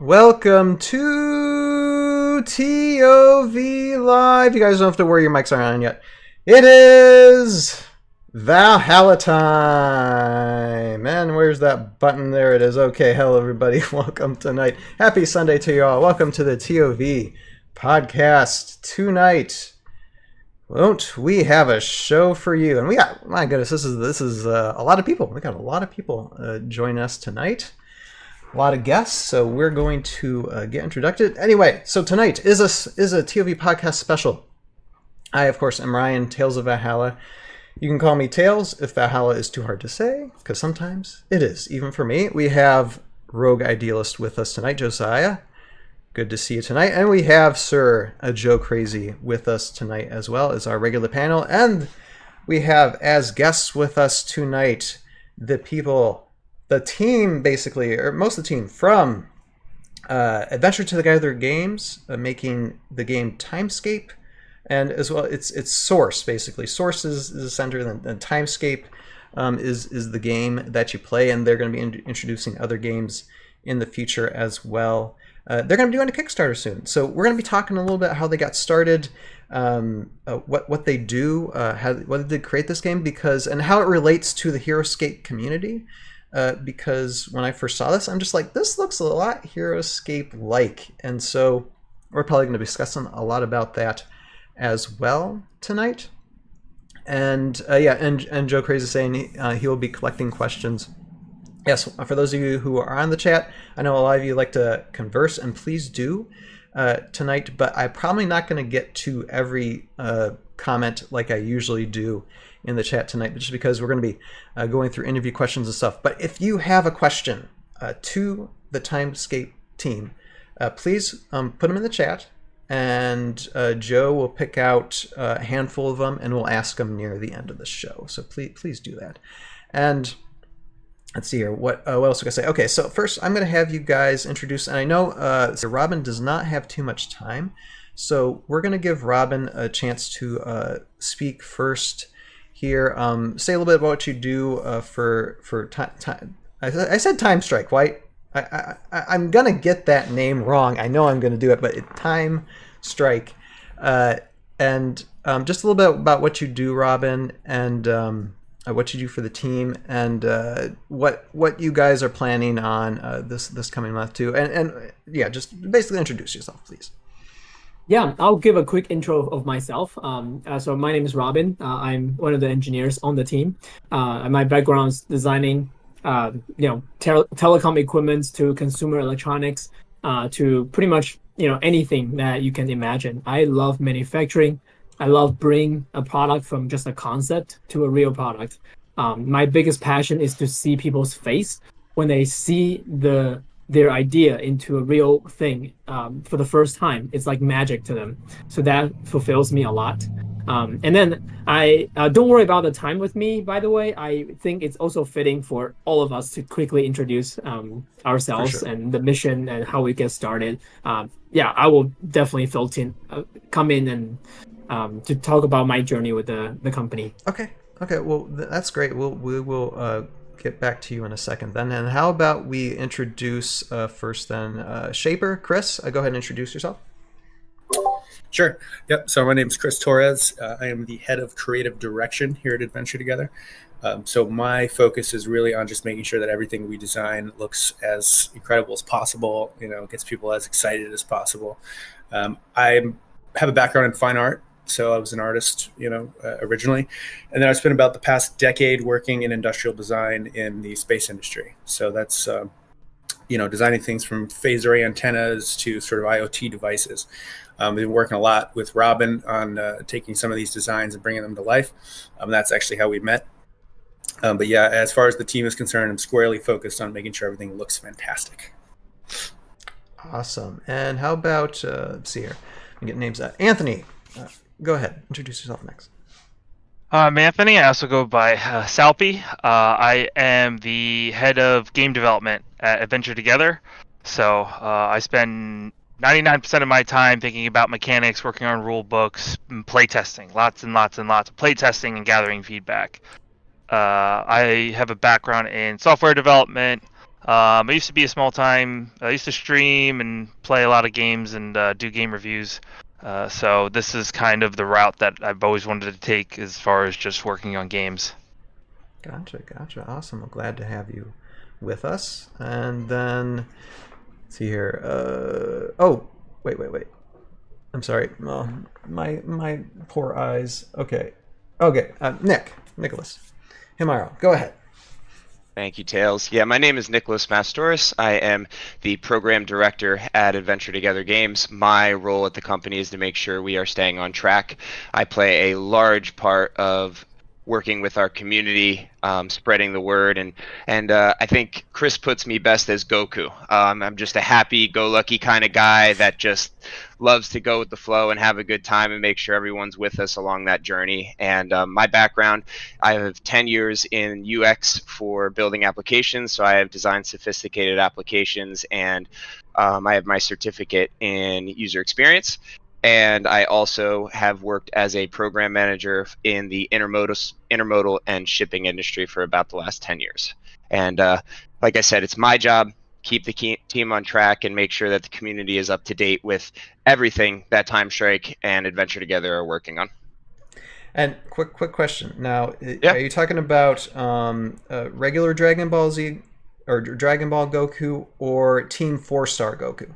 Welcome to ToV Live. You guys don't have to worry, your mics aren't on yet. It is Valhalla time. And where's that button? There it is. Okay, hello everybody. Welcome tonight. Happy Sunday to you all. Welcome to the ToV podcast tonight. Won't we have a show for you? And we got, my goodness, this is a lot of people. We got a lot of people join us tonight. A lot of guests, so we're going to get introduced. Anyway, so tonight is a ToV podcast special. I, of course, am Ryan, Tales of Valhalla. You can call me Tales if Valhalla is too hard to say, because sometimes it is, even for me. We have Rogue Idealist with us tonight, Josiah. Good to see you tonight. And we have Sir Joe Crazy with us tonight as well as our regular panel. And we have as guests with us tonight the team, basically, or most of the team from Adventure to the Gatherer Games, making the game TimeScape, and as well, it's Source, basically. Source is the center, and TimeScape is the game that you play, and they're going to be introducing other games in the future as well. They're going to be doing a Kickstarter soon, so we're going to be talking a little bit how they got started, what they do, what they create this game, and how it relates to the HeroScape community. Because when I first saw this, I'm just like, this looks a lot HeroScape-like. And so we're probably going to be discussing a lot about that as well tonight. And and Joe Crazy is saying he will be collecting questions. Yes, for those of you who are on the chat, I know a lot of you like to converse, and please do tonight, but I'm probably not going to get to every comment like I usually do in the chat tonight, just because we're going to be going through interview questions and stuff. But if you have a question to the TimeScape team, please put them in the chat, and Joe will pick out a handful of them and we'll ask them near the end of the show. So please do that. And let's see here. What else can I say? Okay, so first I'm going to have you guys introduce, and I know Robin does not have too much time, so we're going to give Robin a chance to speak first here. Say a little bit about what you do for time. I said TimeStrike, right? I'm going to get that name wrong. I know I'm going to do it, but TimeStrike. And just a little bit about what you do, Robin, and what you do for the team, and what you guys are planning on this coming month too, and yeah, just basically introduce yourself, please. Yeah, I'll give a quick intro of myself. So my name is Robin. I'm one of the engineers on the team. My background is designing, telecom equipment to consumer electronics, to pretty much anything that you can imagine. I love manufacturing. I love bringing a product from just a concept to a real product. My biggest passion is to see people's face when they see their idea into a real thing for the first time. It's like magic to them. So that fulfills me a lot. And then I don't worry about the time with me, by the way. I think it's also fitting for all of us to quickly introduce ourselves, sure, and the mission and how we get started. I will definitely come in and to talk about my journey with the company. Okay, well, that's great. We will get back to you in a second then. And how about we introduce first then Shaper, Chris, go ahead and introduce yourself. Sure. Yep. So my name is Chris Torres. I am the head of creative direction here at Adventure Together. So my focus is really on just making sure that everything we design looks as incredible as possible, gets people as excited as possible. I have a background in fine art. So I was an artist, originally. And then I spent about the past decade working in industrial design in the space industry. So that's, designing things from phased array antennas to sort of IoT devices. I've been working a lot with Robin on taking some of these designs and bringing them to life. That's actually how we met. But yeah, as far as the team is concerned, I'm squarely focused on making sure everything looks fantastic. Awesome. And how about, let's see here, let me get names out. Anthony. Go ahead. Introduce yourself next. I'm Anthony. I also go by Salpy. I am the head of game development at Adventure Together. So I spend 99% of my time thinking about mechanics, working on rule books, and play testing. Lots and lots and lots of play testing and gathering feedback. I have a background in software development, I used to be a small time. I used to stream and play a lot of games and do game reviews. So this is kind of the route that I've always wanted to take as far as just working on games. Gotcha. Awesome. I'm glad to have you with us. And then, let's see here. Oh, wait. I'm sorry. Oh, my poor eyes. Okay. Nicholas Himaro, go ahead. Thank you, Tails. Yeah, my name is Nicholas Mastoris. I am the program director at Adventure Together Games. My role at the company is to make sure we are staying on track. I play a large part of working with our community, spreading the word, and I think Chris puts me best as Goku. I'm just a happy-go-lucky kind of guy that just loves to go with the flow and have a good time and make sure everyone's with us along that journey. And my background, I have 10 years in UX for building applications, so I have designed sophisticated applications, and I have my certificate in user experience. And I also have worked as a program manager in the intermodal and shipping industry for about the last 10 years. And like I said, it's my job, keep the team on track and make sure that the community is up to date with everything that TimeStrike and Adventure Together are working on. And quick question. Now, Are you talking about regular Dragon Ball Z or Dragon Ball Goku or Team 4-Star Goku?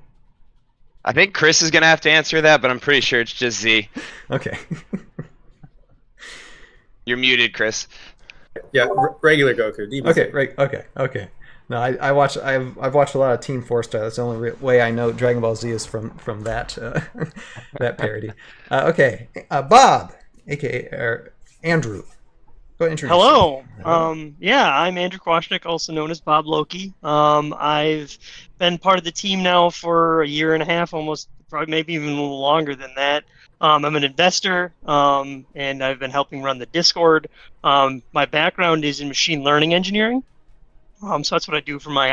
I think Chris is going to have to answer that, but I'm pretty sure it's just Z. Okay. You're muted, Chris. Yeah, regular Goku. DBZ. Okay, right. Okay. No, I've watched a lot of Team 4-Star. That's the only way I know Dragon Ball Z is from that that parody. Okay, Bob, aka Andrew. Go introduce Hello. yourself. Yeah, I'm Andrew Kwasnick, also known as Bob Loki. I've been part of the team now for a year and a half, almost, probably maybe even a little longer than that. I'm an investor, and I've been helping run the Discord. My background is in machine learning engineering, so that's what I do for my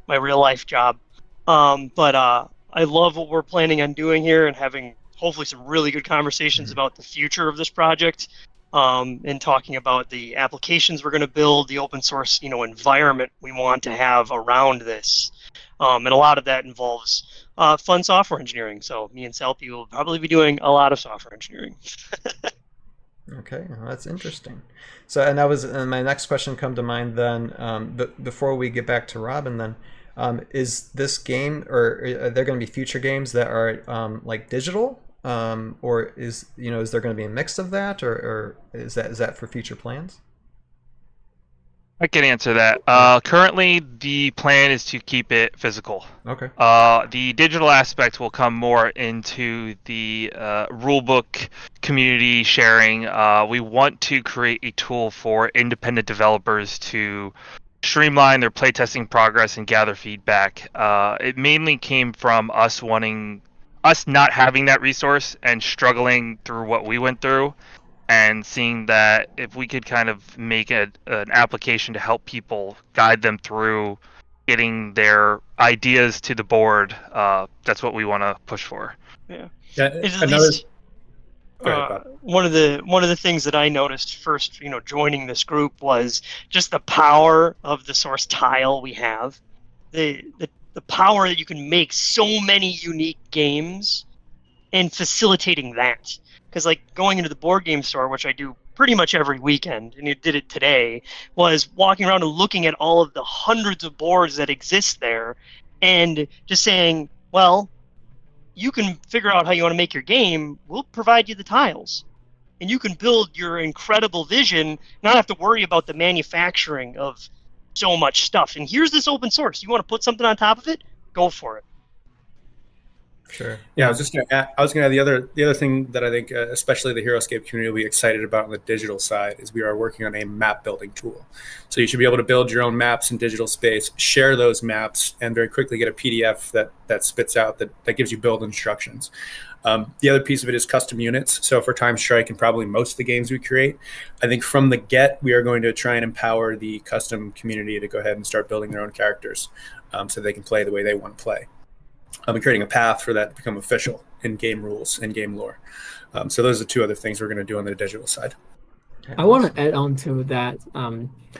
real life job. But I love what we're planning on doing here and having hopefully some really good conversations about the future of this project. And talking about the applications we're going to build, the open source, environment we want to have around this. And a lot of that involves fun software engineering. So me and Selpy will probably be doing a lot of software engineering. Okay, well, that's interesting. So, and my next question come to mind then, before we get back to Robin then, is this game, or are there going to be future games that are like digital? Or is there going to be a mix of that, or is that for future plans? I can answer that. Currently, the plan is to keep it physical. Okay. The digital aspect will come more into the rulebook community sharing. We want to create a tool for independent developers to streamline their playtesting progress and gather feedback. It mainly came from us not having that resource and struggling through what we went through, and seeing that if we could kind of make an application to help people guide them through getting their ideas to the board, that's what we want to push for. Yeah. Another. One of the things that I noticed first, joining this group was just the power of the source tile we have. The power that you can make so many unique games and facilitating that. Because like going into the board game store, which I do pretty much every weekend, and you did it today, was walking around and looking at all of the hundreds of boards that exist there and just saying, well, you can figure out how you want to make your game. We'll provide you the tiles. And you can build your incredible vision, not have to worry about the manufacturing of so much stuff. And here's this open source. You want to put something on top of it? Go for it. Sure. Yeah, I was going to add the other thing that I think, especially the HeroScape community, will be excited about on the digital side is we are working on a map building tool. So you should be able to build your own maps in digital space, share those maps, and very quickly get a PDF that spits out that gives you build instructions. The other piece of it is custom units. So for TimeStrike and probably most of the games we create, I think from the get, we are going to try and empower the custom community to go ahead and start building their own characters so they can play the way they want to play. And creating a path for that to become official in game rules and game lore. So those are two other things we're going to do on the digital side. Okay, I want awesome. to add on to that.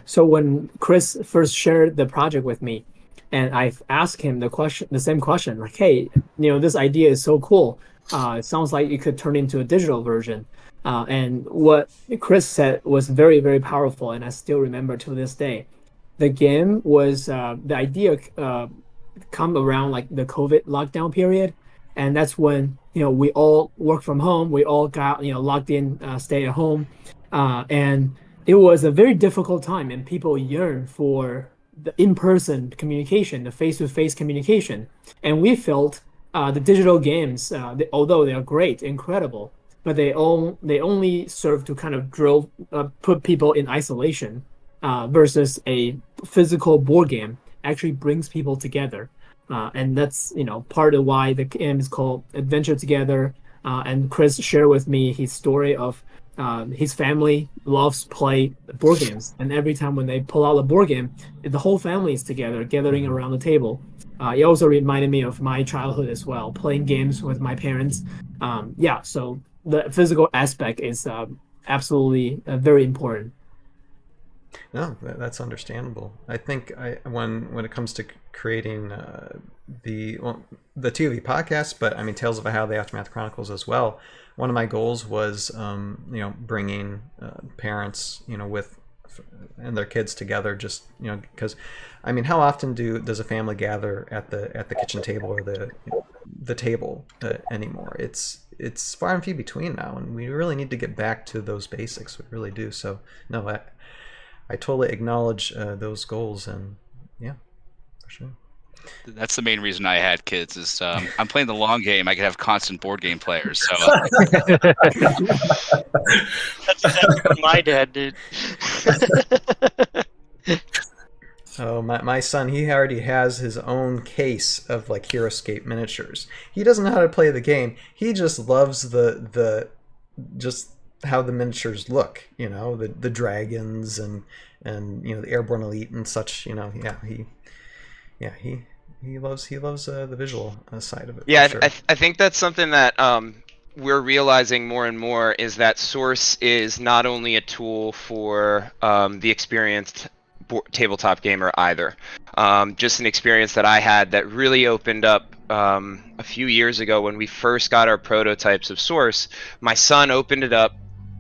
So when Chris first shared the project with me, and I've asked him the same question, like, "Hey, this idea is so cool. It sounds like it could turn into a digital version." And what Chris said was very, very powerful, and I still remember to this day. The game was the idea come around like the COVID lockdown period, and that's when we all work from home. We all got locked in, stay at home, and it was a very difficult time, and people yearn for the in-person communication, the face-to-face communication, and we felt the digital games, although they are great, incredible, but they only serve to kind of put people in isolation, versus a physical board game actually brings people together. And that's part of why the game is called Adventure Together. And Chris shared with me his story of his family loves play board games, and every time when they pull out a board game, the whole family is together, gathering around the table. It also reminded me of my childhood as well, playing games with my parents. Yeah, so the physical aspect is absolutely very important. No, that's understandable. I think when it comes to creating the ToV podcast, but I mean Tales of a How the Aftermath Chronicles as well. One of my goals was bringing parents with and their kids together, just because I mean how often does a family gather at the kitchen table or the table anymore? It's far and few between now, and we really need to get back to those basics. We really do. So no, I totally acknowledge those goals, and yeah, for sure. That's the main reason I had kids. Is I'm playing the long game. I could have constant board game players. So That's exactly what my dad did. Oh, my son, he already has his own case of like HeroScape miniatures. He doesn't know how to play the game. He just loves the just how the miniatures look, the dragons and the airborne elite and such, he loves the visual side of it. Yeah, for sure. I think that's something that we're realizing more and more is that Source is not only a tool for the experienced tabletop gamer either. Just an experience that I had that really opened up a few years ago when we first got our prototypes of Source. My son opened it up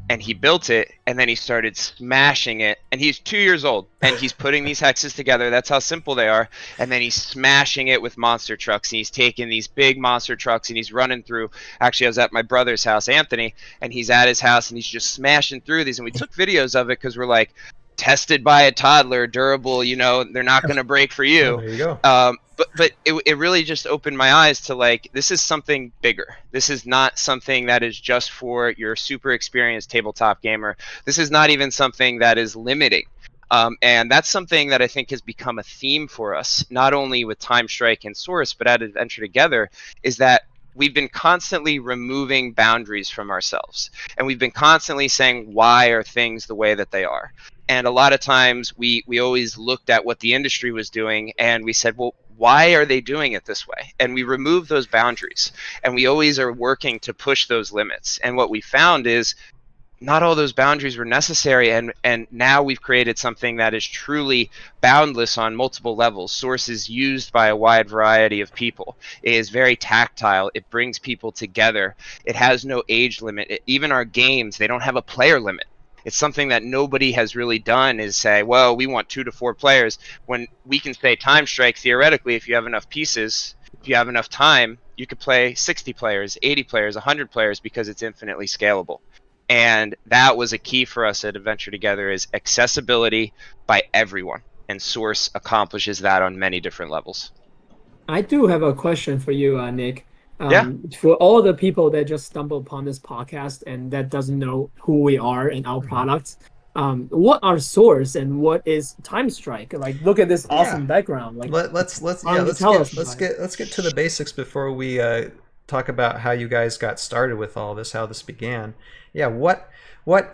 and he built it, and then he started smashing it, and he's 2 years old, and he's putting these hexes together. That's how simple they are. And then he's smashing it with monster trucks, and he's taking these big monster trucks and he's running through. Actually, I was at my brother's house, Anthony, and he's at his house and he's just smashing through these, and we took videos of it because we're like, tested by a toddler, durable, they're not going to break for you. Oh, there you go. But it really just opened my eyes to like, this is something bigger. This is not something that is just for your super experienced tabletop gamer. This is not even something that is limiting. And that's something that I think has become a theme for us, not only with TimeStrike and Source, but at Adventure Together, is that we've been constantly removing boundaries from ourselves. And we've been constantly saying, why are things the way that they are? And a lot of times we always looked at what the industry was doing and we said, well, why are they doing it this way? And we remove those boundaries, and we always are working to push those limits. And what we found is not all those boundaries were necessary, and now we've created something that is truly boundless on multiple levels. Source is used by a wide variety of people. It is very tactile. It brings people together. It has no age limit. Even our games, they don't have a player limit. It's something that nobody has really done, is say, well, we want 2 to 4 players, when we can say TimeStrike, theoretically, if you have enough pieces, if you have enough time, you could play 60 players, 80 players, 100 players, because it's infinitely scalable. And that was a key for us at Adventure Together, is accessibility by everyone. And Source accomplishes that on many different levels. I do have a question for you, Nick. Yeah. For all the people that just stumble upon this podcast and that doesn't know who we are and our products, what are Source and what is TimeStrike? Like, look at this awesome background. Like, let's get to the basics before we talk about how you guys got started with all this, how this began. Yeah, what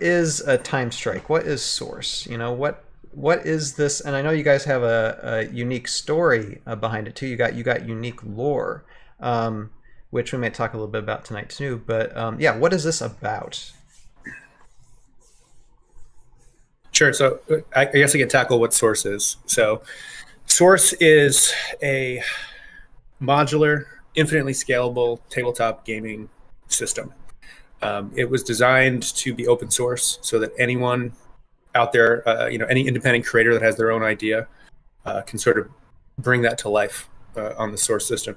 is a TimeStrike? What is Source? What is this? And I know you guys have a unique story behind it too. You got unique lore, which we might talk a little bit about tonight too. But yeah, what is this about? Sure. So I guess I can tackle what Source is. So Source is a modular, infinitely scalable tabletop gaming system. It was designed to be open source so that anyone out there, any independent creator that has their own idea can sort of bring that to life on the Source system.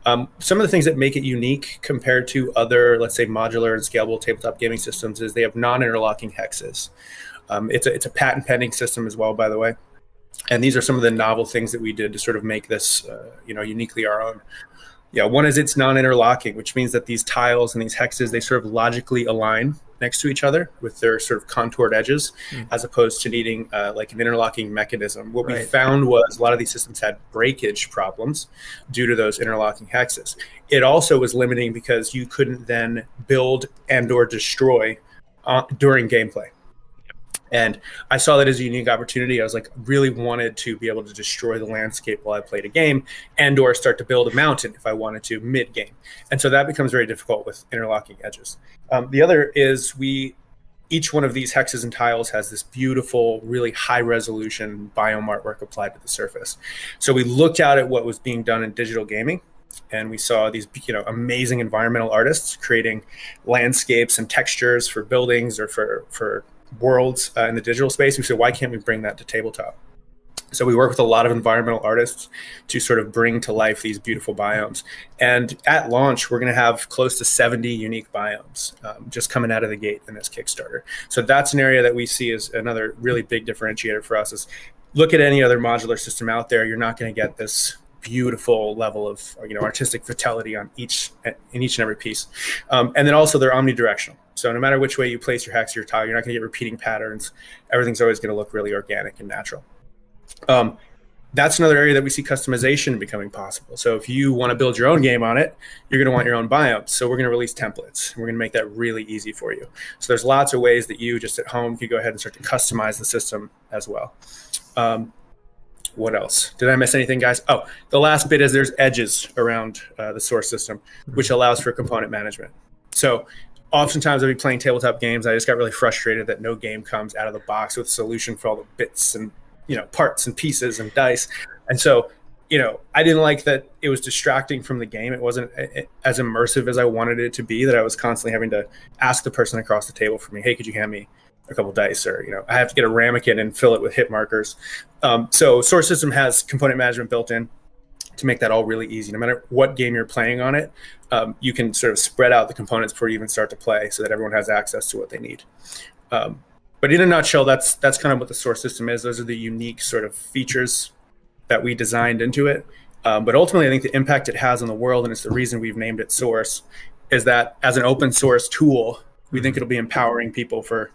Some of the things that make it unique compared to other, let's say, modular and scalable tabletop gaming systems is they have non-interlocking hexes. It's a patent pending system as well, by the way. And these are some of the novel things that we did to sort of make this, uniquely our own. Yeah, one is it's non-interlocking, which means that these tiles and these hexes, they sort of logically align next to each other with their sort of contoured edges, as opposed to needing like an interlocking mechanism. What we found was a lot of these systems had breakage problems due to those interlocking hexes. It also was limiting because you couldn't then build and or destroy during gameplay. And I saw that as a unique opportunity. I was like, really wanted to be able to destroy the landscape while I played a game and or start to build a mountain if I wanted to mid-game. And so that becomes very difficult with interlocking edges. The other is each one of these hexes and tiles has this beautiful, really high-resolution biome artwork applied to the surface. So we looked out at what was being done in digital gaming, and we saw these amazing environmental artists creating landscapes and textures for buildings or for worlds in the digital space. We said, why can't we bring that to tabletop? So we work with a lot of environmental artists to sort of bring to life these beautiful biomes. And at launch, we're going to have close to 70 unique biomes just coming out of the gate in this Kickstarter. So that's an area that we see as another really big differentiator for us. Is look at any other modular system out there, you're not going to get this beautiful level of artistic fidelity on each and every piece. And then also they're omnidirectional. So no matter which way you place your hex or your tile, you're not going to get repeating patterns. Everything's always going to look really organic and natural. That's another area that we see customization becoming possible. So if you want to build your own game on it, you're going to want your own biomes. So we're going to release templates. We're going to make that really easy for you. So there's lots of ways that you just at home can go ahead and start to customize the system as well. What else? Did I miss anything, guys? Oh, the last bit is there's edges around the Source system, which allows for component management. So oftentimes I'll be playing tabletop games. I just got really frustrated that no game comes out of the box with a solution for all the bits and parts and pieces and dice. And so, I didn't like that it was distracting from the game. It wasn't as immersive as I wanted it to be, that I was constantly having to ask the person across the table for me, hey, could you hand me a couple dice? Or, I have to get a ramekin and fill it with hit markers. So Source System has component management built in to make that all really easy. No matter what game you're playing on it, you can sort of spread out the components before you even start to play so that everyone has access to what they need. But in a nutshell, that's kind of what the Source System is. Those are the unique sort of features that we designed into it. But ultimately, I think the impact it has on the world, and it's the reason we've named it Source, is that as an open source tool, we think it'll be empowering people for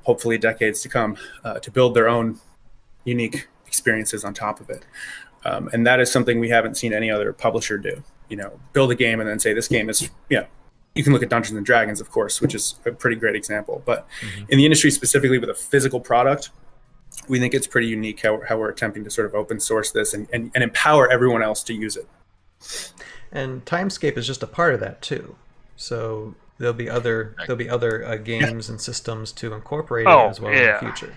hopefully decades to come to build their own unique experiences on top of it. And that is something we haven't seen any other publisher do. Build a game and then say this game is, you can look at Dungeons and Dragons, of course, which is a pretty great example. But in the industry specifically with a physical product, we think it's pretty unique how we're attempting to sort of open source this and empower everyone else to use it. And Timescape is just a part of that too. So there'll be other games and systems to incorporate it as well in the future.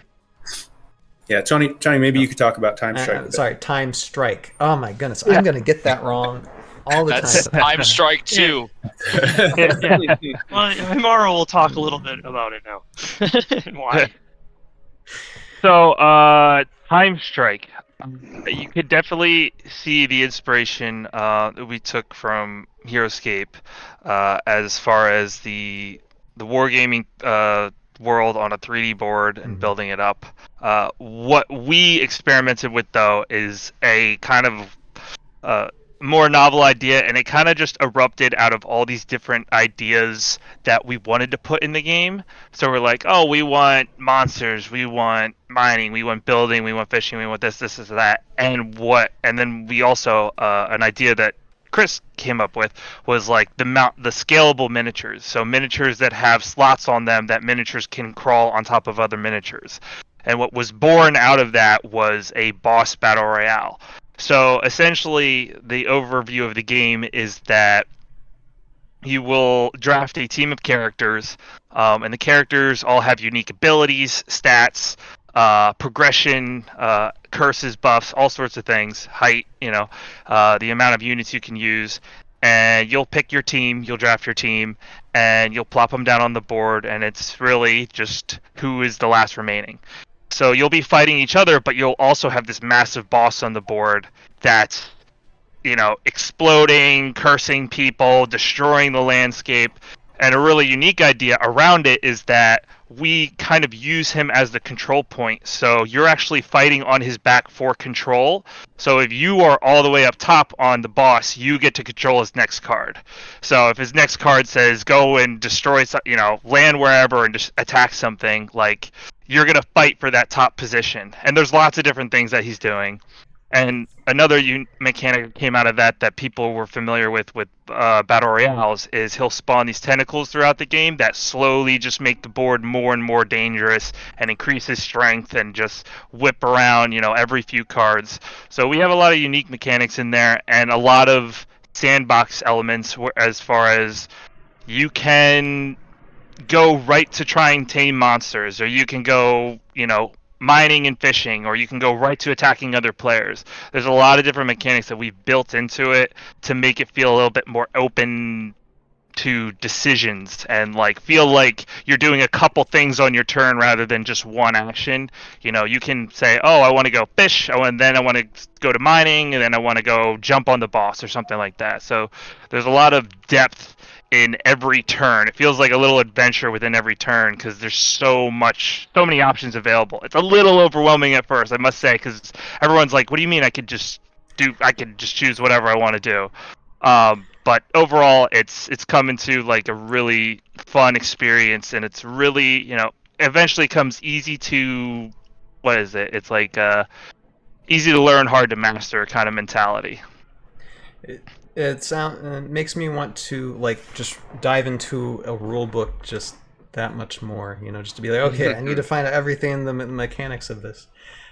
Yeah, Tony, maybe you could talk about TimeStrike. Sorry, TimeStrike. Oh my goodness, I'm going to get that wrong all the That's time. TimeStrike 2. Yeah. Well, tomorrow we'll talk a little bit about it now and why. So, TimeStrike. You could definitely see the inspiration that we took from HeroScape as far as the wargaming world on a 3D board and building it up. What we experimented with, though, is a kind of more novel idea, and it kind of just erupted out of all these different ideas that we wanted to put in the game. So we're like, oh, we want monsters, we want mining, we want building, we want fishing, we want this, that, and then we also an idea that Chris came up with was like the scalable miniatures. So miniatures that have slots on them that miniatures can crawl on top of other miniatures. And what was born out of that was a boss battle royale. So essentially, the overview of the game is that you will draft a team of characters, and the characters all have unique abilities, stats, progression, curses, buffs, all sorts of things, height, the amount of units you can use. And you'll pick your team, you'll draft your team, and you'll plop them down on the board, and it's really just who is the last remaining. So you'll be fighting each other, but you'll also have this massive boss on the board that's, exploding, cursing people, destroying the landscape. And a really unique idea around it is that we kind of use him as the control point. So you're actually fighting on his back for control. So if you are all the way up top on the boss, you get to control his next card. So if his next card says go and destroy, land wherever and just attack something, like, you're going to fight for that top position. And there's lots of different things that he's doing. And another mechanic came out of that people were familiar with Battle Royales is he'll spawn these tentacles throughout the game that slowly just make the board more and more dangerous and increase his strength and just whip around, every few cards. So we have a lot of unique mechanics in there and a lot of sandbox elements as far as you can go right to try and tame monsters, or you can go, mining and fishing, or you can go right to attacking other players. There's a lot of different mechanics that we've built into it to make it feel a little bit more open to decisions and feel like you're doing a couple things on your turn rather than just one action. You can say, oh, I want to go fish, and then I want to go to mining, and then I want to go jump on the boss or something like that. So there's a lot of depth in every turn. It feels like a little adventure within every turn because there's so many options available. It's a little overwhelming at first, I must say, because everyone's like, what do you mean I could just choose whatever I want to do? But overall, it's come into a really fun experience, and it's really, eventually comes easy to, what is it? It's easy to learn, hard to master kind of mentality. It makes me want to just dive into a rule book just that much more, just to be like, okay, I need to find out everything in the mechanics of this.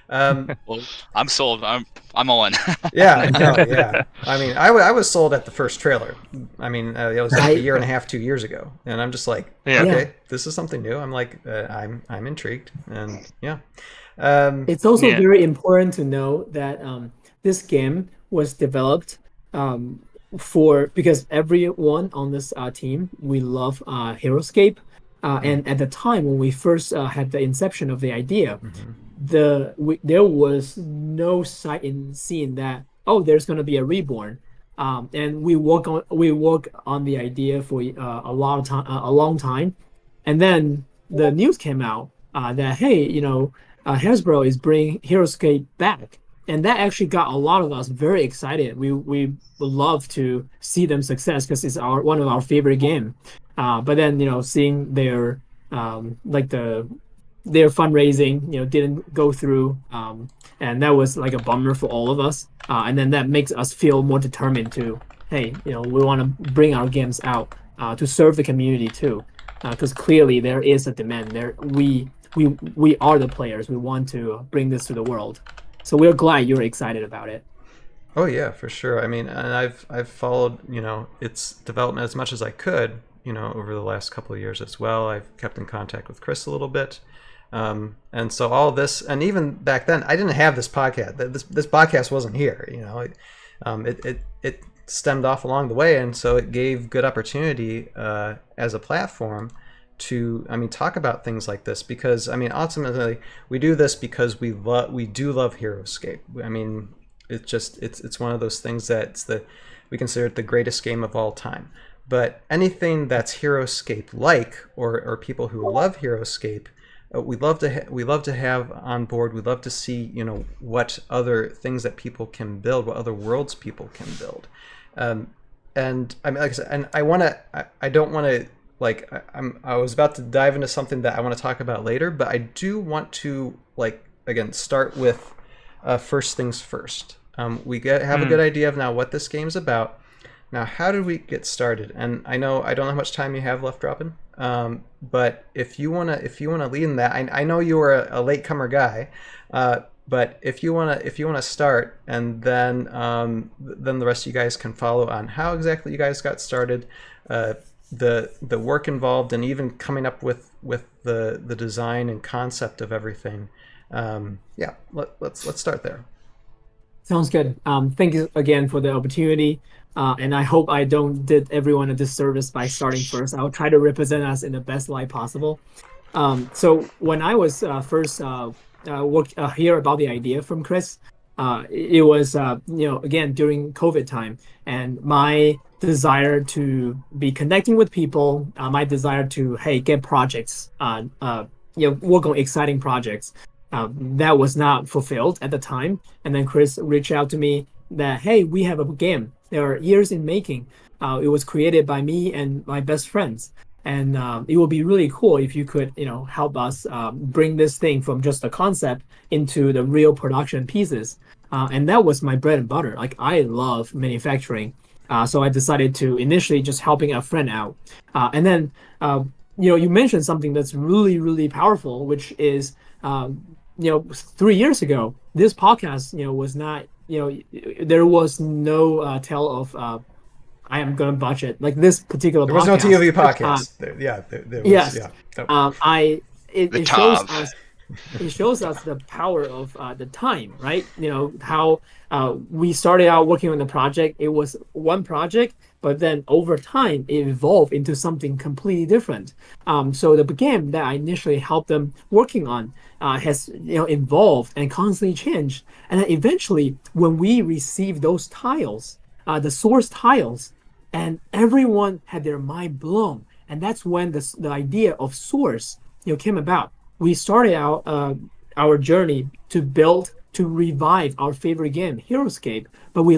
Well, I'm sold. I'm all in. Yeah. I mean, I was sold at the first trailer. I mean, it was a year and a half, 2 years ago, and I'm just like, okay, this is something new. I'm like, I'm intrigued, and yeah. It's also very important to know that this game was developed because everyone on this team, we love Heroscape, and at the time when we first had the inception of the idea, there was no sight in seeing that there's going to be a Reborn, and we work on the idea for a long time, and then the news came out that hey, Hasbro is bringing Heroscape back. And that actually got a lot of us very excited. We would love to see them success because it's one of our favorite game. But then seeing their their fundraising didn't go through, and that was a bummer for all of us. And then that makes us feel more determined to we want to bring our games out to serve the community too, because clearly there is a demand there. We are the players. We want to bring this to the world. So we're glad you're excited about it. Oh yeah, for sure. I mean, and I've followed its development as much as I could over the last couple of years as well. I've kept in contact with Chris a little bit, and so all this, and even back then, I didn't have this podcast. This podcast wasn't here. It stemmed off along the way, and so it gave good opportunity as a platform to talk about things like this, because ultimately we do this because we do love Heroscape. It's one of those things we consider it the greatest game of all time. But anything that's Heroscape or people who love Heroscape, we love to have on board. We'd love to see what other things that people can build, what other worlds people can build. And like I said, and I don't want to. I was about to dive into something that I want to talk about later, but I do want to again start with first things first. We have a good idea of now what this game's about. Now, how did we get started? And I don't know how much time you have left, Robin. But if you wanna lead in that, I know you were a latecomer guy, but if you wanna start, and then the rest of you guys can follow on how exactly you guys got started. The work involved, and even coming up with the design and concept of everything, Let's start there. Sounds good. Thank you again for the opportunity. And I hope I don't did everyone a disservice by starting first. I'll try to represent us in the best light possible. So when I was first hear about the idea from Chris, it was again during COVID time, and my desire to be connecting with people, my desire to get projects, work on exciting projects, that was not fulfilled at the time. And then Chris reached out to me that hey, we have a game. There are years in making. It was created by me and my best friends. And it would be really cool if you could, help us bring this thing from just a concept into the real production pieces. And that was my bread and butter. Like I love manufacturing, so I decided to initially just helping a friend out, and then you mentioned something that's really really powerful, which is 3 years ago this podcast was not there was no tell of I am going to budget like this particular. There was no ToV podcast. There was. Yes. Yeah. It shows us. It shows us the power of the time, right? How we started out working on the project. It was one project, but then over time it evolved into something completely different. So the game that I initially helped them working on has evolved and constantly changed. And then eventually, when we received those tiles, the source tiles, and everyone had their mind blown, and that's when the idea of source came about. We started out our journey to revive our favorite game, HeroScape, but we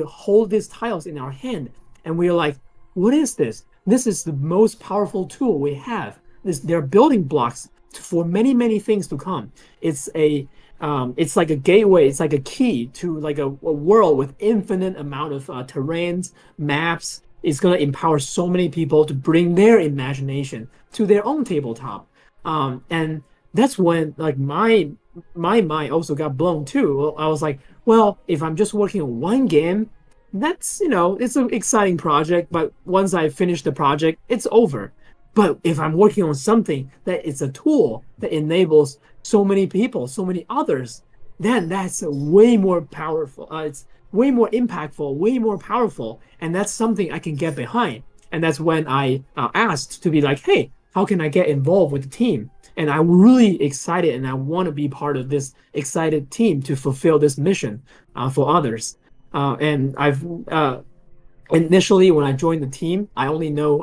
hold these tiles in our hand, and we're like, what is this? This is the most powerful tool we have. They're building blocks for many, many things to come. It's like a gateway. It's like a key to like a world with infinite amount of terrains, maps. It's going to empower so many people to bring their imagination to their own tabletop. And that's when like my mind also got blown too. I was like, well, if I'm just working on one game, that's it's an exciting project, but once I finish the project, it's over. But if I'm working on something that is a tool that enables so many people, so many others, then that's way more powerful. It's way more impactful, way more powerful, and that's something I can get behind. And that's when I asked to be like, hey, how can I get involved with the team? And I'm really excited, and I want to be part of this excited team to fulfill this mission for others. And I've initially when I joined the team, I only know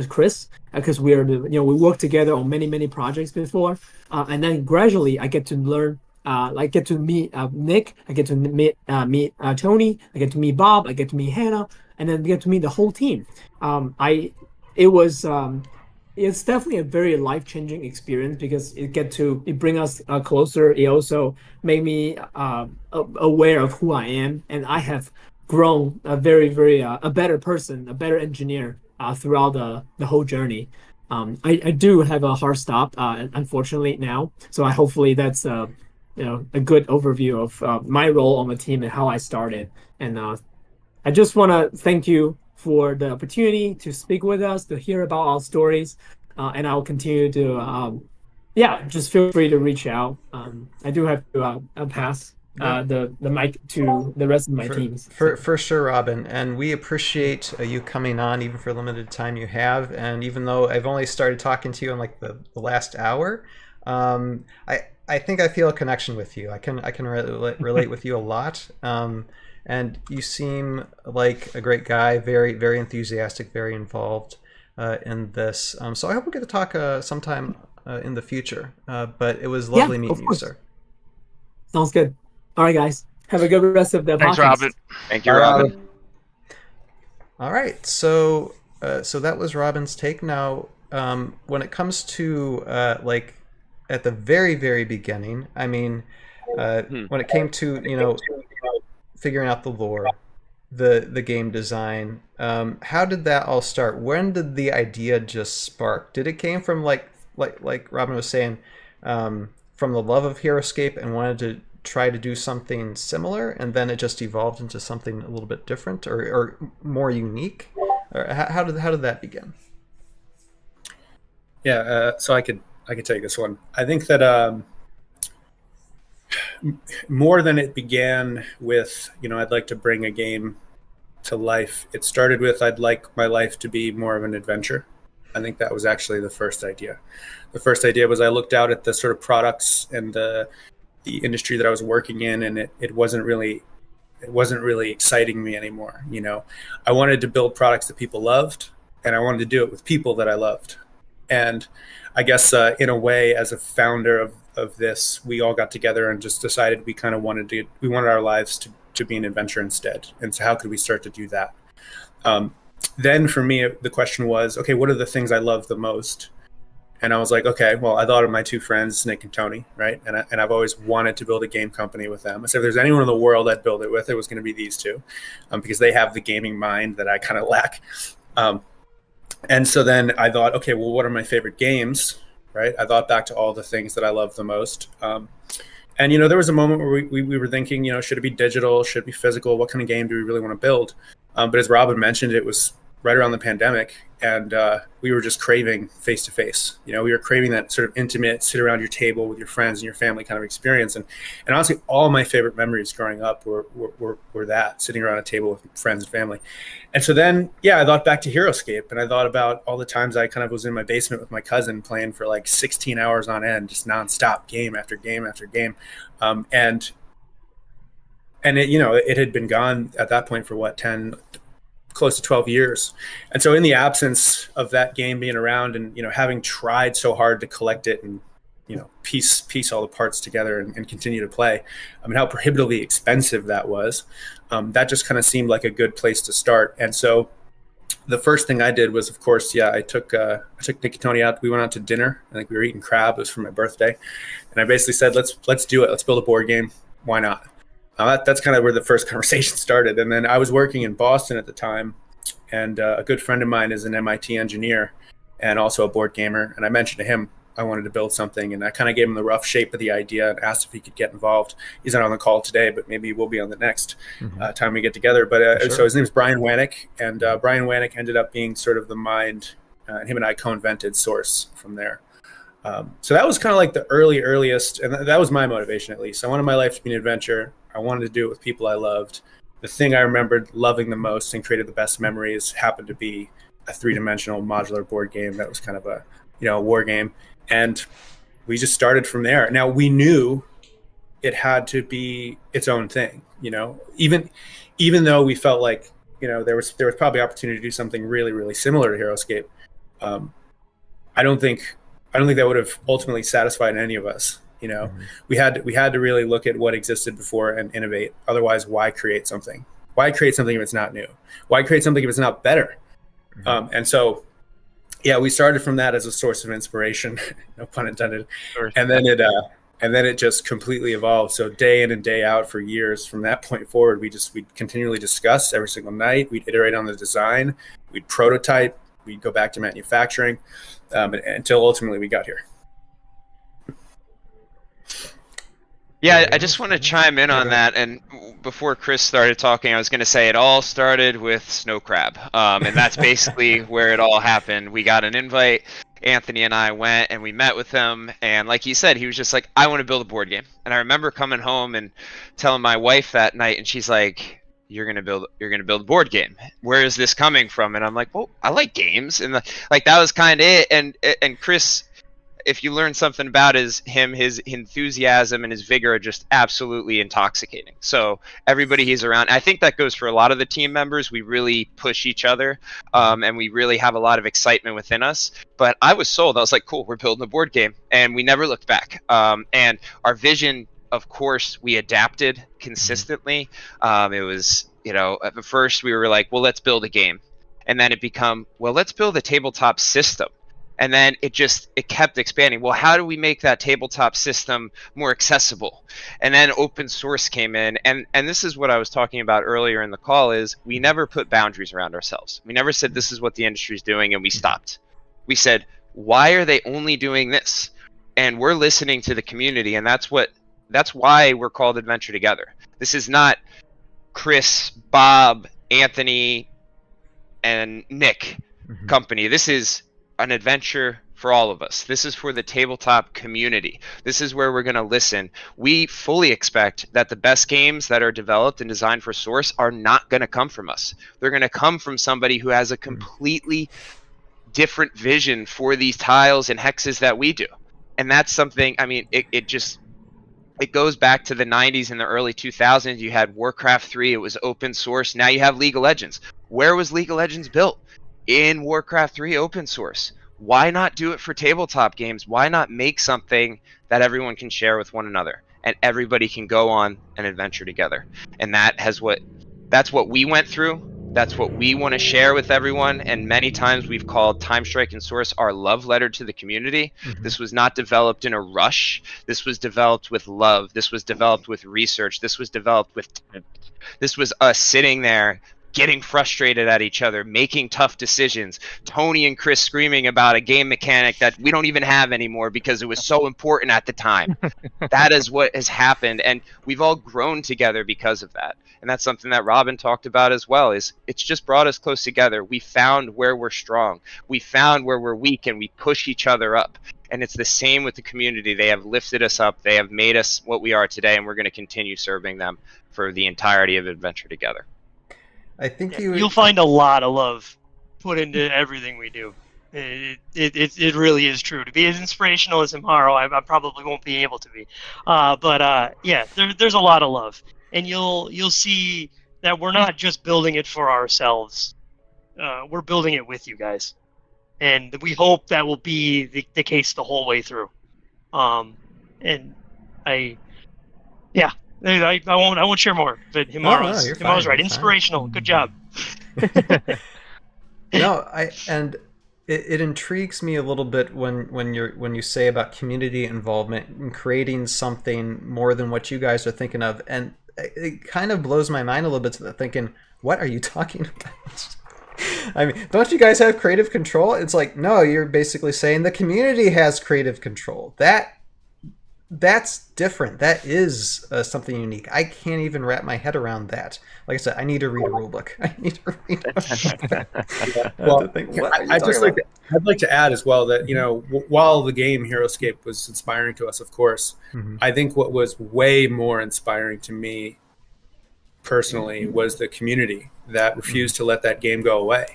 Chris because we worked together on many projects before, and then gradually I get to learn. I get to meet Nick. I get to meet Tony. I get to meet Bob. I get to meet Hannah, and then get to meet the whole team. It's definitely a very life-changing experience because it bring us closer. It also made me aware of who I am, and I have grown a very a better person, a better engineer throughout the whole journey. I do have a hard stop, unfortunately now, so hopefully that's a good overview of my role on the team and how I started. And I just want to thank you for the opportunity to speak with us, to hear about our stories, and I'll continue to, just feel free to reach out. I do have to pass the mic to the rest of my teams. For sure, Robin, and we appreciate you coming on, even for limited time you have. And even though I've only started talking to you in like the last hour, I think I feel a connection with you. I can relate with you a lot. And you seem like a great guy, very enthusiastic, very involved in this. So I hope we get to talk sometime in the future. But it was lovely meeting you, sir. Sounds good. All right, guys. Have a good rest of the podcast. Thanks, Robin. Thank you, Robin. All right. So that was Robin's take. Now, when it comes to like at the very beginning, I mean, when it came to figuring out the lore, the game design, how did that all start? When did the idea just spark? Did it came from like Robin was saying, from the love of HeroScape and wanted to try to do something similar, and then it just evolved into something a little bit different or more unique? Or how did that begin? Yeah, so I could take this one. I think that more than it began with, I'd like to bring a game to life. It started with, I'd like my life to be more of an adventure. I think that was actually the first idea. The first idea was I looked out at the sort of products and the industry that I was working in, and it wasn't really exciting me anymore. I wanted to build products that people loved, and I wanted to do it with people that I loved. And I guess in a way, as a founder of this, we all got together and just decided we kind of wanted our lives to be an adventure instead. And so how could we start to do that? Then for me, the question was, okay, what are the things I love the most? And I was like, okay, well, I thought of my two friends, Nick and Tony, right? And I've always wanted to build a game company with them. So if there's anyone in the world I'd build it with, it was going to be these two, because they have the gaming mind that I kind of lack. And so then I thought, okay, well, what are my favorite games, right? I thought back to all the things that I love the most. And, there was a moment where we were thinking, should it be digital? Should it be physical? What kind of game do we really want to build? But as Robin mentioned, it was right around the pandemic, and we were just craving face-to-face. We were craving that sort of intimate, sit around your table with your friends and your family kind of experience. And honestly, all my favorite memories growing up were that, sitting around a table with friends and family. And so then, I thought back to HeroScape, and I thought about all the times I kind of was in my basement with my cousin playing for like 16 hours on end, just nonstop, game after game after game. And it had been gone at that point for close to 12 years. And so in the absence of that game being around, and having tried so hard to collect it and piece all the parts together and continue to play, how prohibitively expensive that was, that just kind of seemed like a good place to start. And so the first thing I did was, of course, I took Nick and Tony out. We went out to dinner. I think we were eating crab. It was for my birthday, and I basically said, let's do it. Let's build a board game. Why not? That's kind of where the first conversation started. And then I was working in Boston at the time, and a good friend of mine is an MIT engineer and also a board gamer. And I mentioned to him I wanted to build something, and I kind of gave him the rough shape of the idea and asked if he could get involved. He's not on the call today, but maybe he will be on the next time we get together. But sure. So his name is Brian Wanek, and Brian Wanek ended up being sort of the mind, and him and I co-invented Source from there. So that was kind of like the earliest, and that was my motivation, at least. I wanted my life to be an adventure. I wanted to do it with people I loved. The thing I remembered loving the most and created the best memories happened to be a three-dimensional modular board game that was kind of a war game. And we just started from there. Now, we knew it had to be its own thing, even though we felt like, there was probably opportunity to do something really, really similar to HeroScape. I don't think that would have ultimately satisfied any of us. We had to really look at what existed before and innovate. Otherwise, why create something? Why create something if it's not new? Why create something if it's not better? And so, we started from that as a source of inspiration, no pun intended. And then it just completely evolved. So day in and day out for years from that point forward, we'd continually discuss every single night. We'd iterate on the design. We'd prototype. We'd go back to manufacturing until ultimately we got here. Yeah, I just want to chime in on that. And before Chris started talking, I was going to say it all started with Snow Crab. And that's basically where it all happened. We got an invite. Anthony and I went and we met with him. And like he said, he was just like, I want to build a board game. And I remember coming home and telling my wife that night, and she's like, you're going to build a board game. Where is this coming from? And I'm like, well, I like games. And that was kind of it. And Chris, if you learn something about his enthusiasm and his vigor are just absolutely intoxicating. So everybody he's around, I think that goes for a lot of the team members. We really push each other, and we really have a lot of excitement within us. But I was sold. I was like, cool, we're building a board game. And we never looked back. And our vision, of course, we adapted consistently. It was, at first we were like, well, let's build a game. And then it become, well, let's build a tabletop system. And then it kept expanding. Well, how do we make that tabletop system more accessible? And then open source came in. And this is what I was talking about earlier in the call, is we never put boundaries around ourselves. We never said this is what the industry is doing and we stopped. We said, why are they only doing this? And we're listening to the community, and that's why we're called Adventure Together. This is not Chris, Bob, Anthony, and Nick company. This is an adventure for all of us. This is for the tabletop community. This is where we're going to listen. We fully expect that the best games that are developed and designed for Source are not going to come from us. They're going to come from somebody who has a completely different vision for these tiles and hexes that we do. And that's something, I mean, it goes back to the 90s and the early 2000s. You had Warcraft 3, it was open source. Now you have League of Legends. Where was League of Legends built? In Warcraft 3 open source. Why not do it for tabletop games? Why not make something that everyone can share with one another and everybody can go on an adventure together? And that's what we went through. That's what we want to share with everyone. And many times we've called TimeStrike and Source our love letter to the community. This was not developed in a rush. This was developed with love. This was developed with research. This was developed with talent. This was us sitting there getting frustrated at each other, making tough decisions. Tony and Chris screaming about a game mechanic that we don't even have anymore because it was so important at the time. That is what has happened, and we've all grown together because of that. And that's something that Robin talked about as well, is it's just brought us close together. We found where we're strong. We found where we're weak, and we push each other up. And it's the same with the community. They have lifted us up. They have made us what we are today, and we're going to continue serving them for the entirety of Adventure Together. I think you'll find a lot of love put into everything we do. It really is true. To be as inspirational as Imharo, I probably won't be able to be. Yeah, there's a lot of love, and you'll see that we're not just building it for ourselves. We're building it with you guys, and we hope that will be the case the whole way through. I won't share more, but Himaro's right. Inspirational. Good job. No, it intrigues me a little bit when you say about community involvement and creating something more than what you guys are thinking of, and it kind of blows my mind a little bit to thinking, what are you talking about? I mean, don't you guys have creative control? It's like, no, you're basically saying the community has creative control. That's different. That is something unique. I can't even wrap my head around that. Like I said, I need to read a rule book. I need to read I'd like to add as well that, while the game HeroScape was inspiring to us, of course, I think what was way more inspiring to me personally was the community that refused to let that game go away.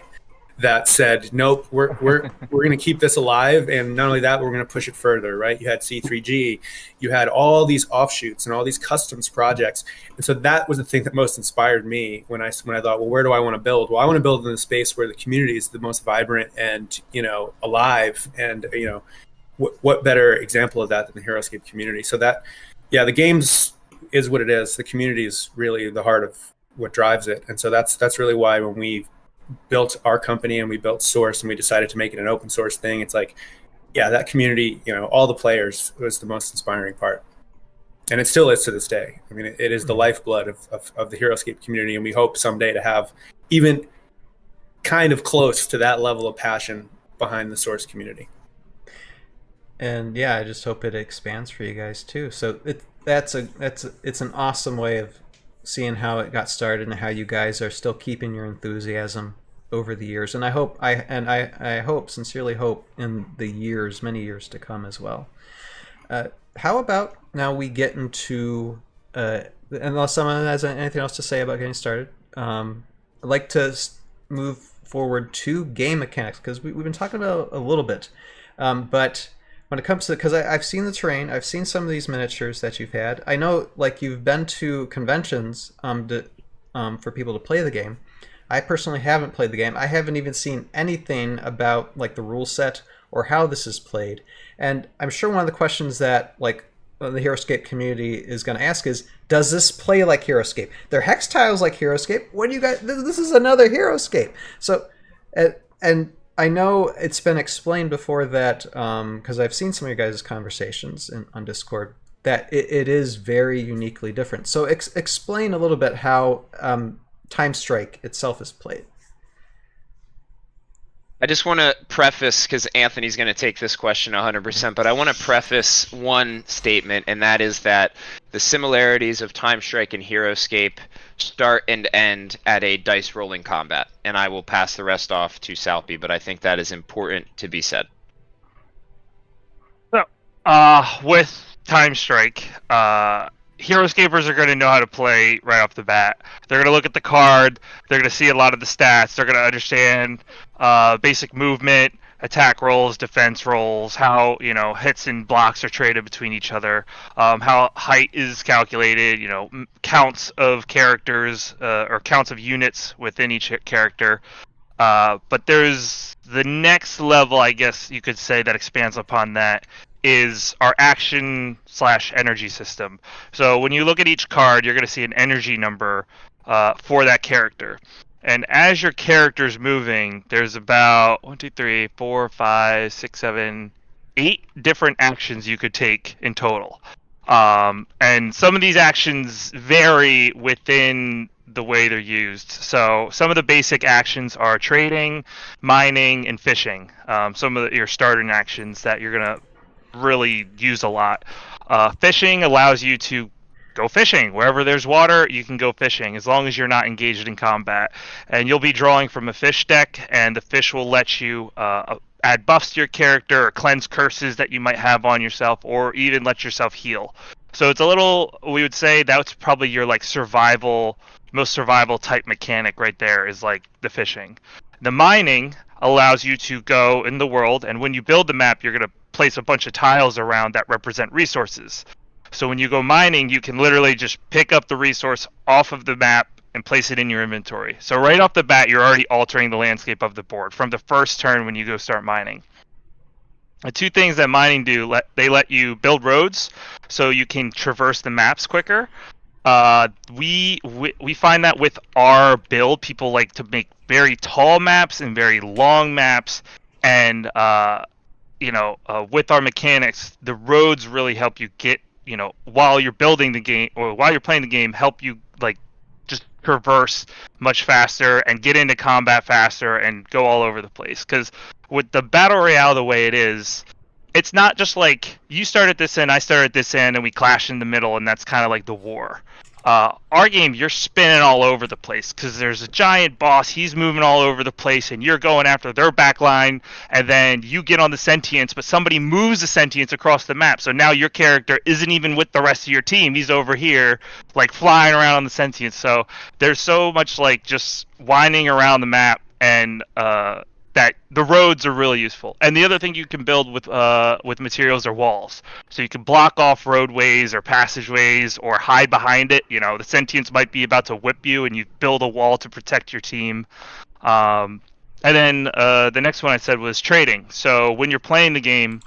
That said, nope, we're going to keep this alive, and not only that, we're going to push it further, right? You had C3G, you had all these offshoots and all these customs projects, and so that was the thing that most inspired me when I thought, well, where do I want to build? Well, I want to build in a space where the community is the most vibrant and alive, and what better example of that than the HeroScape community? So that, the games is what it is. The community is really the heart of what drives it, and so that's really why when we built our company and we built Source and we decided to make it an open source thing, it's like, that community, all the players, was the most inspiring part, and it still is to this day. I mean, it is the lifeblood of the HeroScape community, and we hope someday to have even kind of close to that level of passion behind the Source community. And I just hope it expands for you guys too. So it's an awesome way of seeing how it got started and how you guys are still keeping your enthusiasm over the years. And I hope, sincerely hope, in the many years to come as well. How about now we get into, unless someone has anything else to say about getting started, I'd like to move forward to game mechanics, because we've been talking about it a little bit. But when it comes to, because I've seen the terrain, I've seen some of these miniatures that you've had. I know, like, you've been to conventions for people to play the game. I personally haven't played the game. I haven't even seen anything about, like, the rule set or how this is played. And I'm sure one of the questions that, like, the HeroScape community is going to ask is, does this play like HeroScape? They're hex tiles like HeroScape. What do you guys? This is another HeroScape. So, and I know it's been explained before that, because I've seen some of your guys' conversations on Discord, that it is very uniquely different. So explain a little bit how TimeStrike itself is played. I just want to preface, because Anthony's going to take this question 100%, but I want to preface one statement, and that is that the similarities of TimeStrike and HeroScape start and end at a dice rolling combat, and I will pass the rest off to Salpy, but I think that is important to be said. With TimeStrike, hero escapers are going to know how to play right off the bat. They're going to look at the card. They're going to see a lot of the stats. They're going to understand basic movement, attack rolls, defense rolls, how hits and blocks are traded between each other, how height is calculated, counts of characters or counts of units within each character. But there's the next level, I guess you could say, that expands upon that is our action/energy system. So when you look at each card, you're going to see an energy number for that character. And as your character's moving, there's about 1, 2, 3, 4, 5, 6, 7, 8 different actions you could take in total. And some of these actions vary within the way they're used. So some of the basic actions are trading, mining, and fishing. Some of your starting actions that you're going to really use a lot. Fishing allows you to go fishing. Wherever there's water, you can go fishing as long as you're not engaged in combat. And you'll be drawing from a fish deck, and the fish will let you add buffs to your character or cleanse curses that you might have on yourself, or even let yourself heal. So it's a little, we would say that's probably your like most survival type mechanic right there is like the fishing. The mining allows you to go in the world, and when you build the map, you're going to place a bunch of tiles around that represent resources. So when you go mining, you can literally just pick up the resource off of the map and place it in your inventory. So right off the bat, you're already altering the landscape of the board from the first turn when you go start mining. The two things that mining do, they let you build roads so you can traverse the maps quicker. We find that with our build, people like to make very tall maps and very long maps, and with our mechanics, the roads really help you get, while you're building the game or while you're playing the game, help you like just traverse much faster and get into combat faster and go all over the place. Because with the battle royale the way it is, it's not just like you start at this end, I start at this end, and we clash in the middle, and that's kind of like the war. Our game, you're spinning all over the place because there's a giant boss. He's moving all over the place, and you're going after their backline, and then you get on the sentience, but somebody moves the sentience across the map. So now your character isn't even with the rest of your team. He's over here, like flying around on the sentience. So there's so much like just winding around the map, and that the roads are really useful. And the other thing you can build with materials are walls. So you can block off roadways or passageways or hide behind it. The sentience might be about to whip you, and you build a wall to protect your team. And then the next one I said was trading. So when you're playing the game,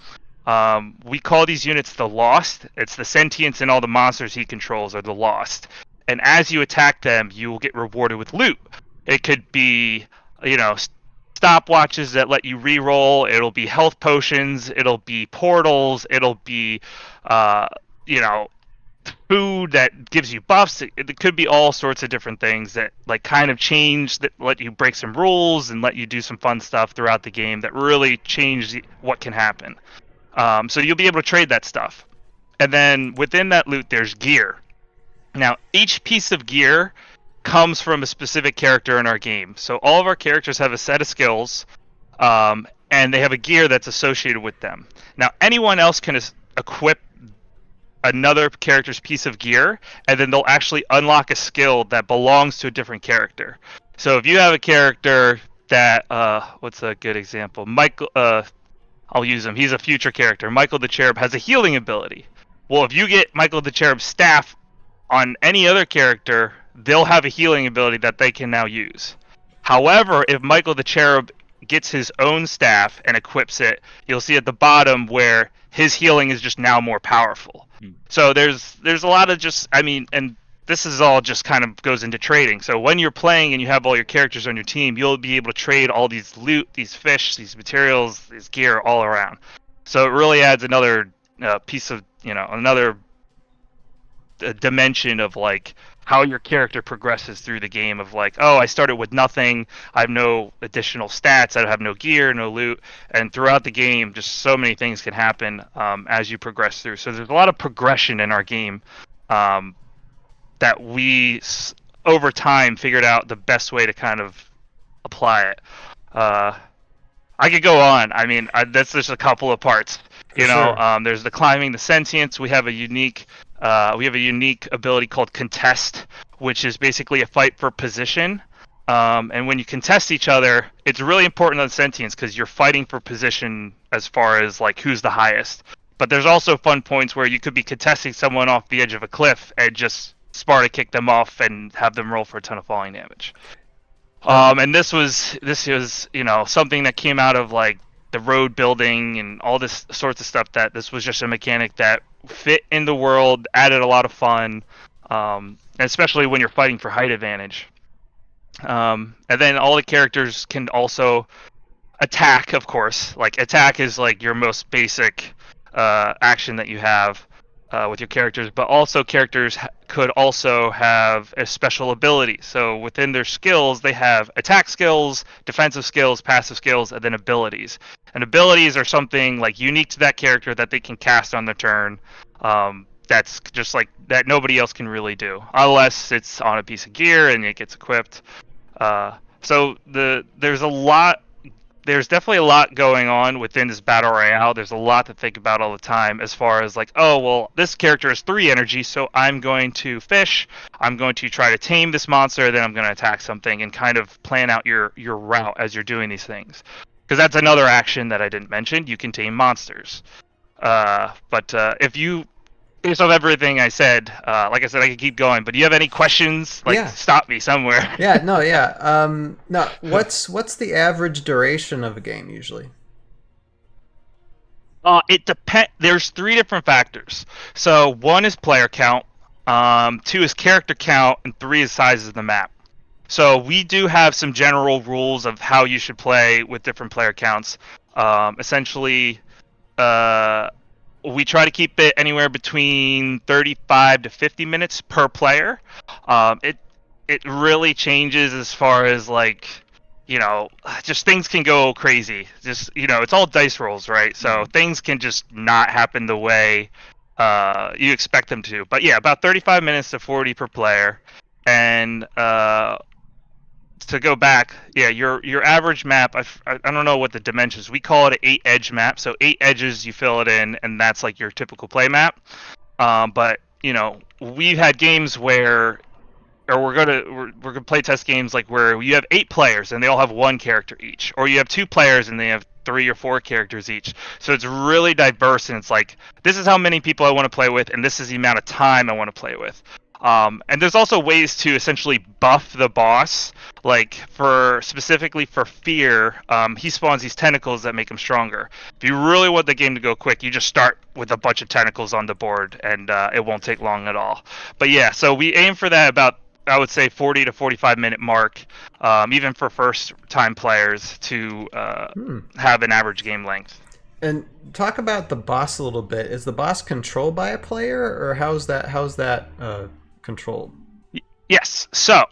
we call these units the Lost. It's the sentience and all the monsters he controls are the Lost. And as you attack them, you will get rewarded with loot. It could be, stopwatches that let you re-roll. It'll be health potions. It'll be portals. It'll be, food that gives you buffs. It could be all sorts of different things that like kind of change, that let you break some rules and let you do some fun stuff throughout the game that really change what can happen. So you'll be able to trade that stuff. And then within that loot, there's gear. Now, each piece of gear comes from a specific character in our game. So all of our characters have a set of skills, and they have a gear that's associated with them. Now, anyone else can equip another character's piece of gear, and then they'll actually unlock a skill that belongs to a different character. So if you have a character that, what's a good example? Michael, I'll use him. He's a future character. Michael the Cherub has a healing ability. Well, if you get Michael the Cherub's staff on any other character, they'll have a healing ability that they can now use. However, if Michael the Cherub gets his own staff and equips it, you'll see at the bottom where his healing is just now more powerful. So there's a lot of just, and this is all just kind of goes into trading. So when you're playing and you have all your characters on your team, you'll be able to trade all these loot, these fish, these materials, these gear all around. So it really adds another piece of, another dimension of like how your character progresses through the game of like, oh, I started with nothing, I have no additional stats, I have no gear, no loot, and throughout the game just so many things can happen as you progress through. So there's a lot of progression in our game that we over time figured out the best way to kind of apply it. I could go on. That's just a couple of parts. There's the climbing, the sentience. We have a unique ability called contest, which is basically a fight for position. And when you contest each other, it's really important on sentience because you're fighting for position as far as like who's the highest. But there's also fun points where you could be contesting someone off the edge of a cliff and just Sparta kick them off and have them roll for a ton of falling damage. And this was something that came out of like the road building and all this sorts of stuff. That this was just a mechanic that fit in the world, added a lot of fun, and especially when you're fighting for height advantage. And then all the characters can also attack, of course. Like attack is like your most basic action that you have with your characters, but also characters could also have a special ability. So within their skills, they have attack skills, defensive skills, passive skills, and then abilities. And abilities are something like unique to that character that they can cast on their turn. That's just like that nobody else can really do unless it's on a piece of gear and it gets equipped. So there's definitely a lot going on within this battle royale. There's a lot to think about all the time as far as like, oh well, this character has 3 energy, so I'm going to fish, I'm going to try to tame this monster, then I'm going to attack something, and kind of plan out your route as you're doing these things. Because that's another action that I didn't mention. You can tame monsters. But if you, based off everything I said, like I said, I could keep going. But do you have any questions? Stop me somewhere. No. What's the average duration of a game usually? It depends. There's 3 different factors. So 1 is player count, 2 is character count, and 3 is size of the map. So we do have some general rules of how you should play with different player counts. Essentially, we try to keep it anywhere between 35 to 50 minutes per player. It really changes as far as like, just things can go crazy. Just, it's all dice rolls, right? So things can just not happen the way you expect them to. But yeah, about 35 minutes to 40 per player. And to go back, your average map, I don't know what the dimensions. We call it an 8-edge map. So 8 edges, you fill it in, and that's like your typical play map. But we've had games where, or we're gonna play test games like where you have 8 players and they all have 1 character each, or you have 2 players and they have 3 or 4 characters each. So it's really diverse, and it's like, this is how many people I want to play with, and this is the amount of time I want to play with. And there's also ways to essentially buff the boss, like specifically for Fear, he spawns these tentacles that make him stronger. If you really want the game to go quick, you just start with a bunch of tentacles on the board, and it won't take long at all. But yeah, so we aim for that about, I would say, 40 to 45 minute mark, even for first time players to have an average game length. And talk about the boss a little bit. Is the boss controlled by a player, or how's that controlled? Yes. So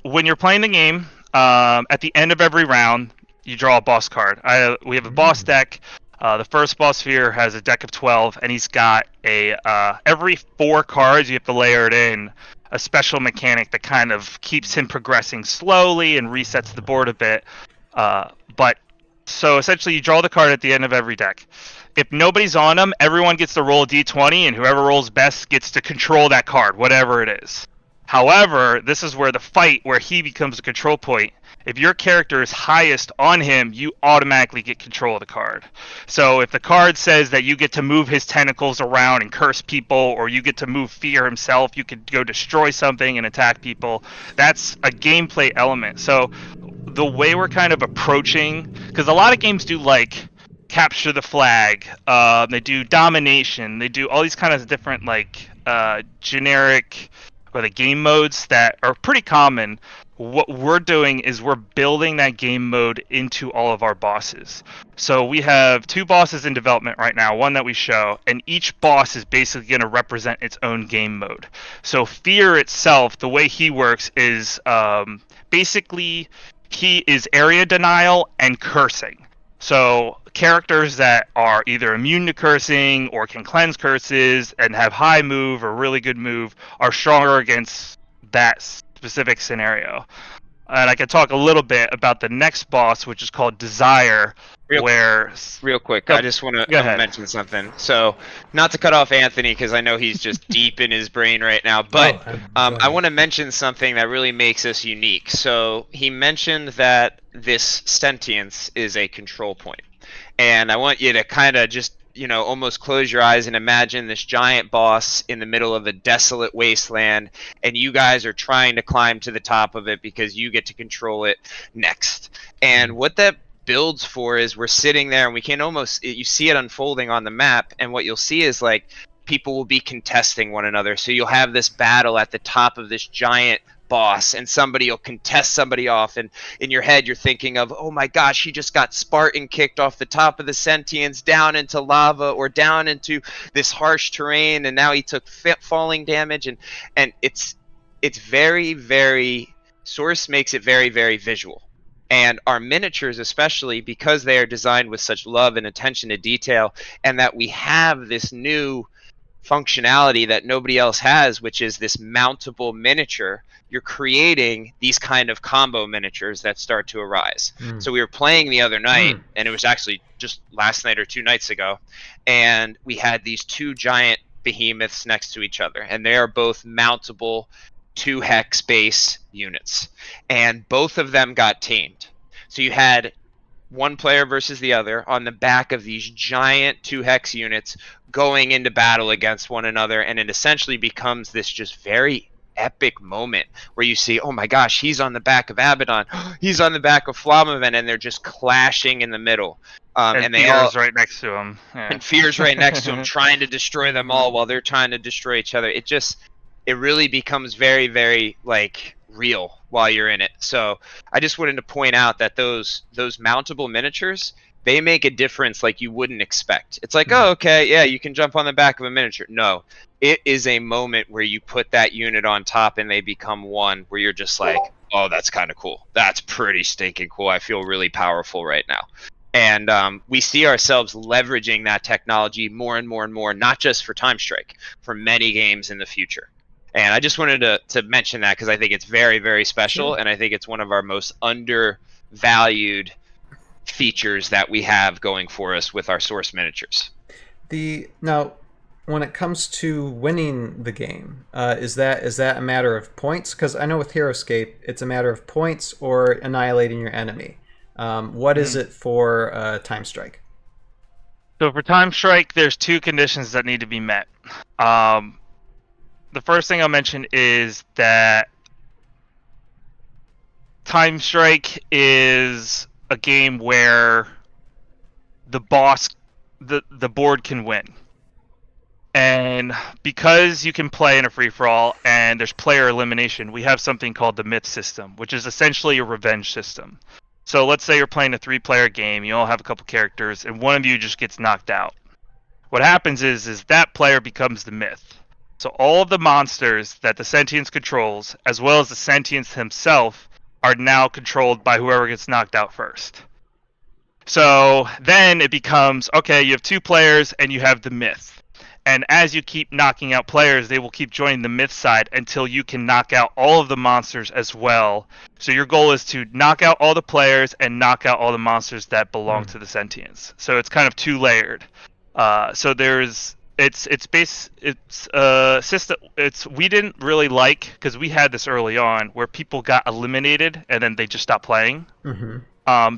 when you're playing the game, at the end of every round, you draw a boss card. We have a boss deck. The first boss Fear has a deck of 12, and he's got every 4 cards, you have to layer it in a special mechanic that kind of keeps him progressing slowly and resets the board a bit. So essentially, you draw the card at the end of every deck. If nobody's on them, everyone gets to roll a d20, and whoever rolls best gets to control that card, whatever it is. However, this is where the fight, where he becomes a control point. If your character is highest on him, you automatically get control of the card. So if the card says that you get to move his tentacles around and curse people, or you get to move Fear himself, you could go destroy something and attack people. That's a gameplay element. So the way we're kind of approaching, because a lot of games do like capture the flag, they do domination, they do all these kind of different like generic or the game modes that are pretty common. What we're doing is we're building that game mode into all of our bosses. So we have 2 bosses in development right now, one that we show, and each boss is basically going to represent its own game mode. So Fear itself, the way he works is basically he is area denial and cursing. So characters that are either immune to cursing or can cleanse curses and have high move or really good move are stronger against that specific scenario. and I can talk a little bit about the next boss, which is called Desire, Real quick, I just want to mention something. So, not to cut off Anthony, because I know he's just deep in his brain right now, but I want to mention something that really makes us unique. So, he mentioned that this sentience is a control point. And I want you to kind of just, almost close your eyes and imagine this giant boss in the middle of a desolate wasteland, and you guys are trying to climb to the top of it because you get to control it next. And what that builds for is we're sitting there and we can you see it unfolding on the map, and what you'll see is like people will be contesting one another. So you'll have this battle at the top of this giant boss, and somebody will contest somebody off, and in your head you're thinking of, oh my gosh, he just got Spartan kicked off the top of the sentience down into lava or down into this harsh terrain, and now he took falling damage, and it's very, very, Source makes it very, very visual. And our miniatures, especially because they are designed with such love and attention to detail, and that we have this new functionality that nobody else has, which is this mountable miniature, you're creating these kind of combo miniatures that start to arise. So we were playing the other night, and it was actually just last night or 2 nights ago, and we had these 2 giant behemoths next to each other, and they are both mountable 2 hex base units, and both of them got tamed. So you had one player versus the other on the back of these giant 2 hex units going into battle against one another, and it essentially becomes this just very epic moment where you see, oh my gosh, he's on the back of Abaddon, he's on the back of Flamavan, and they're just clashing in the middle. And they Fear's right next to him. Yeah. And Fear's right next to him, trying to destroy them all while they're trying to destroy each other. It really becomes very, very real while you're in it. So I just wanted to point out that those mountable miniatures, they make a difference like you wouldn't expect. It's like, oh, okay, yeah, you can jump on the back of a miniature. No, it is a moment where you put that unit on top and they become one, where you're just like, oh, that's kind of cool. That's pretty stinking cool. I feel really powerful right now. And we see ourselves leveraging that technology more and more and more, not just for TimeStrike, for many games in the future. And I just wanted to mention that because I think it's very, very special, and I think it's one of our most undervalued features that we have going for us with our Source miniatures. Now, when it comes to winning the game, is that a matter of points? Because I know with HeroScape, it's a matter of points or annihilating your enemy. What is it for TimeStrike? So for TimeStrike, there's 2 conditions that need to be met. The first thing I'll mention is that TimeStrike is a game where the board can win. And because you can play in a free-for-all and there's player elimination, we have something called the myth system, which is essentially a revenge system. So let's say you're playing a 3-player game, you all have a couple characters, and one of you just gets knocked out. What happens is that player becomes the myth. So all of the monsters that the sentience controls, as well as the sentience himself, are now controlled by whoever gets knocked out first. So then it becomes, okay, you have 2 players and you have the myth. And as you keep knocking out players, they will keep joining the myth side until you can knock out all of the monsters as well. So your goal is to knock out all the players and knock out all the monsters that belong to the sentience. So it's kind of 2-layered. So there's it's a system. We didn't really like, because we had this early on where people got eliminated and then they just stopped playing.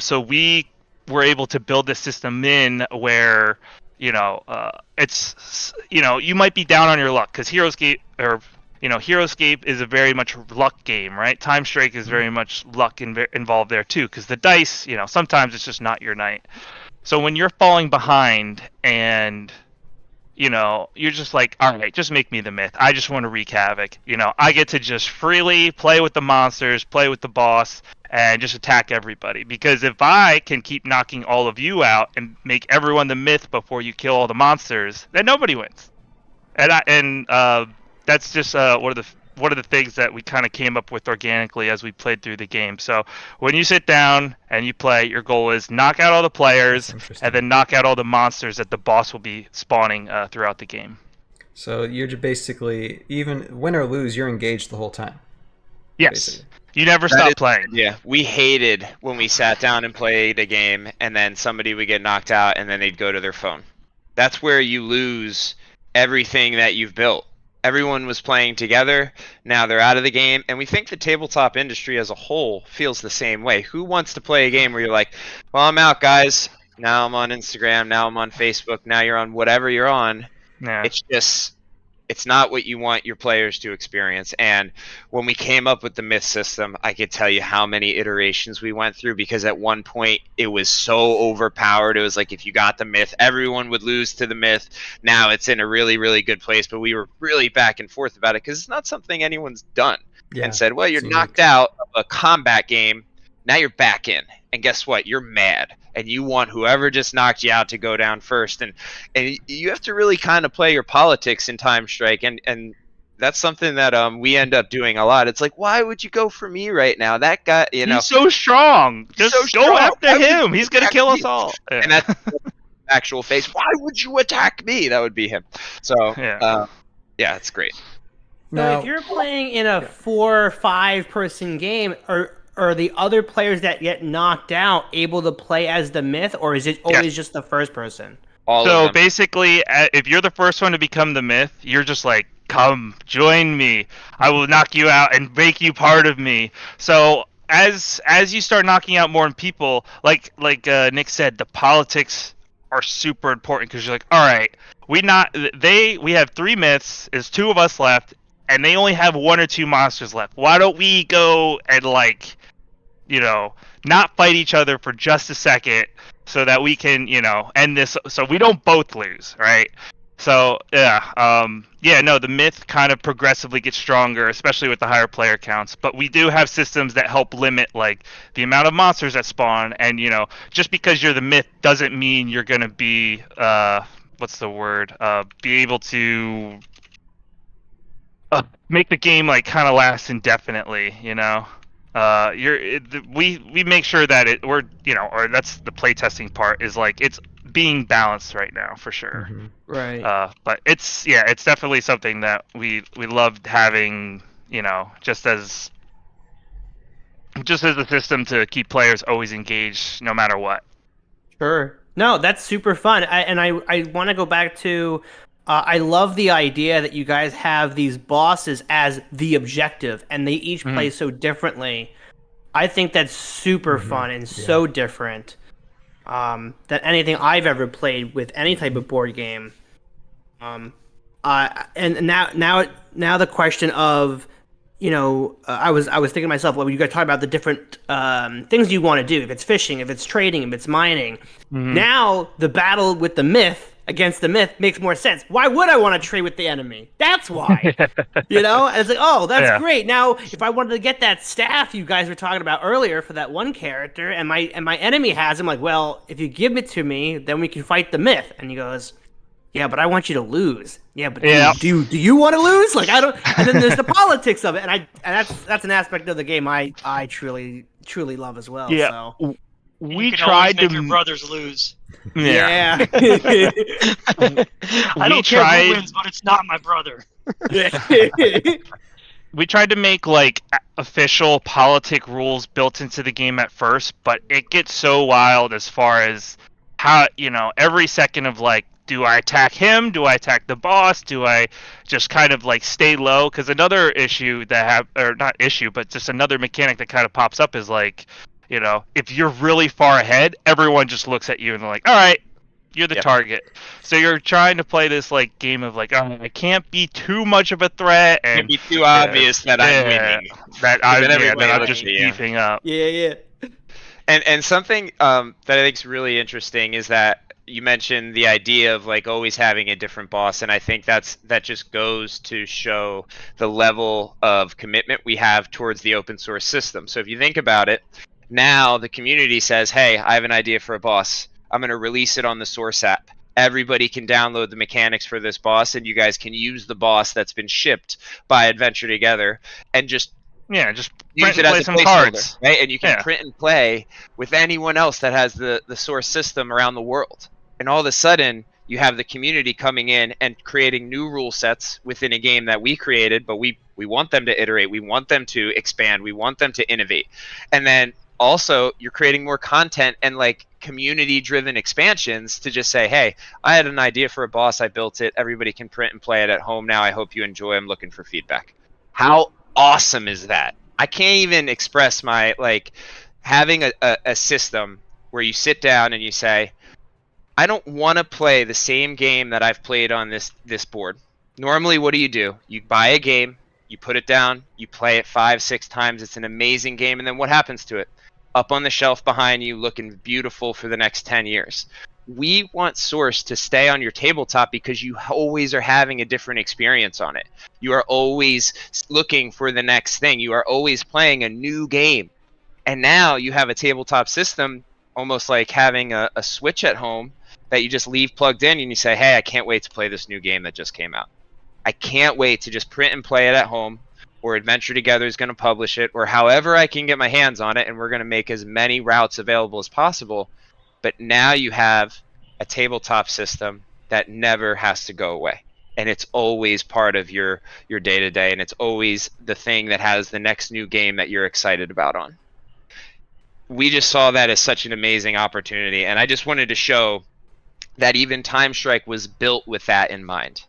So we were able to build this system in where it's you might be down on your luck, because HeroScape is a very much luck game, right? TimeStrike is very much luck involved there too, because the dice, sometimes it's just not your night. So when you're falling behind and you're just like, all right, just make me the myth. I just want to wreak havoc. I get to just freely play with the monsters, play with the boss, and just attack everybody. Because if I can keep knocking all of you out and make everyone the myth before you kill all the monsters, then nobody wins. And that's just one of the things that we kind of came up with organically as we played through the game. So when you sit down and you play, your goal is knock out all the players and then knock out all the monsters that the boss will be spawning throughout the game. So you're just basically, even win or lose, you're engaged the whole time. Yes. You never That stop is- playing. Yeah, we hated when we sat down and played a game and then somebody would get knocked out and then they'd go to their phone. That's where you lose everything that you've built. Everyone was playing together. Now they're out of the game. And we think the tabletop industry as a whole feels the same way. Who wants to play a game where you're like, well, I'm out, guys. Now I'm on Instagram. Now I'm on Facebook. Now you're on whatever you're on. Yeah. It's not what you want your players to experience. And when we came up with the myth system, I could tell you how many iterations we went through, because at one point it was so overpowered. It was like if you got the myth, everyone would lose to the myth. Now it's in a really, really good place, but we were really back and forth about it because it's not something anyone's done. And said, well, you're knocked out of a combat game. Now you're back in. And guess what? You're mad. And you want whoever just knocked you out to go down first. And you have to really kind of play your politics in TimeStrike. And that's something that we end up doing a lot. It's like, why would you go for me right now? That guy, you know. He's so strong. Just so go strong. after him. He's going to kill us all. Yeah. And that's actual face. Why would you attack me? That would be him. So, yeah, it's great. So Now, if you're playing in a 4 or 5 person game, are the other players that get knocked out able to play as the myth, or is it always just the first person? So basically, if you're the first one to become the myth, you're just like, come, join me. I will knock you out and make you part of me. So as you start knocking out more people, like Nick said, the politics are super important, because you're like, all right, we have 3 myths, there's 2 of us left, and they only have 1 or 2 monsters left. Why don't we go and not fight each other for just a second, so that we can, end this, so we don't both lose, right? So the myth kind of progressively gets stronger, especially with the higher player counts. But we do have systems that help limit like the amount of monsters that spawn, and just because you're the myth doesn't mean you're gonna be be able to make the game like kind of last indefinitely, we make sure that or that's the playtesting part, is like it's being balanced right now for sure. Mm-hmm. Right. But it's definitely something that we loved having, just as a system to keep players always engaged no matter what. Sure. No, that's super fun. I want to go back to I love the idea that you guys have these bosses as the objective, and they each play so differently. I think that's super fun and so different than anything I've ever played with any type of board game. And now the question of, I was thinking to myself, well, you guys talk about the different things you want to do. If it's fishing, if it's trading, if it's mining. Now the battle with the myth against the myth makes more sense. Why would I want to trade with the enemy? That's why. And it's like, oh, that's great. Now, if I wanted to get that staff you guys were talking about earlier for that one character, and my enemy has him, like, well, if you give it to me, then we can fight the myth. And he goes, yeah, but I want you to lose. Yeah, but do you want to lose? Like, I don't. And then there's the politics of it, and that's an aspect of the game I truly love as well. Yeah. So. We tried to make your brothers lose. Yeah. I don't care who wins, but it's not my brother. We tried to make like official politic rules built into the game at first, but it gets so wild as far as how, every second of like, do I attack him? Do I attack the boss? Do I just kind of like stay low? Because another issue but just another mechanic that kind of pops up is like, if you're really far ahead, everyone just looks at you and they're like, all right, you're the target. So you're trying to play this like game of like, oh, I can't be too much of a threat, and it can't be too obvious that I'm winning. That I'm just beefing up. Yeah. And something that I think is really interesting is that you mentioned the idea of like always having a different boss, and I think that just goes to show the level of commitment we have towards the open source system. So if you think about it, now the community says, hey, I have an idea for a boss. I'm going to release it on the source app. Everybody can download the mechanics for this boss, and you guys can use the boss that's been shipped by Adventure Together and just use it as a placeholder, cards. Right? And you can print and play with anyone else that has the source system around the world. And all of a sudden, you have the community coming in and creating new rule sets within a game that we created, but we want them to iterate, we want them to expand, we want them to innovate. And then also you're creating more content and like community driven expansions to just say, hey, I had an idea for a boss, I built it, everybody can print and play it at home now, I hope you enjoy, I'm looking for feedback. How awesome is that? I can't even express my, like, having a system where you sit down and you say, I don't want to play the same game that I've played on this board. Normally, what do? You buy a game, you put it down, you play it 5-6 times, it's an amazing game, and then what happens to it? Up on the shelf behind you, looking beautiful for the next 10 years. We want Source to stay on your tabletop because you always are having a different experience on it. You are always looking for the next thing. You are always playing a new game. And now you have a tabletop system, almost like having a Switch at home that you just leave plugged in and you say, hey, I can't wait to play this new game that just came out. I can't wait to just print and play it at home, or Adventure Together is going to publish it, or however I can get my hands on it, and we're going to make as many routes available as possible. But now you have a tabletop system that never has to go away. And it's always part of your day-to-day, and it's always the thing that has the next new game that you're excited about on. We just saw that as such an amazing opportunity, and I just wanted to show that even TimeStrike was built with that in mind.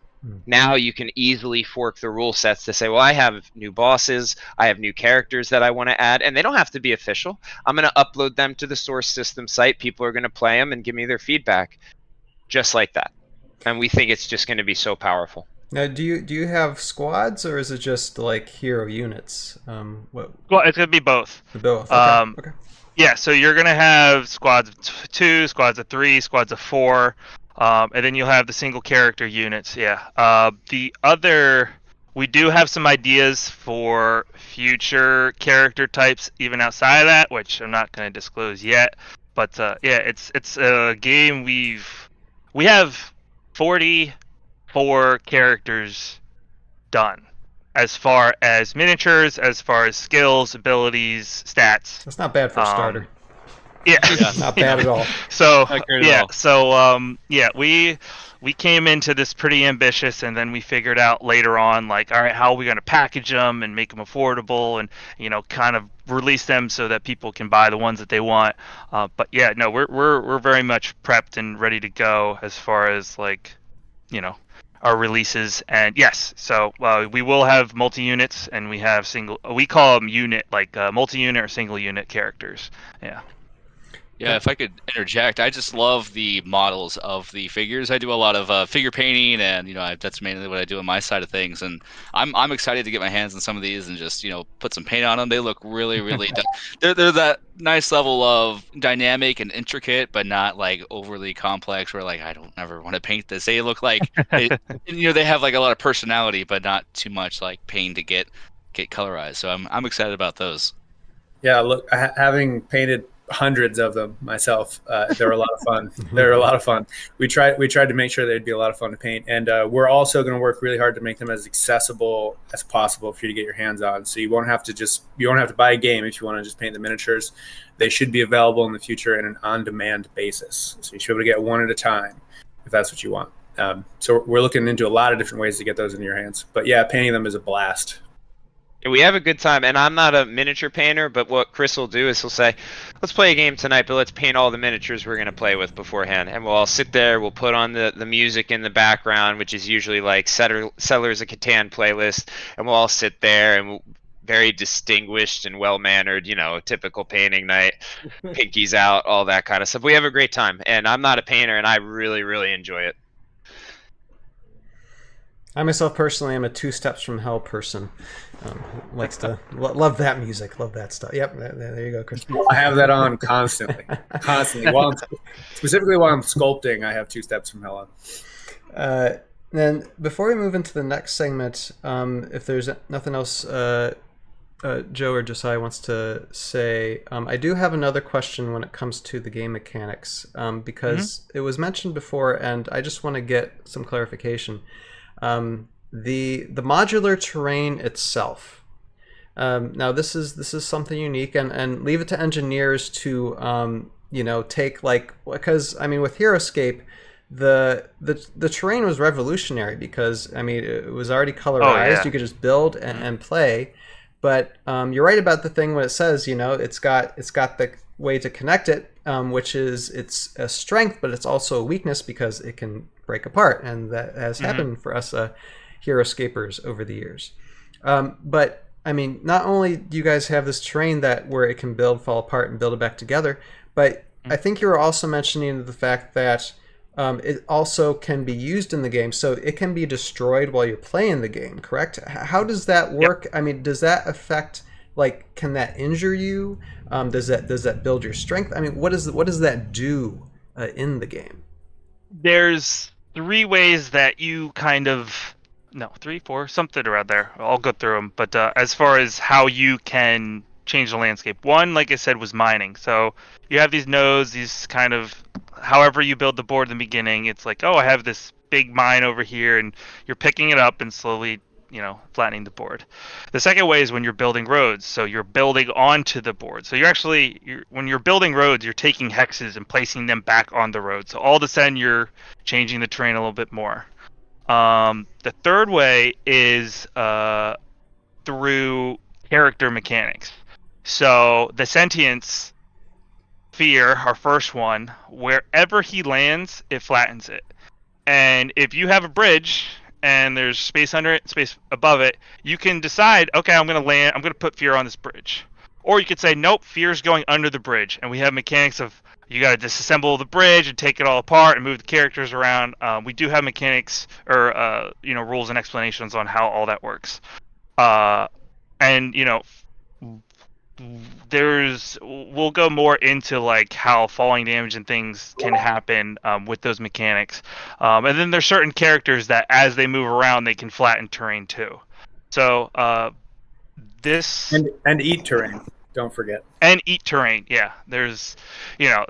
Now you can easily fork the rule sets to say, well, I have new bosses, I have new characters that I want to add, and they don't have to be official. I'm going to upload them to the source system site. People are going to play them and give me their feedback just like that. And we think it's just going to be so powerful. Now, do you have squads, or is it just like hero units? Well, it's going to be both. Both. Okay. Okay. Yeah, so you're going to have squads of 2, squads of 3, squads of 4. And then you'll have the single character units, yeah. We do have some ideas for future character types even outside of that, which I'm not going to disclose yet. But yeah, it's a game we have 44 characters done, as far as miniatures, as far as skills, abilities, stats. That's not bad for a starter. Yeah, not bad at all. So yeah, we came into this pretty ambitious, and then we figured out later on, like, all right, how are we going to package them and make them affordable, and kind of release them so that people can buy the ones that they want. But yeah, no, we're very much prepped and ready to go as far as our releases. And yes, so we will have multi-units, and we have we call them unit, like multi-unit or single unit characters. Yeah, if I could interject, I just love the models of the figures. I do a lot of figure painting, and that's mainly what I do on my side of things. And I'm excited to get my hands on some of these and just put some paint on them. They look really, really. They're that nice level of dynamic and intricate, but not like overly complex. Where like I don't ever want to paint this. They look like they have like a lot of personality, but not too much like pain to get colorized. So I'm excited about those. Yeah, look, having painted hundreds of them myself, they're a lot of fun. They're a lot of fun. We tried to make sure they'd be a lot of fun to paint, and we're also going to work really hard to make them as accessible as possible for you to get your hands on. So you won't have to buy a game if you want to just paint the miniatures. They should be available in the future in an on-demand basis, so you should be able to get one at a time if that's what you want. So we're looking into a lot of different ways to get those into your hands. But yeah, painting them is a blast. We have a good time, and I'm not a miniature painter, but what Chris will do is he'll say, let's play a game tonight, but let's paint all the miniatures we're going to play with beforehand. And we'll all sit there, we'll put on the music in the background, which is usually like Settlers of Catan playlist, and we'll all sit there and we'll very distinguished and well-mannered, typical painting night, pinkies out, all that kind of stuff. We have a great time, and I'm not a painter, and I really, really enjoy it. I myself personally am a Two Steps from Hell person. Likes to love that music, love that stuff. Yep, there you go, Chris. I have that on constantly. Specifically while I'm sculpting, I have Two Steps from Hell on. Then before we move into the next segment, if there's nothing else Joe or Josiah wants to say, I do have another question when it comes to the game mechanics, because it was mentioned before, and I just want to get some clarification. The modular terrain itself. Now this is something unique, and leave it to engineers to take, like, because I mean with HeroScape, the terrain was revolutionary because I mean it was already colorized. Oh, yeah. You could just build and play. But you're right about the thing when it says, you know, it's got the way to connect it, which is it's a strength, but it's also a weakness because it can break apart, and that has happened for us hero escapers over the years. But I mean, not only do you guys have this terrain where it can build, fall apart, and build it back together, but I think you were also mentioning the fact that it also can be used in the game, so it can be destroyed while you're playing the game, correct? How does that work? Yep. I mean, does that affect, like, can that injure you? Does that build your strength? I mean, what does that do in the game? There's 3 ways that you kind of... No, 3, 4, something around there. I'll go through them. But as far as how you can change the landscape, one, like I said, was mining. So you have these nodes, these kind of... However you build the board in the beginning, it's like, oh, I have this big mine over here, and you're picking it up and slowly, you know, flattening the board. The second way is when you're building roads, so you're building onto the board. So when you're building roads, you're taking hexes and placing them back on the road. So all of a sudden, you're changing the terrain a little bit more. The third way is through character mechanics. So the sentience sphere, our first one, wherever he lands, it flattens it. And if you have a bridge and there's space under it, space above it, you can decide, okay, I'm going to put fear on this bridge. Or you could say, nope, fear's going under the bridge. And we have mechanics of, you got to disassemble the bridge and take it all apart and move the characters around. We do have mechanics or, rules and explanations on how all that works. And, you know, we'll go more into like how falling damage and things can happen with those mechanics, and then there's certain characters that as they move around they can flatten terrain too. So this and eat terrain, don't forget, and eat terrain. Yeah, there's yeah.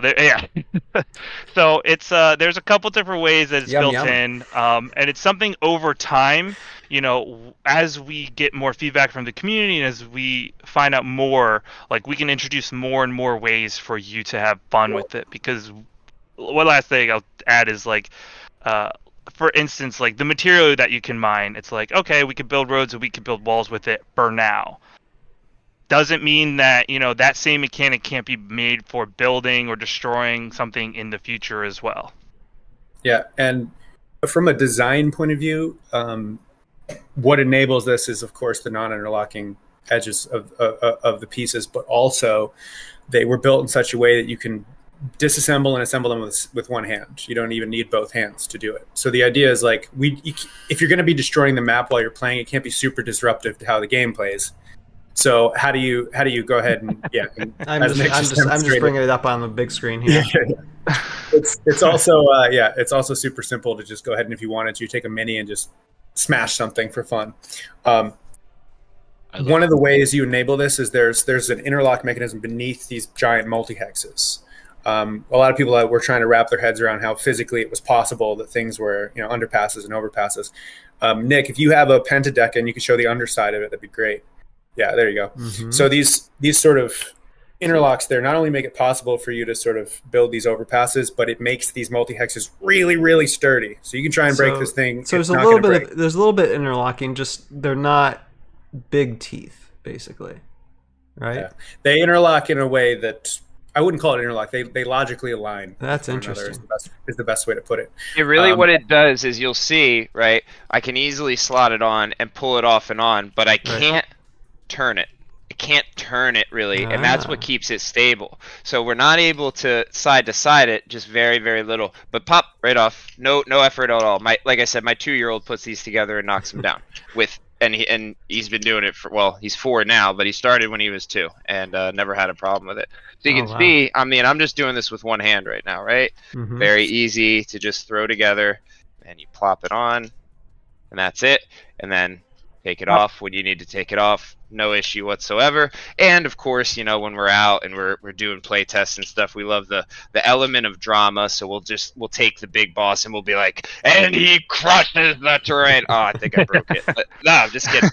So it's there's a couple different ways that it's built in, and it's something over time, you know, as we get more feedback from the community and as we find out more, like we can introduce more and more ways for you to have fun with it. Because one last thing I'll add is like, for instance, like the material that you can mine, it's like, okay, we could build roads and we could build walls with it for now. Doesn't mean that, you know, that same mechanic can't be made for building or destroying something in the future as well. Yeah, and from a design point of view, what enables this is, of course, the non-interlocking edges of the pieces, but also they were built in such a way that you can disassemble and assemble them with one hand. You don't even need both hands to do it. So the idea is like, if you're going to be destroying the map while you're playing, it can't be super disruptive to how the game plays. So how do you go ahead and I'm just bringing it up on the big screen here. It's also super simple to just go ahead and if you wanted to take a mini and just smash something for fun. One of the ways you enable this is there's an interlock mechanism beneath these giant multi-hexes. A lot of people were trying to wrap their heads around how physically it was possible that things were, you know, underpasses and overpasses. Nick, if you have a pentadeck and you could show the underside of it, that'd be great. Yeah, there you go. Mm-hmm. So these sort of interlocks there not only make it possible for you to sort of build these overpasses, but it makes these multi-hexes really, really sturdy. So you can try and break this thing. So there's a little bit interlocking, just they're not big teeth, basically, right? Yeah. They interlock in a way that I wouldn't call it interlock. They logically align. That's interesting. Is the best way to put it. It really what it does is you'll see, right? I can easily slot it on and pull it off and on, but I can't turn it. I can't turn it really, and that's what keeps it stable. So we're not able to side it, just very, very little, but pop right off. No effort at all. Like I said, my 2-year-old puts these together and knocks them down and he's been doing it for, he's 4 now, but he started when he was 2 and never had a problem with it. So you can see, I mean, I'm just doing this with one hand right now, right? Mm-hmm. Very easy to just throw together, and you plop it on, and that's it. And then take it off when you need to take it off. No issue whatsoever. And of course, you know, when we're out and we're doing play tests and stuff, we love the element of drama. So we'll take the big boss and we'll be like, and he crushes the terrain. Oh, I think I broke it. But, no, I'm just kidding.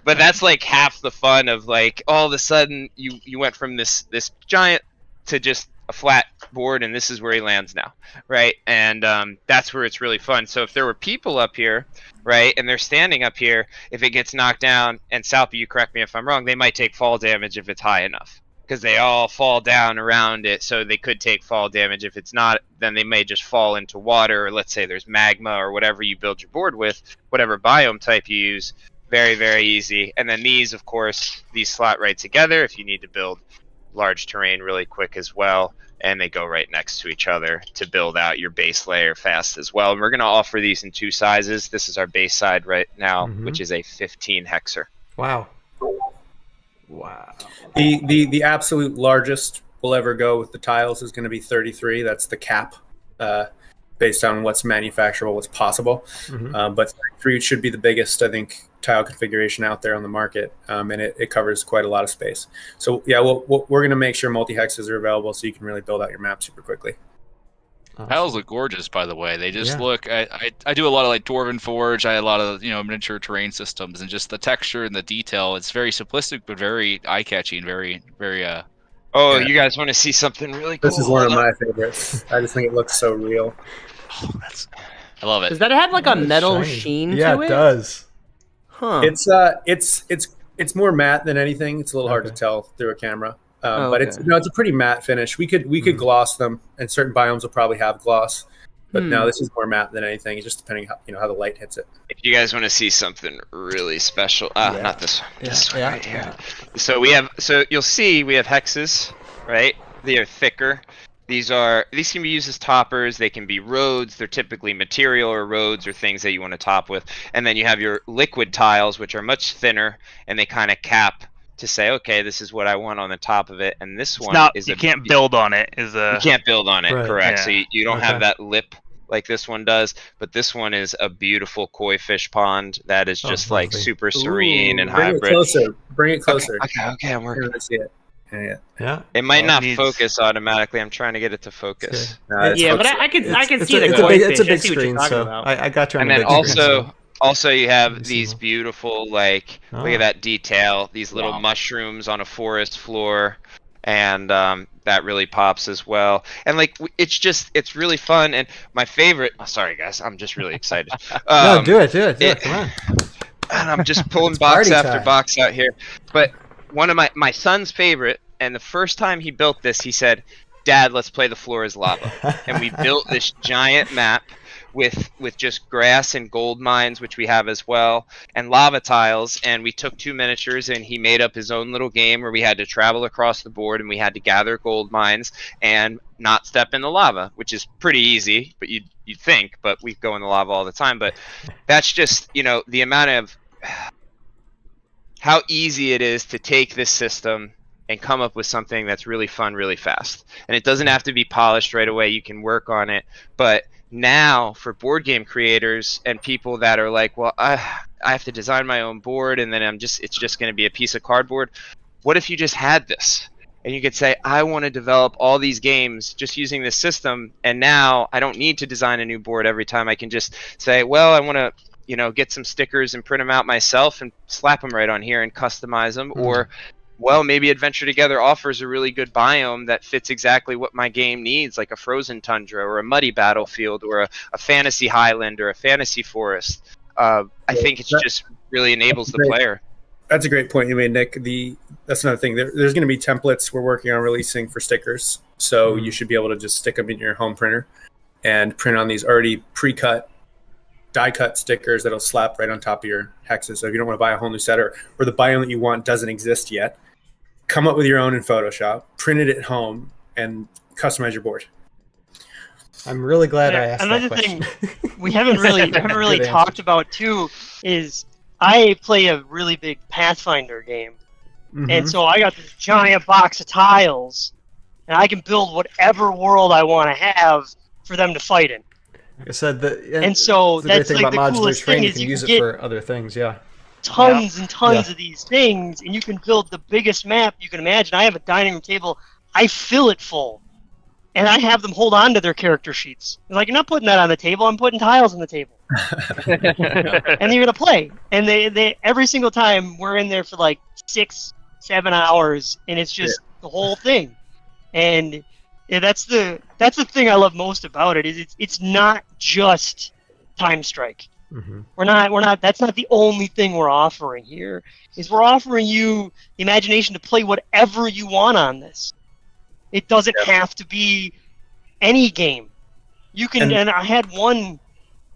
But that's like half the fun of like all of a sudden you went from this giant to just a flat board, and this is where he lands now, right? And that's where it's really fun. So if there were people up here, right, and they're standing up here, if it gets knocked down, and Salpy, you correct me if I'm wrong, they might take fall damage if it's high enough, because they all fall down around it, so they could take fall damage. If it's not, then they may just fall into water, or let's say there's magma or whatever you build your board with, whatever biome type you use. Very, very easy. And then these, of course, these slot right together if you need to build large terrain really quick as well, and they go right next to each other to build out your base layer fast as well. And we're going to offer these in 2 sizes. This is our base side right now, which is a 15 hexer. Wow. The absolute largest we'll ever go with the tiles is going to be 33. That's the cap, based on what's manufacturable, what's possible. But 33 should be the biggest, I think, tile configuration out there on the market, and it covers quite a lot of space. So yeah, we're going to make sure multi-hexes are available so you can really build out your map super quickly. Tiles look gorgeous, by the way. They just look. I do a lot of like Dwarven Forge. I had a lot of miniature terrain systems, and just the texture and the detail. It's very simplistic but very eye-catching. Very Oh, you guys want to see something really cool? This is one of my favorites. I just think it looks so real. Oh, I love it. Does that have like a metal sheen to it? Yeah, it does. Huh. It's more matte than anything. It's a little hard to tell through a camera. But it's a pretty matte finish. We could gloss them, and certain biomes will probably have gloss. But no, this is more matte than anything. It's just depending how the light hits it. If you guys want to see something really special, not this one. This one right here. So you'll see we have hexes, right? They are thicker. These can be used as toppers. They can be roads. They're typically material or roads or things that you want to top with. And then you have your liquid tiles, which are much thinner, and they kind of cap to say, okay, this is what I want on the top of it. And this one you can't build on it. You can't build on it, correct? Yeah. So you don't have that lip like this one does, but this one is a beautiful koi fish pond that is just like super serene and hybrid. Bring it closer. Okay, I'm working to see it. Yeah. It might not focus automatically. I'm trying to get it to focus. But I can see the koi fish. It's a big screen, so I got you on the big screen. So. Also, you have these beautiful, look at that detail. These little mushrooms on a forest floor, and that really pops as well. And it's really fun. And my favorite. Oh, sorry, guys, I'm just really excited. No, do it. Come on. And I'm just pulling box after box out here. But one of my son's favorite, and the first time he built this, he said, "Dad, let's play the floor is lava." And we built this giant map with just grass and gold mines, which we have as well, and lava tiles. And we took 2 miniatures, and he made up his own little game where we had to travel across the board, and we had to gather gold mines and not step in the lava, which is pretty easy, but you'd think, but we go in the lava all the time. But that's just, the amount of how easy it is to take this system and come up with something that's really fun really fast. And it doesn't have to be polished right away. You can work on it. But now for board game creators and people that are like, well, I have to design my own board, and then it's just going to be a piece of cardboard. What if you just had this? And you could say, I want to develop all these games just using this system, and now I don't need to design a new board every time. I can just say, well, I want to get some stickers and print them out myself and slap them right on here and customize them. Or, well, maybe Adventure Together offers a really good biome that fits exactly what my game needs, like a frozen tundra or a muddy battlefield or a fantasy highland or a fantasy forest. I think it just really enables the player. That's a great point you made, Nick. That's another thing. There's going to be templates we're working on releasing for stickers. So you should be able to just stick them in your home printer and print on these already pre-cut, die-cut stickers that'll slap right on top of your hexes. So if you don't want to buy a whole new set, or the biome that you want doesn't exist yet, come up with your own in Photoshop, print it at home, and customize your board. I'm really glad I asked another that question. Thing we haven't really talked about too is I play a really big Pathfinder game, and so I got this giant box of tiles, and I can build whatever world I want to have for them to fight in. Like I said, and so that's the like the modular coolest terrain, thing you is can you use can it get for other things. Yeah. Tons and tons of these things, and you can build the biggest map you can imagine. I have a dining room table. I fill it full, and I have them hold on to their character sheets. They're like, you're not putting that on the table. I'm putting tiles on the table. And they're going to play. And they every single time we're in there for like 6-7 hours, and it's just the whole thing. And Yeah, that's the thing I love most about it. Is it's not just TimeStrike. Mm-hmm. We're not. That's not the only thing we're offering here. Is we're offering you the imagination to play whatever you want on this. It doesn't have to be any game. You can. And I had one.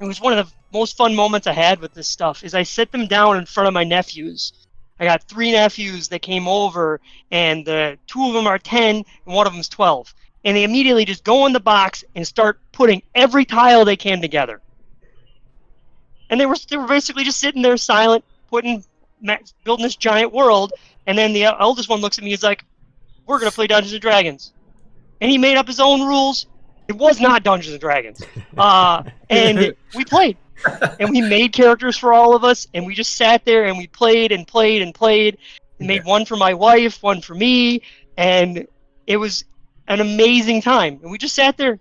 It was one of the most fun moments I had with this stuff. Is I sit them down in front of my nephews. I got 3 nephews that came over, and 2 of them are 10, and one of them's 12. And they immediately just go in the box and start putting every tile they can together. And they were basically just sitting there silent, building this giant world. And then the eldest one looks at me and is like, "We're gonna play Dungeons and Dragons." And he made up his own rules. It was not Dungeons and Dragons, and we played. And we made characters for all of us, and we just sat there and we played and played and played. And made one for my wife, one for me, and it was an amazing time. And we just sat there,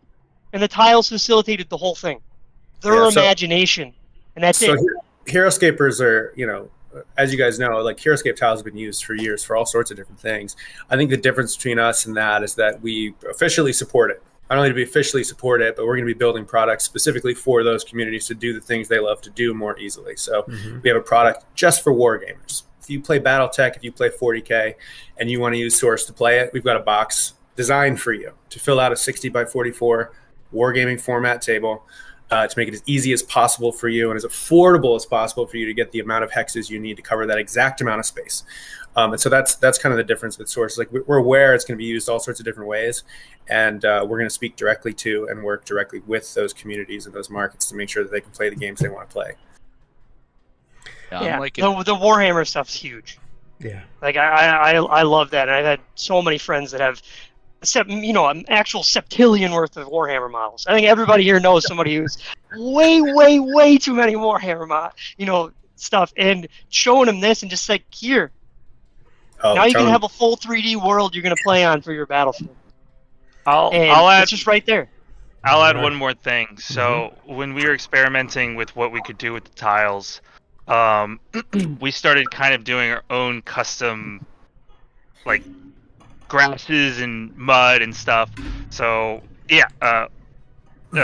and the tiles facilitated the whole thing. Their imagination, and that's it. Heroescapers are, as you guys know, like Heroescape tiles have been used for years for all sorts of different things. I think the difference between us and that is that we officially support it. Not only do we officially support it, but we're going to be building products specifically for those communities to do the things they love to do more easily. So we have a product just for wargamers. If you play BattleTech, if you play 40K, and you want to use Source to play it, we've got a box designed for you to fill out a 60 by 44 wargaming format table to make it as easy as possible for you and as affordable as possible for you to get the amount of hexes you need to cover that exact amount of space. And so that's kind of the difference with Source. Like, we're aware it's going to be used all sorts of different ways, and we're going to speak directly to and work directly with those communities and those markets to make sure that they can play the games they want to play. Yeah, the Warhammer stuff's huge. Yeah, like I love that, and I've had so many friends that have, an actual septillion worth of Warhammer models. I think everybody here knows somebody who's way too many Warhammer stuff, and showing them this and just like, here. Now you can have a full 3D world you're going to play on for your battlefield. I'll add, it's just right there. I'll add one more thing. So when we were experimenting with what we could do with the tiles, we started kind of doing our own custom, like, grasses and mud and stuff. So yeah,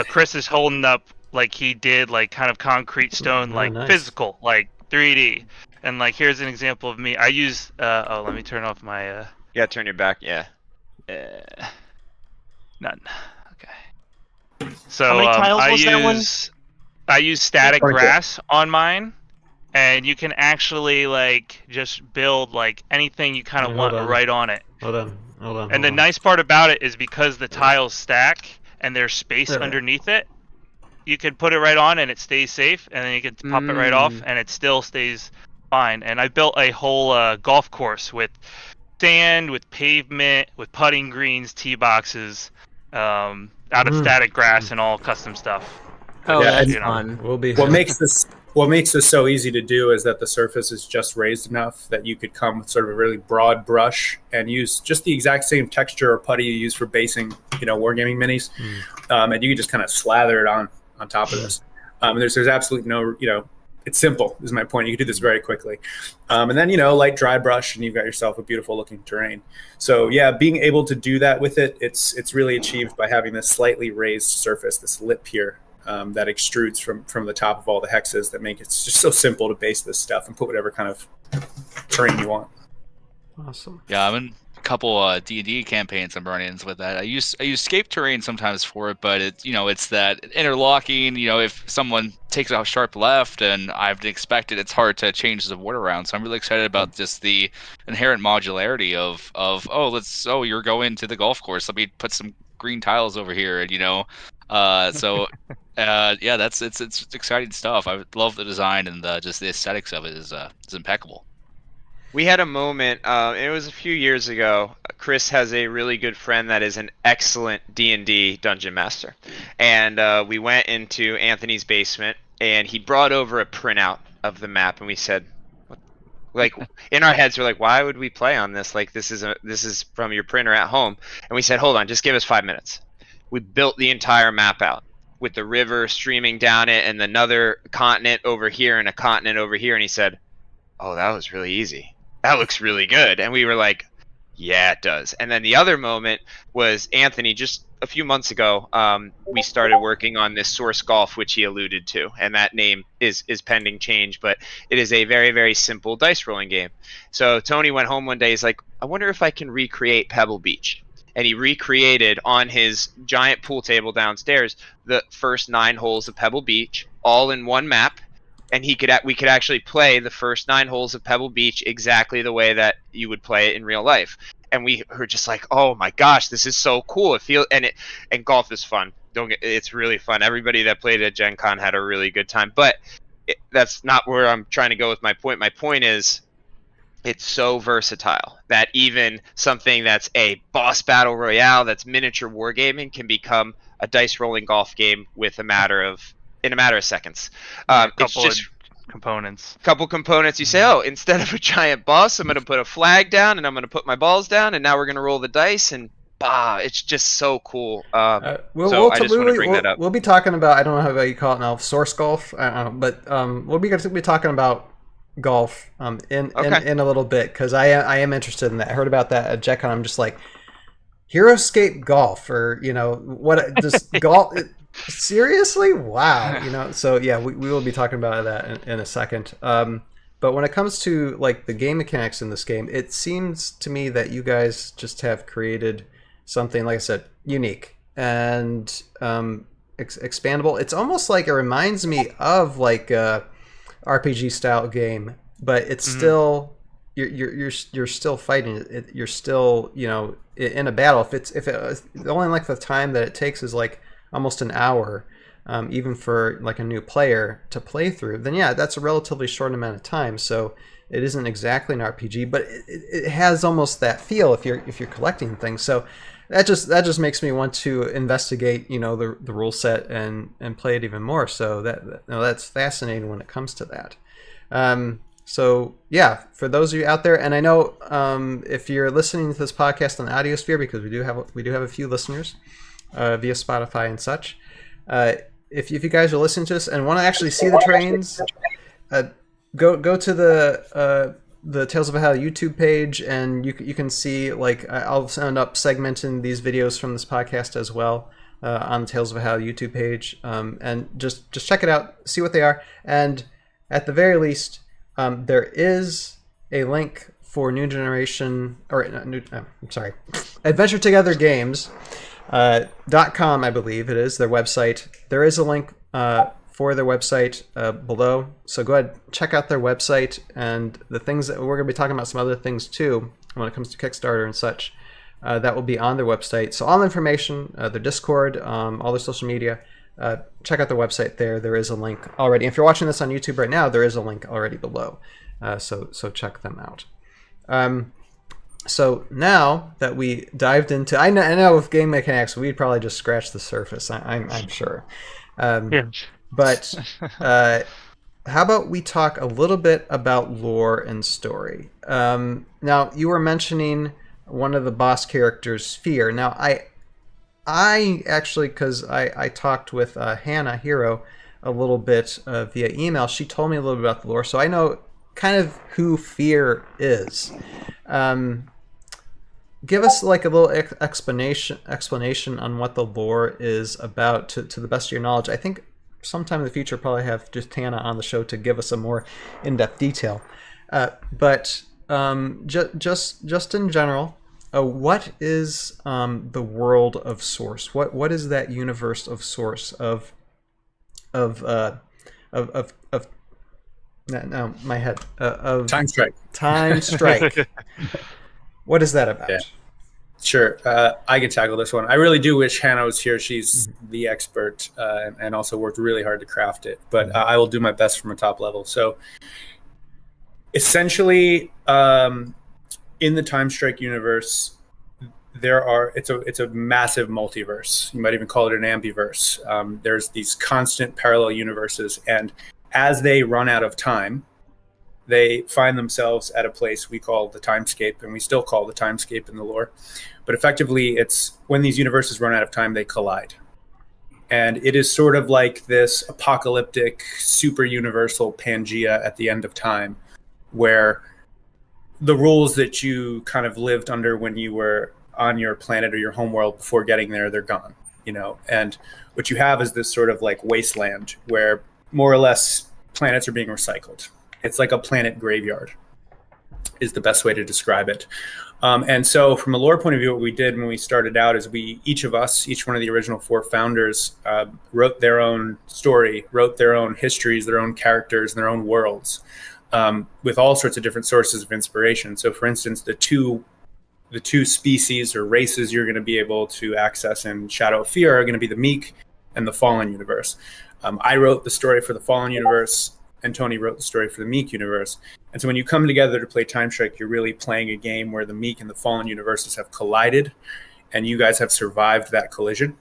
Chris is holding up like he did, like, kind of concrete stone, like nice. Physical, like 3D. And, like, here's an example of me. I use let me turn off my Yeah, turn your back. Yeah. None. Okay. So how many tiles was I use static grass on mine, and you can actually, like, just build, like, anything you kind of want right on it. Hold on. And the nice part about it is because the tiles stack and there's space underneath it, you can put it right on and it stays safe, and then you can pop it right off and it still stays fine. And I built a whole golf course with sand, with pavement, with putting greens, tee boxes, out of static grass and all custom stuff. Oh, that's fun. What makes this so easy to do is that the surface is just raised enough that you could come with sort of a really broad brush and use just the exact same texture or putty you use for basing, wargaming minis, and you can just kind of slather it on top of this. There's absolutely no, it's simple is my point. You can do this very quickly. And then, light dry brush, and you've got yourself a beautiful looking terrain. So yeah, being able to do that with it, it's really achieved by having this slightly raised surface, this lip here, that extrudes from the top of all the hexes that make it just so simple to base this stuff and put whatever kind of terrain you want. Awesome. Yeah, I'm in a couple D&D campaigns I'm running with that. I use scape terrain sometimes for it, but it's that interlocking. If someone takes a sharp left and I've expected, it's hard to change the wood around. So I'm really excited about just the inherent modularity of you're going to the golf course. Let me put some green tiles over here, and it's exciting stuff. I love the design, and just the aesthetics of it is impeccable. We had a moment, it was a few years ago. Chris has a really good friend that is an excellent D&D dungeon master. And we went into Anthony's basement, and he brought over a printout of the map, and we said, like, in our heads, we're like, why would we play on this? Like, this is from your printer at home. And we said, hold on, just give us 5 minutes. We built the entire map out with the river streaming down it and another continent over here and a continent over here. And he said, oh, that was really easy. That looks really good. And we were like, Yeah, it does. And then the other moment was Anthony, just a few months ago, we started working on this Source Golf, which he alluded to, and that name is pending change, but it is a very, very simple dice rolling game. So Tony went home one day, he's like, I wonder if I can recreate Pebble Beach. And he recreated on his giant pool table downstairs the first 9 holes of Pebble Beach, all in one map. And we could actually play the first 9 holes of Pebble Beach exactly the way that you would play it in real life. And we were just like, oh my gosh, this is so cool. And golf is fun. It's really fun. Everybody that played at Gen Con had a really good time. But that's not where I'm trying to go with my point. My point is, it's so versatile that even something that's a boss battle royale, that's miniature wargaming, can become a dice rolling golf game in a matter of seconds. Couple components. You say, oh, instead of a giant boss, I'm going to put a flag down, and I'm going to put my balls down, and now we're going to roll the dice, and it's just so cool. I just want to bring that up. We'll be talking about, I don't know how you call it now, source golf, I don't know, but we'll be talking about golf in a little bit, because I am interested in that. I heard about that at Gen Con. I'm just like, Heroescape Golf, or what? Just golf. Seriously? Wow. So yeah, we will be talking about that in a second. But when it comes to like the game mechanics in this game, it seems to me that you guys just have created something, like I said, unique and expandable. It's almost like, it reminds me of like a RPG style game, but it's still you're still fighting it. You're still in a battle. If the only length of time that it takes is like almost an hour, even for like a new player to play through, then yeah, that's a relatively short amount of time. So it isn't exactly an RPG, but it has almost that feel if you're collecting things. So that just makes me want to investigate the rule set and play it even more. So that's fascinating when it comes to that. So yeah, for those of you out there, and I know if you're listening to this podcast on the Audiosphere, because we do have a few listeners via Spotify and such. If you guys are listening to this and want to actually see the trains, go to the Tales of Valhalla YouTube page, and you can see, like, I'll end up segmenting these videos from this podcast as well on the Tales of Valhalla YouTube page, and just check it out, see what they are, and at the very least, there is a link for New Generation, Adventure Together Games. .com, I believe it is their website. There is a link for their website below, so go ahead, check out their website, and the things that we're going to be talking about, some other things too when it comes to Kickstarter and such, that will be on their website. So all the information, their Discord, all their social media, check out their website there. There is a link already. If you're watching this on YouTube right now, there is a link already below, so check them out. So now that we dived into, I know with game mechanics, we'd probably just scratch the surface. I'm sure. Yeah. But how about we talk a little bit about lore and story? Now, you were mentioning one of the boss characters, Fear. Now, I actually, because I talked with Hannah Hero a little bit via email, she told me a little bit about the lore, so I know kind of who Fear is. Give us like a little explanation on what the lore is about, to the best of your knowledge. I think sometime in the future probably have just Hannah on the show to give us a more in-depth detail. But just in general, what is the world of Source? What is that universe of Source of no, my head of TimeStrike. What is that about? Yeah. Sure. I can tackle this one. I really do wish Hannah was here. She's the expert and also worked really hard to craft it. But I will do my best from a top level. So essentially, in the TimeStrike universe, it's a massive multiverse. You might even call it an ambiverse. There's these constant parallel universes. And as they run out of time, they find themselves at a place we call the Timescape, and we still call the Timescape in the lore. But effectively, it's when these universes run out of time, they collide. And it is sort of like this apocalyptic, super universal Pangea at the end of time, where the rules that you kind of lived under when you were on your planet or your home world before getting there, they're gone, and what you have is this sort of like wasteland where more or less planets are being recycled. It's like a planet graveyard is the best way to describe it. And so from a lore point of view, what we did when we started out is each one of the original 4 founders, wrote their own story, wrote their own histories, their own characters, and their own worlds, with all sorts of different sources of inspiration. So for instance, the two species or races you're going to be able to access in Shadow of Fear are going to be the Meek and the Fallen universe. I wrote the story for the Fallen universe, and Tony wrote the story for the Meek universe. And so when you come together to play TimeStrike, you're really playing a game where the Meek and the Fallen universes have collided, and you guys have survived that collision.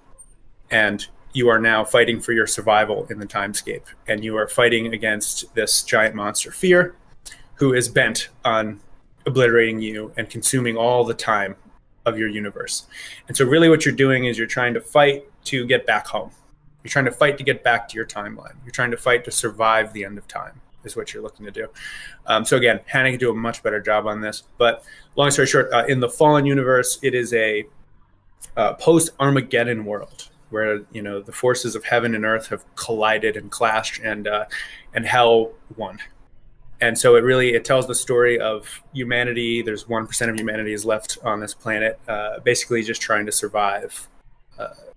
And you are now fighting for your survival in the timescape. And you are fighting against this giant monster, Fear, who is bent on obliterating you and consuming all the time of your universe. And so really what you're doing is you're trying to fight to get back home. You're trying to fight to get back to your timeline. You're trying to fight to survive the end of time is what you're looking to do. So again, Hannah can do a much better job on this. But long story short, in the Fallen universe, it is a post-Armageddon world where the forces of heaven and earth have collided and clashed, and hell won. And so it tells the story of humanity. There's 1% of humanity is left on this planet, basically just trying to survive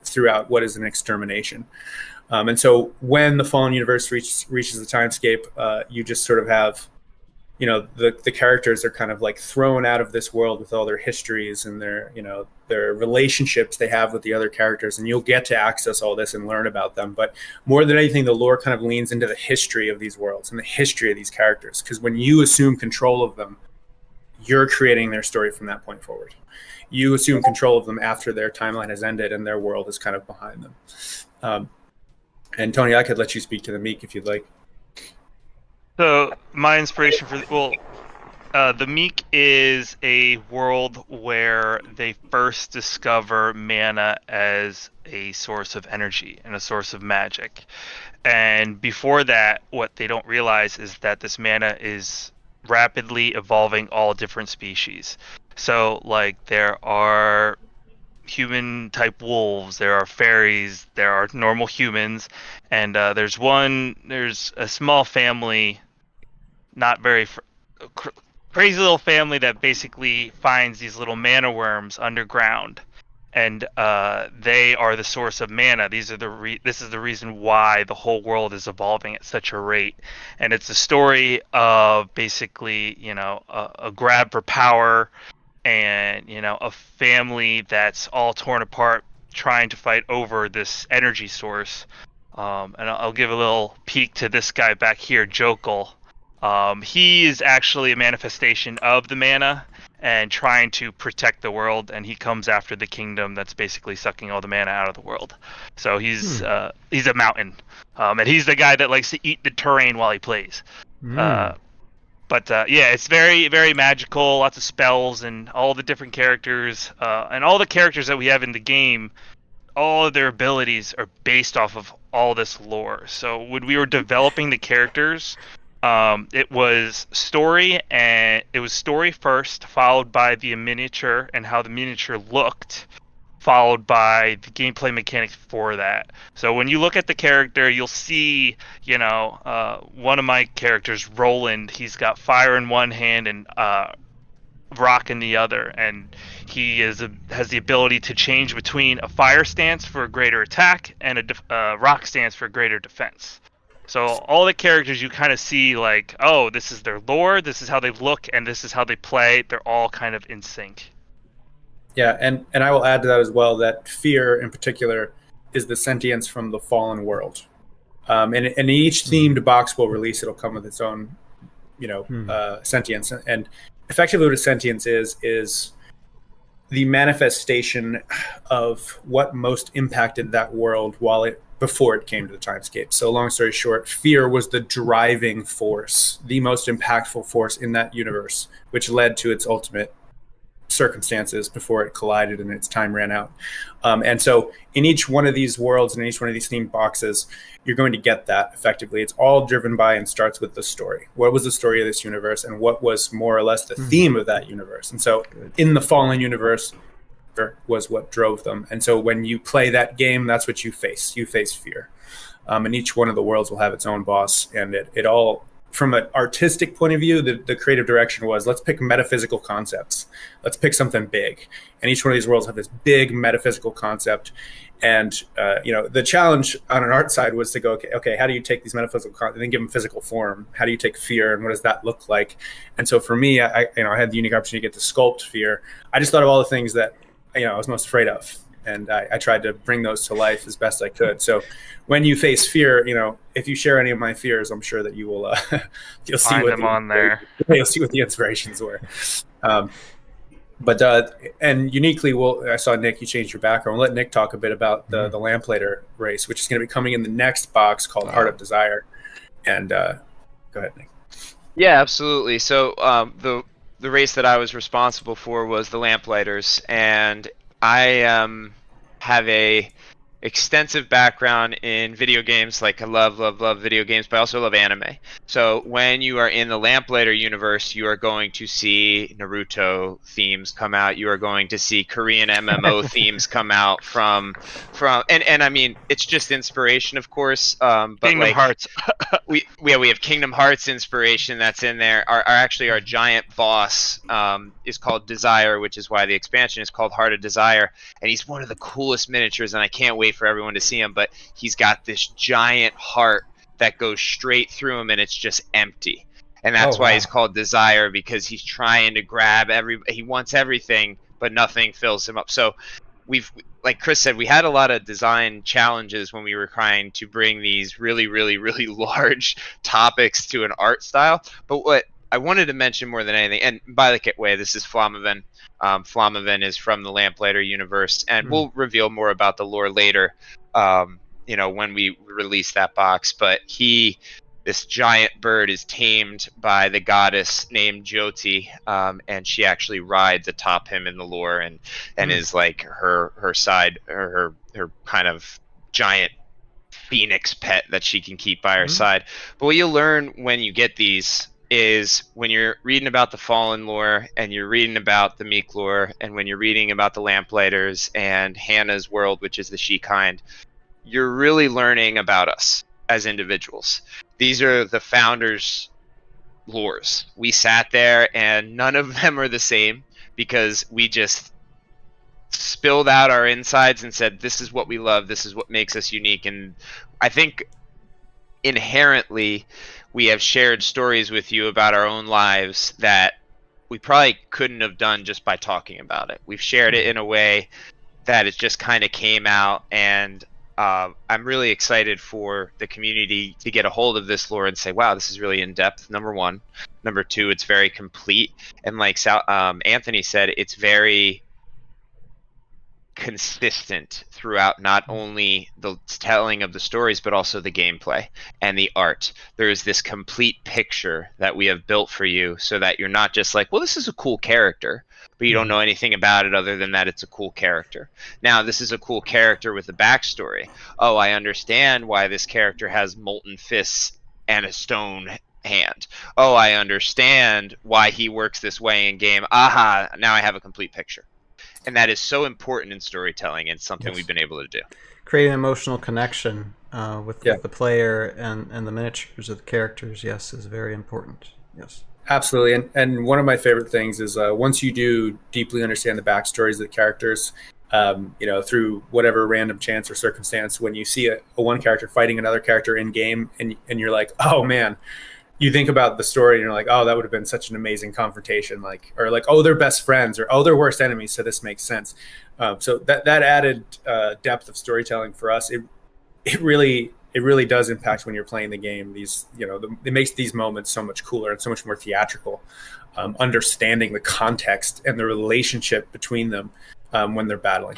throughout what is an extermination. And so when the Fallen universe reaches the timescape, you just sort of have, the characters are kind of like thrown out of this world with all their histories and their relationships they have with the other characters. And you'll get to access all this and learn about them. But more than anything, the lore kind of leans into the history of these worlds and the history of these characters. Because when you assume control of them, you're creating their story from that point forward. You assume control of them after their timeline has ended and their world is kind of behind them. And Tony, I could let you speak to the Meek if you'd like. So my inspiration for the Meek is a world where they first discover mana as a source of energy and a source of magic. And before that, what they don't realize is that this mana is rapidly evolving all different species. So like there are human type wolves, there are fairies, there are normal humans, and there's a small family, not very crazy little family that basically finds these little mana worms underground, and they are the source of mana. This is the reason why the whole world is evolving at such a rate, and it's a story of basically a grab for power, and a family that's all torn apart trying to fight over this energy source. And I'll give a little peek to this guy back here, Jokul. He is actually a manifestation of the mana and trying to protect the world, and he comes after the kingdom that's basically sucking all the mana out of the world. So he's a mountain, and he's the guy that likes to eat the terrain while he plays. But it's very, very magical, lots of spells, and all the different characters, and all the characters that we have in the game, all of their abilities are based off of all this lore. So when we were developing the characters, it was story first, followed by the miniature and how the miniature looked, followed by the gameplay mechanics for that. So when you look at the character, you'll see, one of my characters, Roland, he's got fire in one hand and rock in the other, and he has the ability to change between a fire stance for a greater attack and a rock stance for greater defense. So all the characters you kind of see like, oh, this is their lore, this is how they look, and this is how they play. They're all kind of in sync. Yeah, and I will add to that as well that Fear in particular is the sentience from the fallen world. And each themed box will release, it'll come with its own, sentience. And effectively what a sentience is the manifestation of what most impacted that world before it came to the timescape. So long story short, Fear was the driving force, the most impactful force in that universe, which led to its ultimate circumstances before it collided and its time ran out. And so in each one of these worlds and each one of these themed boxes, you're going to get that effectively. It's all driven by and starts with the story. What was the story of this universe, and what was more or less the theme of that universe? And so in the Fallen universe was what drove them. And so when you play that game, that's what you face. You face fear. And each one of the worlds will have its own boss. And it all, from an artistic point of view, the creative direction was, let's pick metaphysical concepts. Let's pick something big. And each one of these worlds have this big metaphysical concept. And, the challenge on an art side was to go, okay, how do you take these metaphysical concepts and then give them physical form? How do you take fear, and what does that look like? And so for me, I had the unique opportunity to get to sculpt fear. I just thought of all the things that, I was most afraid of. And I tried to bring those to life as best I could. So when you face fear, if you share any of my fears, I'm sure that you will, you'll see Find them on there. You'll see what the inspirations were. And uniquely, I saw Nick, you changed your background. We'll let Nick talk a bit about the Lamplighter race, which is going to be coming in the next box called Heart of Desire. And go ahead, Nick. Yeah, absolutely. So the race that I was responsible for was the Lamplighters, and I have a extensive background in video games. Like, I love video games, but I also love anime. So when you are in the Lamplighter universe, you are going to see Naruto themes come out. You are going to see Korean MMO themes come out from and I mean, it's just inspiration, of course. But Kingdom Hearts. we have Kingdom Hearts inspiration that's in there. Our giant boss is called Desire, which is why the expansion is called Heart of Desire, and he's one of the coolest miniatures, and I can't wait for everyone to see him. But he's got this giant heart that goes straight through him, and it's just empty, and that's why he's called Desire, because he's trying to grab he wants everything, but nothing fills him up. So like Chris said, we had a lot of design challenges when we were trying to bring these really, really, really large topics to an art style. But what I wanted to mention more than anything, and by the way, this is Flamaven. Flamaven is from the Lamplighter universe, and we'll reveal more about the lore later, when we release that box. But this giant bird is tamed by the goddess named Jyoti, and she actually rides atop him in the lore, and is like her side, or her kind of giant phoenix pet that she can keep by her side. But what you'll learn when you get these is, when you're reading about the Fallen lore, and you're reading about the Meek lore, and when you're reading about the Lamplighters and Hannah's world, which is the she kind, you're really learning about us as individuals. These are the founders' lores. We sat there, and none of them are the same, because we just spilled out our insides and said, this is what we love, this is what makes us unique. And I think inherently we have shared stories with you about our own lives that we probably couldn't have done just by talking about it. We've shared it in a way that it just kind of came out, and I'm really excited for the community to get a hold of this lore and say, wow, this is really in depth, number one. Number two, it's very complete. And like Anthony said, it's very consistent throughout, not only the telling of the stories, but also the gameplay and the art. There is this complete picture that we have built for you, so that you're not just like, well, this is a cool character, but you don't know anything about it other than that it's a cool character. Now, this is a cool character with a backstory. Oh, I understand why this character has molten fists and a stone hand. Oh, I understand why he works this way in game. Aha, now I have a complete picture. And that is so important in storytelling, and something we've been able to do. Create an emotional connection with the player and the miniatures of the characters, is very important. Yes. Absolutely. And one of my favorite things is once you do deeply understand the backstories of the characters, through whatever random chance or circumstance, when you see a one character fighting another character in game, and you're like, oh man, you think about the story and you're like, oh, that would have been such an amazing confrontation, or oh, they're best friends, or oh, they're worst enemies, so this makes sense. So that added depth of storytelling for us, it really does impact when you're playing the game. It makes these moments so much cooler and so much more theatrical. Understanding the context and the relationship between them when they're battling.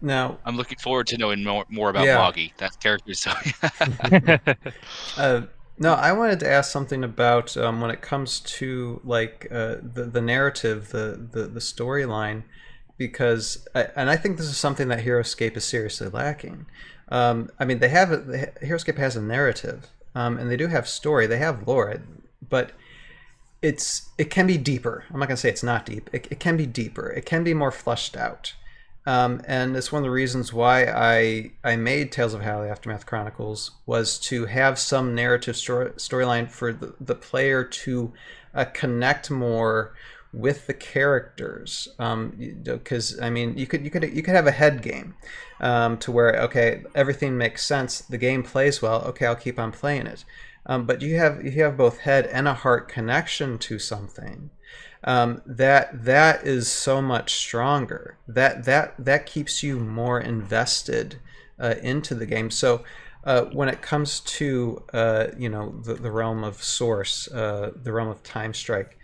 Now, I'm looking forward to knowing more about Moggy. That character. So No, I wanted to ask something about when it comes to like the narrative, the storyline, because and I think this is something that HeroScape is seriously lacking. I mean, HeroScape has a narrative, and they do have story, they have lore, but it can be deeper. I'm not gonna say it's not deep. It can be deeper. It can be more fleshed out. And it's one of the reasons why I made Tales of Halley Aftermath Chronicles, was to have some narrative storyline for the player to connect more with the characters. Because I mean, you could have a head game to where, okay, everything makes sense, the game plays well, okay, I'll keep on playing it. But you have both head and a heart connection to something. That is so much stronger. That keeps you more invested into the game. So when it comes to the realm of Source, the realm of TimeStrike,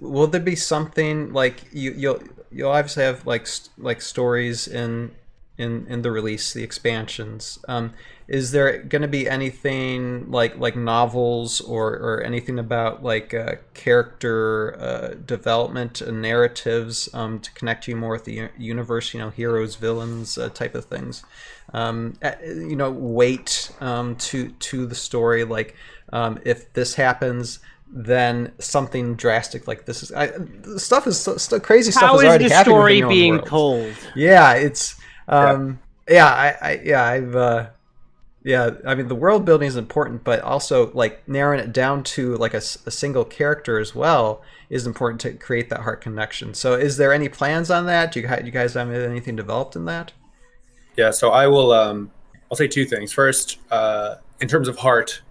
will there be something like you'll obviously have like stories in the release, the expansions. Is there going to be anything like novels or anything about like character development and narratives to connect you more with the universe? Heroes, villains, type of things. Weight to the story. Like if this happens, then something drastic like this is. Stuff is still crazy. Stuff is already happening. How is the story being told? Yeah, it's. I mean, the world building is important, but also like narrowing it down to like a single character as well is important to create that heart connection. So is there any plans on that? Do you guys have anything developed in that? Yeah, so I will I'll say two things. First, in terms of heart,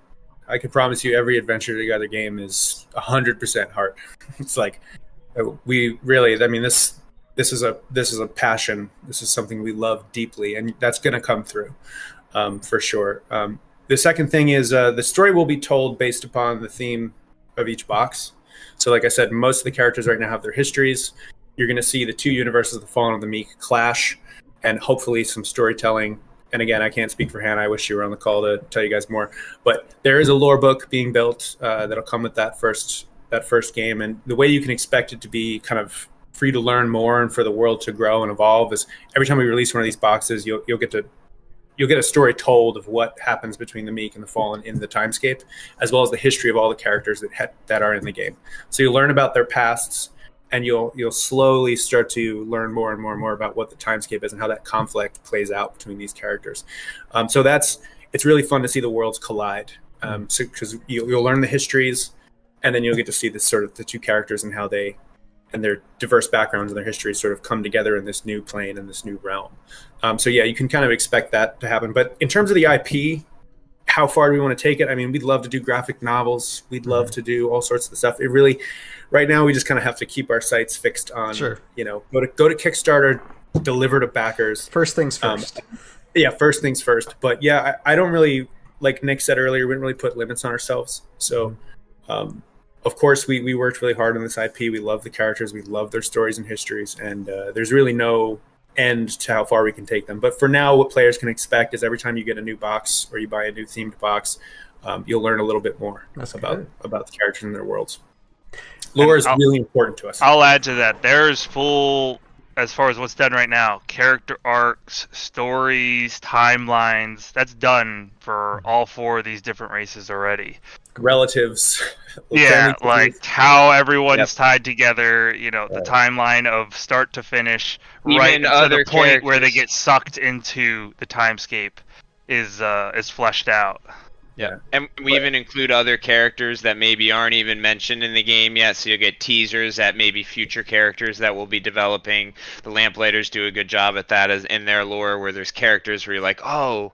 I can promise you every Adventure Together game is 100% heart. It's like we really, I mean, this is a passion. This is something we love deeply, and that's going to come through. For sure. The second thing is the story will be told based upon the theme of each box. So like I said, most of the characters right now have their histories. You're going to see the two universes, the Fallen and the Meek, clash, and hopefully some storytelling. And again, I can't speak for Hannah. I wish you were on the call to tell you guys more. But there is a lore book being built that'll come with that first game. And the way you can expect it to be kind of for you to learn more and for the world to grow and evolve is every time we release one of these boxes, you'll get a story told of what happens between the Meek and the Fallen in the Timescape, as well as the history of all the characters that are in the game. So you'll learn about their pasts, and you'll slowly start to learn more and more and more about what the Timescape is and how that conflict plays out between these characters. So it's really fun to see the worlds collide, because you'll learn the histories, and then you'll get to see the two characters and how they and their diverse backgrounds and their histories sort of come together in this new plane and this new realm. So yeah, you can kind of expect that to happen. But in terms of the IP, how far do we want to take it? I mean, we'd love to do graphic novels. We'd love to do all sorts of stuff. It really, right now, we just kind of have to keep our sights fixed on, go to Kickstarter, deliver to backers. First things first. First things first. But yeah, I don't really, like Nick said earlier, we didn't really put limits on ourselves. So, of course, we worked really hard on this IP. We love the characters. We love their stories and histories. And there's really no end to how far we can take them. But for now, what players can expect is every time you get a new box or you buy a new themed box, you'll learn a little bit more about the characters and their worlds. Lore is really important to us. I'll add to that. There's full, as far as what's done right now, character arcs, stories, timelines. That's done for all four of these different races already. Relatives. Yeah, like how everyone's tied together, the timeline of start to finish, right to the point where they get sucked into the timescape is fleshed out. Yeah, and we even include other characters that maybe aren't even mentioned in the game yet, so you'll get teasers at maybe future characters that we'll be developing. The Lamplighters do a good job at that as in their lore, where there's characters where you're like, oh,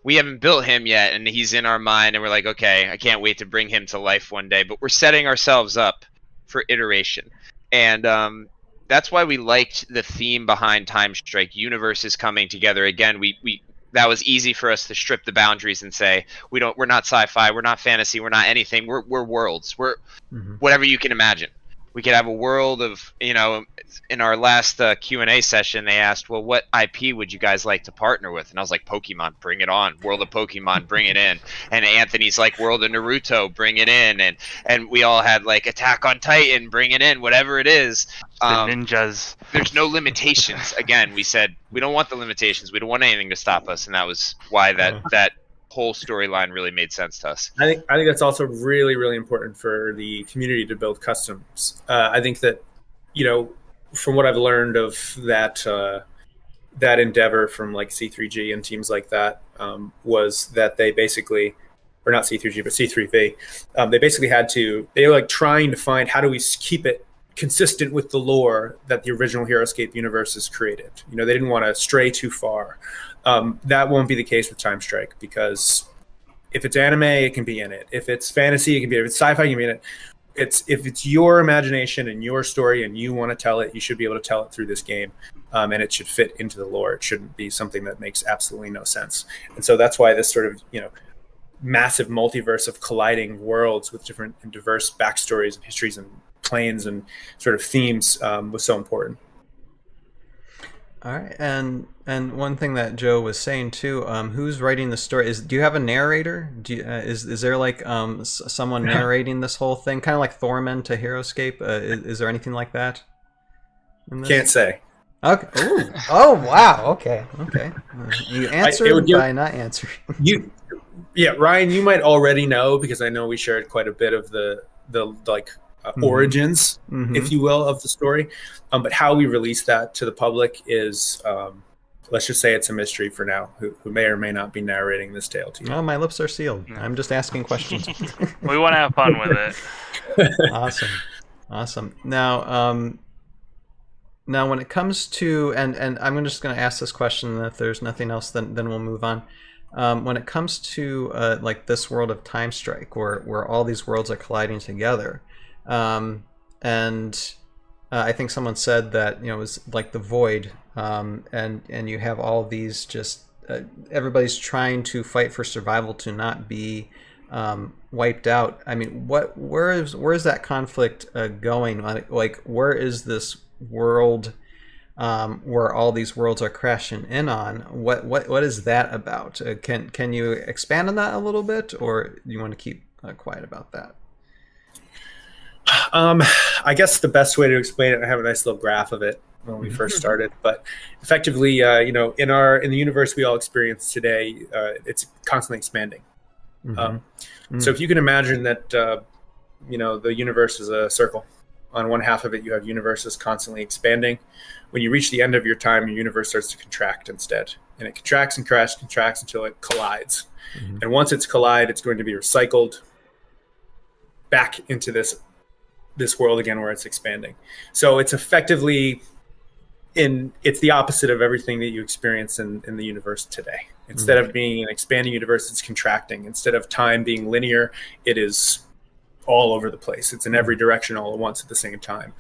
we haven't built him yet, and he's in our mind, and we're like, okay, I can't wait to bring him to life one day. But we're setting ourselves up for iteration. And that's why we liked the theme behind TimeStrike. Universes coming together. Again, we that was easy for us to strip the boundaries and say, we're not sci-fi, we're not fantasy, we're not anything. We're worlds. We're whatever you can imagine. we could have a world of, in our last Q&A session, they asked, well, what IP would you guys like to partner with? And I was like, Pokemon, bring it on. World of Pokemon, bring it in. And Anthony's like, World of Naruto, bring it in. And we all had like Attack on Titan, bring it in, whatever it is. The ninjas. There's no limitations. Again, we said, we don't want the limitations. We don't want anything to stop us. And that was why that whole storyline really made sense to us. I think that's also really, really important for the community to build customs. I think that, from what I've learned of that endeavor from like C3G and teams like that, was that they basically, or not C3G, but C3V, they basically they were like trying to find, how do we keep it consistent with the lore that the original HeroScape universe has created. They didn't want to stray too far. That won't be the case with TimeStrike, because if it's anime, it can be in it. If it's fantasy, it can be. If it's sci-fi, it can be in it. If it's your imagination and your story and you want to tell it, you should be able to tell it through this game, and it should fit into the lore. It shouldn't be something that makes absolutely no sense. And so that's why this sort of massive multiverse of colliding worlds with different and diverse backstories and histories and planes and sort of themes was so important. All right, and one thing that Joe was saying too, who's writing the story? Do you have a narrator? Is there like someone narrating this whole thing, kind of like Thorman to HeroScape? Is there anything like that? Can't say. Okay. Ooh. Oh wow. Okay. You answered by not answering. Ryan, you might already know, because I know we shared quite a bit of the origins, if you will, of the story. But how we release that to the public is, let's just say it's a mystery for now, who may or may not be narrating this tale to you. Oh, my lips are sealed. I'm just asking questions. We want to have fun with it. Awesome. Now when it comes to, and I'm just going to ask this question, and if there's nothing else, then we'll move on. When it comes to like this world of TimeStrike, where all these worlds are colliding together, and I think someone said that it was like the void, and you have all these just everybody's trying to fight for survival to not be wiped out. I mean, where is that conflict going? Like, where is this world where all these worlds are crashing in on? What is that about? Can you expand on that a little bit, or do you want to keep quiet about that? I guess the best way to explain it, I have a nice little graph of it when we first started, but effectively, in the universe we all experience today, it's constantly expanding. So if you can imagine that, the universe is a circle. On one half of it, you have universes constantly expanding. When you reach the end of your time, your universe starts to contract instead. And it contracts and contracts until it collides. And once it's collided, it's going to be recycled back into this world again where it's expanding. So it's effectively, it's the opposite of everything that you experience in the universe today. Instead of being an expanding universe, it's contracting. Instead of time being linear, it is all over the place. It's in every direction all at once at the same time.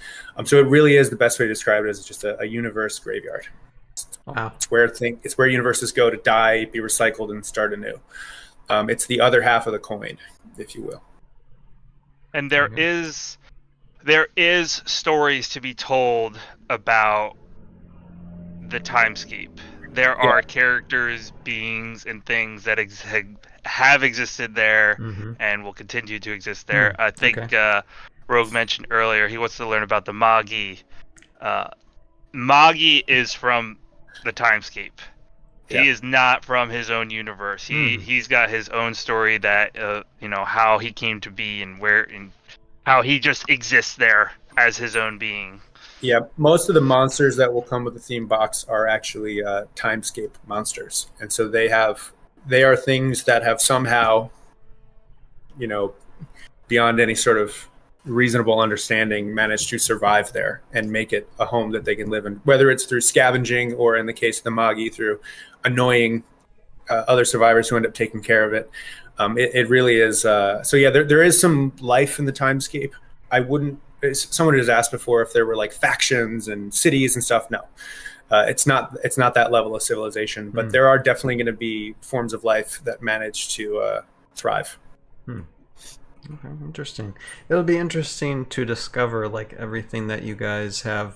So it really is, the best way to describe it as just a universe graveyard. Wow. It's where universes go to die, be recycled, and start anew. It's the other half of the coin, if you will. And there is stories to be told about the timescape. There are characters, beings, and things that have existed there and will continue to exist there. I think Rogue mentioned earlier he wants to learn about the Magi. Magi is from the timescape. He is not from his own universe. He's got his own story that how he came to be and how he just exists there as his own being. Yeah, most of the monsters that will come with the theme box are actually timescape monsters, and so they are things that have somehow, beyond any sort of reasonable understanding, managed to survive there and make it a home that they can live in, whether it's through scavenging or, in the case of the Magi, through annoying other survivors who end up taking care of it. It really is. There is some life in the timescape. Someone has asked before if there were like factions and cities and stuff. No, it's not that level of civilization, but there are definitely going to be forms of life that manage to thrive. Okay, interesting. It'll be interesting to discover like everything that you guys have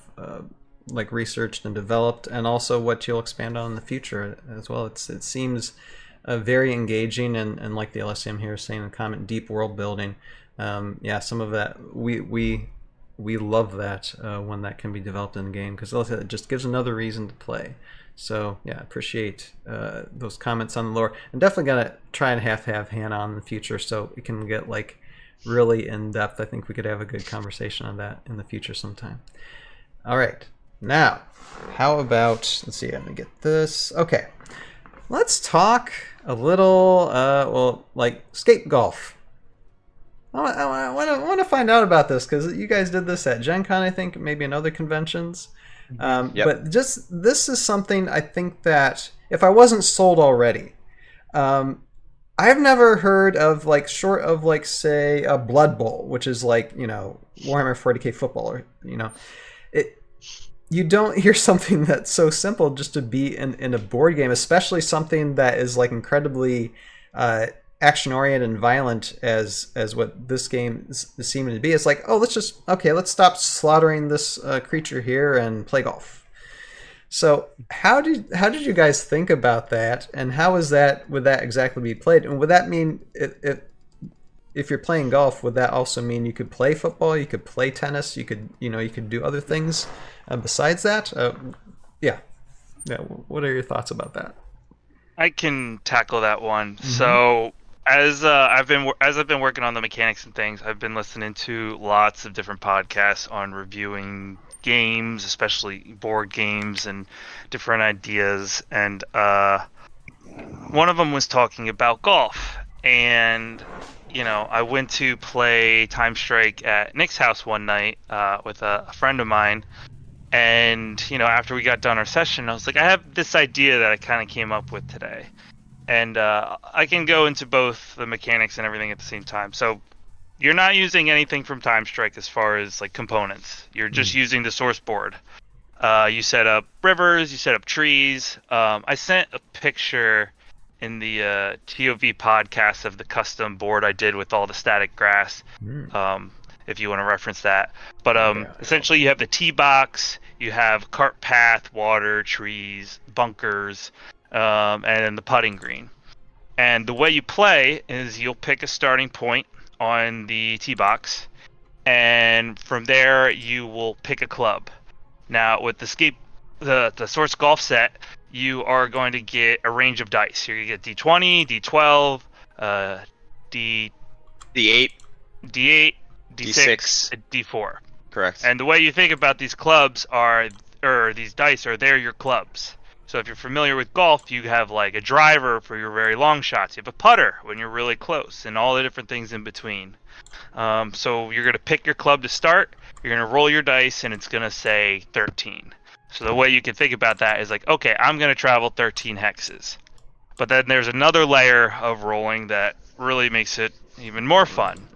like researched and developed, and also what you'll expand on in the future as well. It seems very engaging, and like the LSM here is saying in the comment, deep world building. Yeah, some of that we love that when that can be developed in the game, because it just gives another reason to play. So yeah, appreciate those comments on the lore, and definitely gonna try and have Hannah on in the future so we can get like really in depth. I think we could have a good conversation on that in the future sometime. All right, now how about, let's see, let me get this. Okay, let's talk a little well, like skate golf. I want to find out about this because you guys did this at Gen Con, I think, maybe in other conventions. Yep. But just this is something I think that if I wasn't sold already, I've never heard of, like, short of like say a Blood Bowl, which is like, you know, Warhammer 40K football, or you know, you don't hear something that's so simple just to be in a board game, especially something that is like incredibly action oriented and violent as what this game is seeming to be. It's like, oh, let's stop slaughtering this creature here and play golf. So how did you guys think about that, and how would that exactly be played? And would that mean if you're playing golf, would that also mean you could play football, you could play tennis, you could do other things besides that? Yeah. What are your thoughts about that? I can tackle that one. Mm-hmm. So as I've been working on the mechanics and things, I've been listening to lots of different podcasts on reviewing games, especially board games and different ideas. And one of them was talking about golf. And you know, I went to play TimeStrike at Nick's house one night with a friend of mine. And, you know, after we got done our session, I was like, I have this idea that I kind of came up with today. And I can go into both the mechanics and everything at the same time. So you're not using anything from TimeStrike as far as like components. You're just using the source board. You set up rivers, you set up trees. I sent a picture in the ToV podcast of the custom board I did with all the static grass. If you want to reference that. But essentially you have the tee box, you have cart path, water, trees, bunkers, and then the putting green. And the way you play is you'll pick a starting point on the tee box, and from there you will pick a club. Now with the source golf set, you are going to get a range of dice. You're going to get D20, D12, D8, D8, D6, and D4. Correct. And the way you think about these clubs these dice they're your clubs. So if you're familiar with golf, you have like a driver for your very long shots. You have a putter when you're really close, and all the different things in between. So you're going to pick your club to start. You're going to roll your dice, and it's going to say 13. So the way you can think about that is like, okay, I'm going to travel 13 hexes. But then there's another layer of rolling that really makes it even more fun,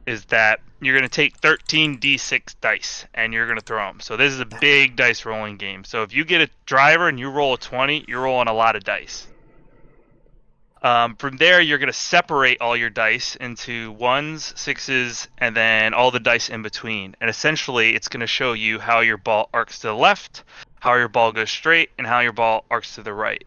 is that you're going to take 13 D6 dice and you're going to throw them. So this is a big dice rolling game. So if you get a driver and you roll a 20, you're rolling a lot of dice. From there, you're going to separate all your dice into ones, sixes, and then all the dice in between. And essentially, it's going to show you how your ball arcs to the left, how your ball goes straight, and how your ball arcs to the right.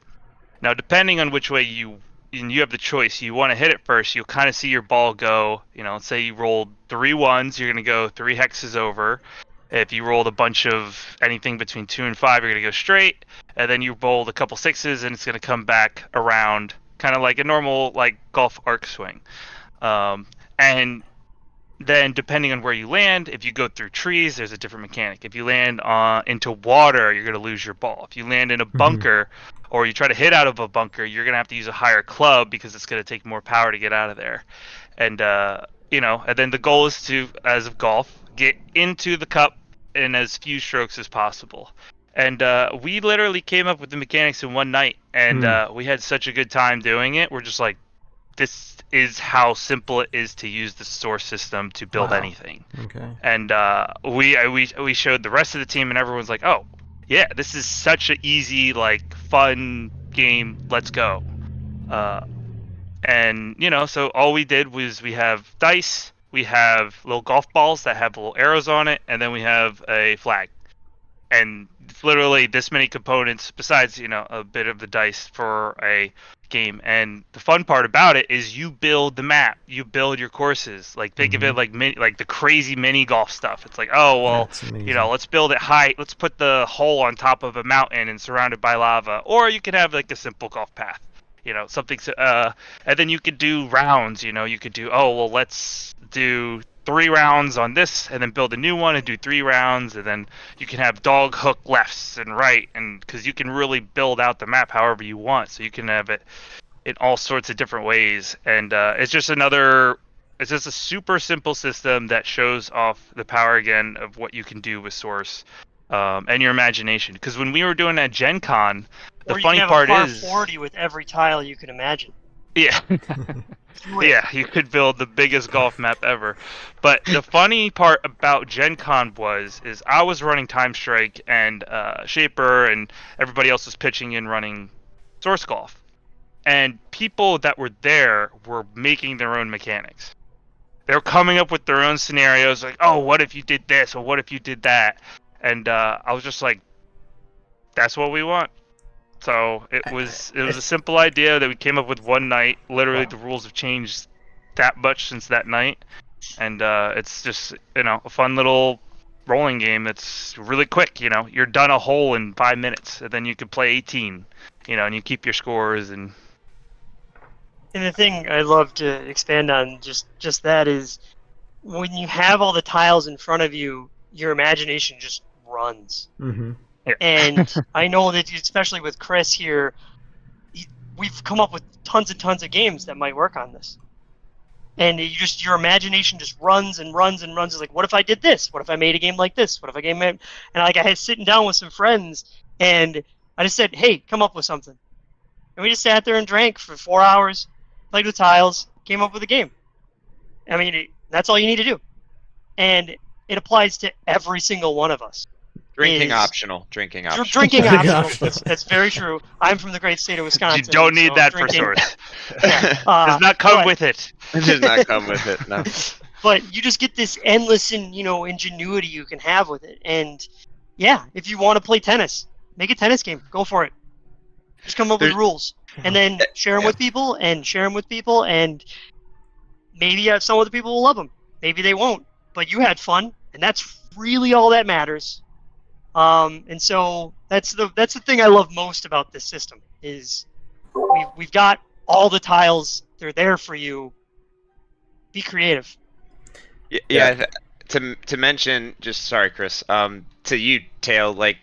Now, depending on which way you have the choice, you want to hit it first, you'll kind of see your ball go, you know, let's say you rolled 3 ones, you're going to go 3 hexes over. If you rolled a bunch of anything between 2 and 5, you're going to go straight. And then you rolled a couple sixes, and it's going to come back around, kind of like a normal like golf arc swing. And then depending on where you land, if you go through trees, there's a different mechanic. If you land into water, you're going to lose your ball. If you land in a bunker, or you try to hit out of a bunker, you're going to have to use a higher club because it's going to take more power to get out of there. And, and then the goal is to, as of golf, get into the cup in as few strokes as possible. And we literally came up with the mechanics in one night, and we had such a good time doing it. We're just like, this is how simple it is to use the source system to build anything. Okay. And we showed the rest of the team, and everyone's like, oh, yeah, this is such an easy, like, fun game. Let's go. And, so all we did was we have dice, we have little golf balls that have little arrows on it, and then we have a flag. And it's literally this many components besides, a bit of the dice for a game. And the fun part about it is you build the map, you build your courses. Like think of it like the crazy mini golf stuff. It's like, oh well, let's build it high. Let's put the hole on top of a mountain and surrounded by lava. Or you could have like a simple golf path. Something. And then you could do rounds. You could do, let's do 3 rounds on this, and then build a new one and do 3 rounds, and then you can have dog hook lefts and right, and because you can really build out the map however you want, so you can have it in all sorts of different ways. And it's just a super simple system that shows off the power again of what you can do with Source and your imagination. Because when we were doing at Gen Con, the funny part is 40 with every tile you can imagine. Yeah. Yeah, you could build the biggest golf map ever. But the funny part about Gen Con is I was running TimeStrike, and Shaper and everybody else was pitching in running Source Golf. And people that were there were making their own mechanics. They were coming up with their own scenarios, like, oh, what if you did this, or what if you did that? And I was just like, that's what we want. So it was a simple idea that we came up with one night. Literally, the rules have changed that much since that night, and it's just a fun little rolling game that's really quick. You're done a hole in 5 minutes, and then you can play 18. And you keep your scores. And the thing I love to expand on just that is when you have all the tiles in front of you, your imagination just runs. Mm-hmm. Yeah. And I know that, especially with Chris here, we've come up with tons and tons of games that might work on this. And your imagination just runs and runs and runs. It's like, what if I did this? What if I made a game like this? What if and I had sitting down with some friends, and I just said, hey, come up with something. And we just sat there and drank for 4 hours, played with tiles, came up with a game. I mean, that's all you need to do. And it applies to every single one of us. Drinking optional. Drinking optional. Drinking optional. That's very true. I'm from the great state of Wisconsin. You don't need that for Source. Does not come with it. It does not come with it. No. But you just get this endless ingenuity you can have with it. And yeah, if you want to play tennis, make a tennis game. Go for it. Just come up with rules, and then share them with people, and maybe some other people will love them. Maybe they won't. But you had fun, and that's really all that matters. And so that's the thing I love most about this system is we've got all the tiles. They're there for you. Be creative. Yeah. To mention, sorry, Chris. To you, Tail, like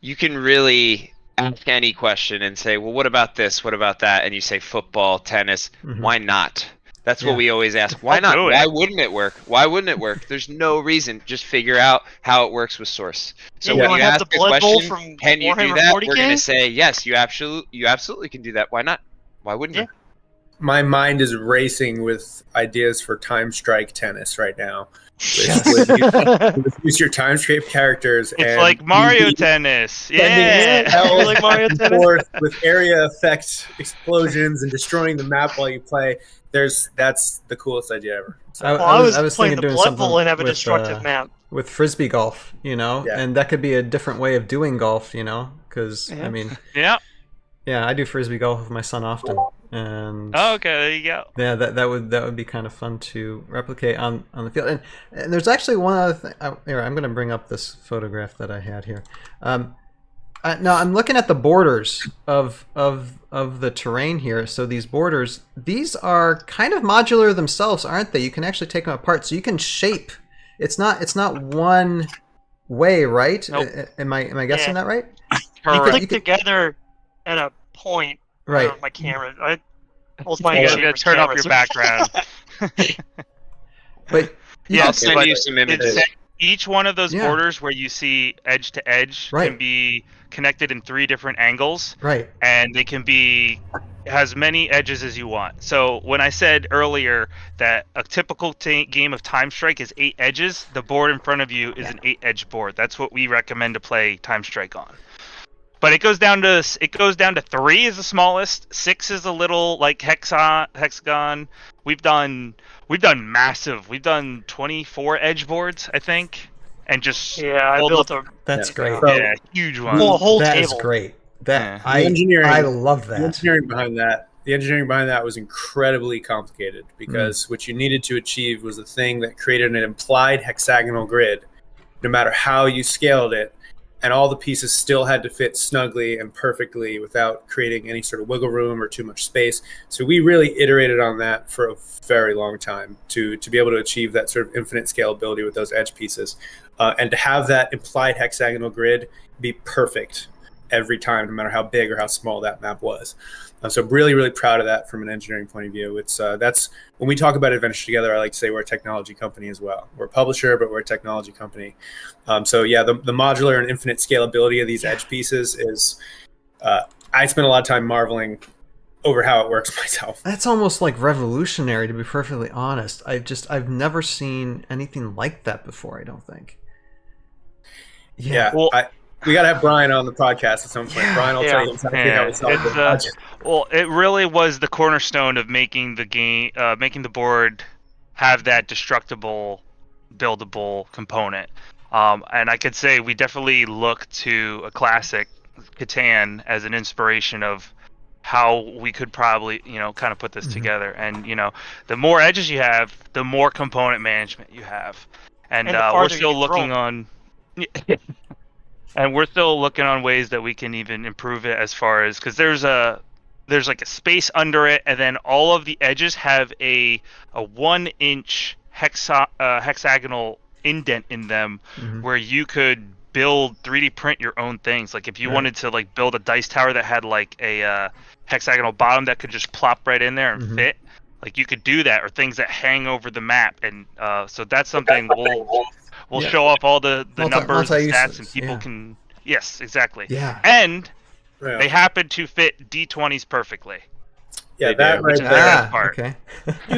you can really ask any question and say, well, what about this? What about that? And you say football, tennis. Mm-hmm. Why not? That's what we always ask. Why not? Why wouldn't it work? Why wouldn't it work? There's no reason. Just figure out how it works with Source. So when you ask a question, can you do that? We're going to say, yes, you absolutely can do that. Why not? Why wouldn't you? My mind is racing with ideas for TimeStrike tennis right now. Use your TimeStrike characters. It's like Mario Tennis. Yeah, like Mario Tennis. With area effect explosions and destroying the map while you play. That's the coolest idea ever. So, I was playing the Blood Bowl and have a destructive map with frisbee golf, and that could be a different way of doing golf, because I mean, yeah, I do frisbee golf with my son often, and okay, there you go. Yeah, that would be kind of fun to replicate on the field. And there's actually one other thing. Here, I'm going to bring up this photograph that I had here. Now I'm looking at the borders of the terrain here. So these borders, these are kind of modular themselves, aren't they? You can actually take them apart, so you can shape. It's not one way, right? Nope. Am I guessing that right? You click together at a point. Right. My camera. You gotta turn off your background. But I'll send you some images. Each one of those borders where you see edge to edge can be connected in 3 different angles. Right. And they can be as many edges as you want. So when I said earlier that a typical game of TimeStrike is 8 edges, the board in front of you is an 8-edge board. That's what we recommend to play TimeStrike on. but it goes down to 3 is the smallest. 6 is a little like hexagon. We've done massive. We've done 24 edge boards, I think, and just I built a That's great. huge one. whole That table. is great. That The engineering, I love that. The engineering behind that was incredibly complicated because what you needed to achieve was a thing that created an implied hexagonal grid, no matter how you scaled it, and all the pieces still had to fit snugly and perfectly without creating any sort of wiggle room or too much space. So we really iterated on that for a very long time to be able to achieve that sort of infinite scalability with those edge pieces, and to have that implied hexagonal grid be perfect every time, no matter how big or how small that map was. So really, really proud of that from an engineering point of view. It's that's when we talk about Adventure Together, I like to say we're a technology company as well. We're a publisher, but we're a technology company. So yeah, the modular and infinite scalability of these edge pieces is, I spend a lot of time marveling over how it works myself. That's almost like revolutionary, to be perfectly honest. I've never seen anything like that before, I don't think. Yeah. Well, we got to have Brian on the podcast at some point. Brian will tell you exactly how we solved the project. Well, it really was the cornerstone of making the game, making the board have that destructible, buildable component. And I could say we definitely look to a classic, Catan, as an inspiration of how we could probably, kind of put this together. And, the more edges you have, the more component management you have. And we're still looking on... And we're still looking on ways that we can even improve it, as far as, because there's like a space under it, and then all of the edges have a 1-inch hexagonal indent in them, where you could build 3D print your own things. Like if you wanted to like build a dice tower that had like a hexagonal bottom that could just plop right in there and fit, like you could do that, or things that hang over the map. And so that's something we'll show off all the numbers and stats, and people can... Yes, exactly. Yeah. And they happen to fit D20s perfectly. Yeah, that right there. Okay.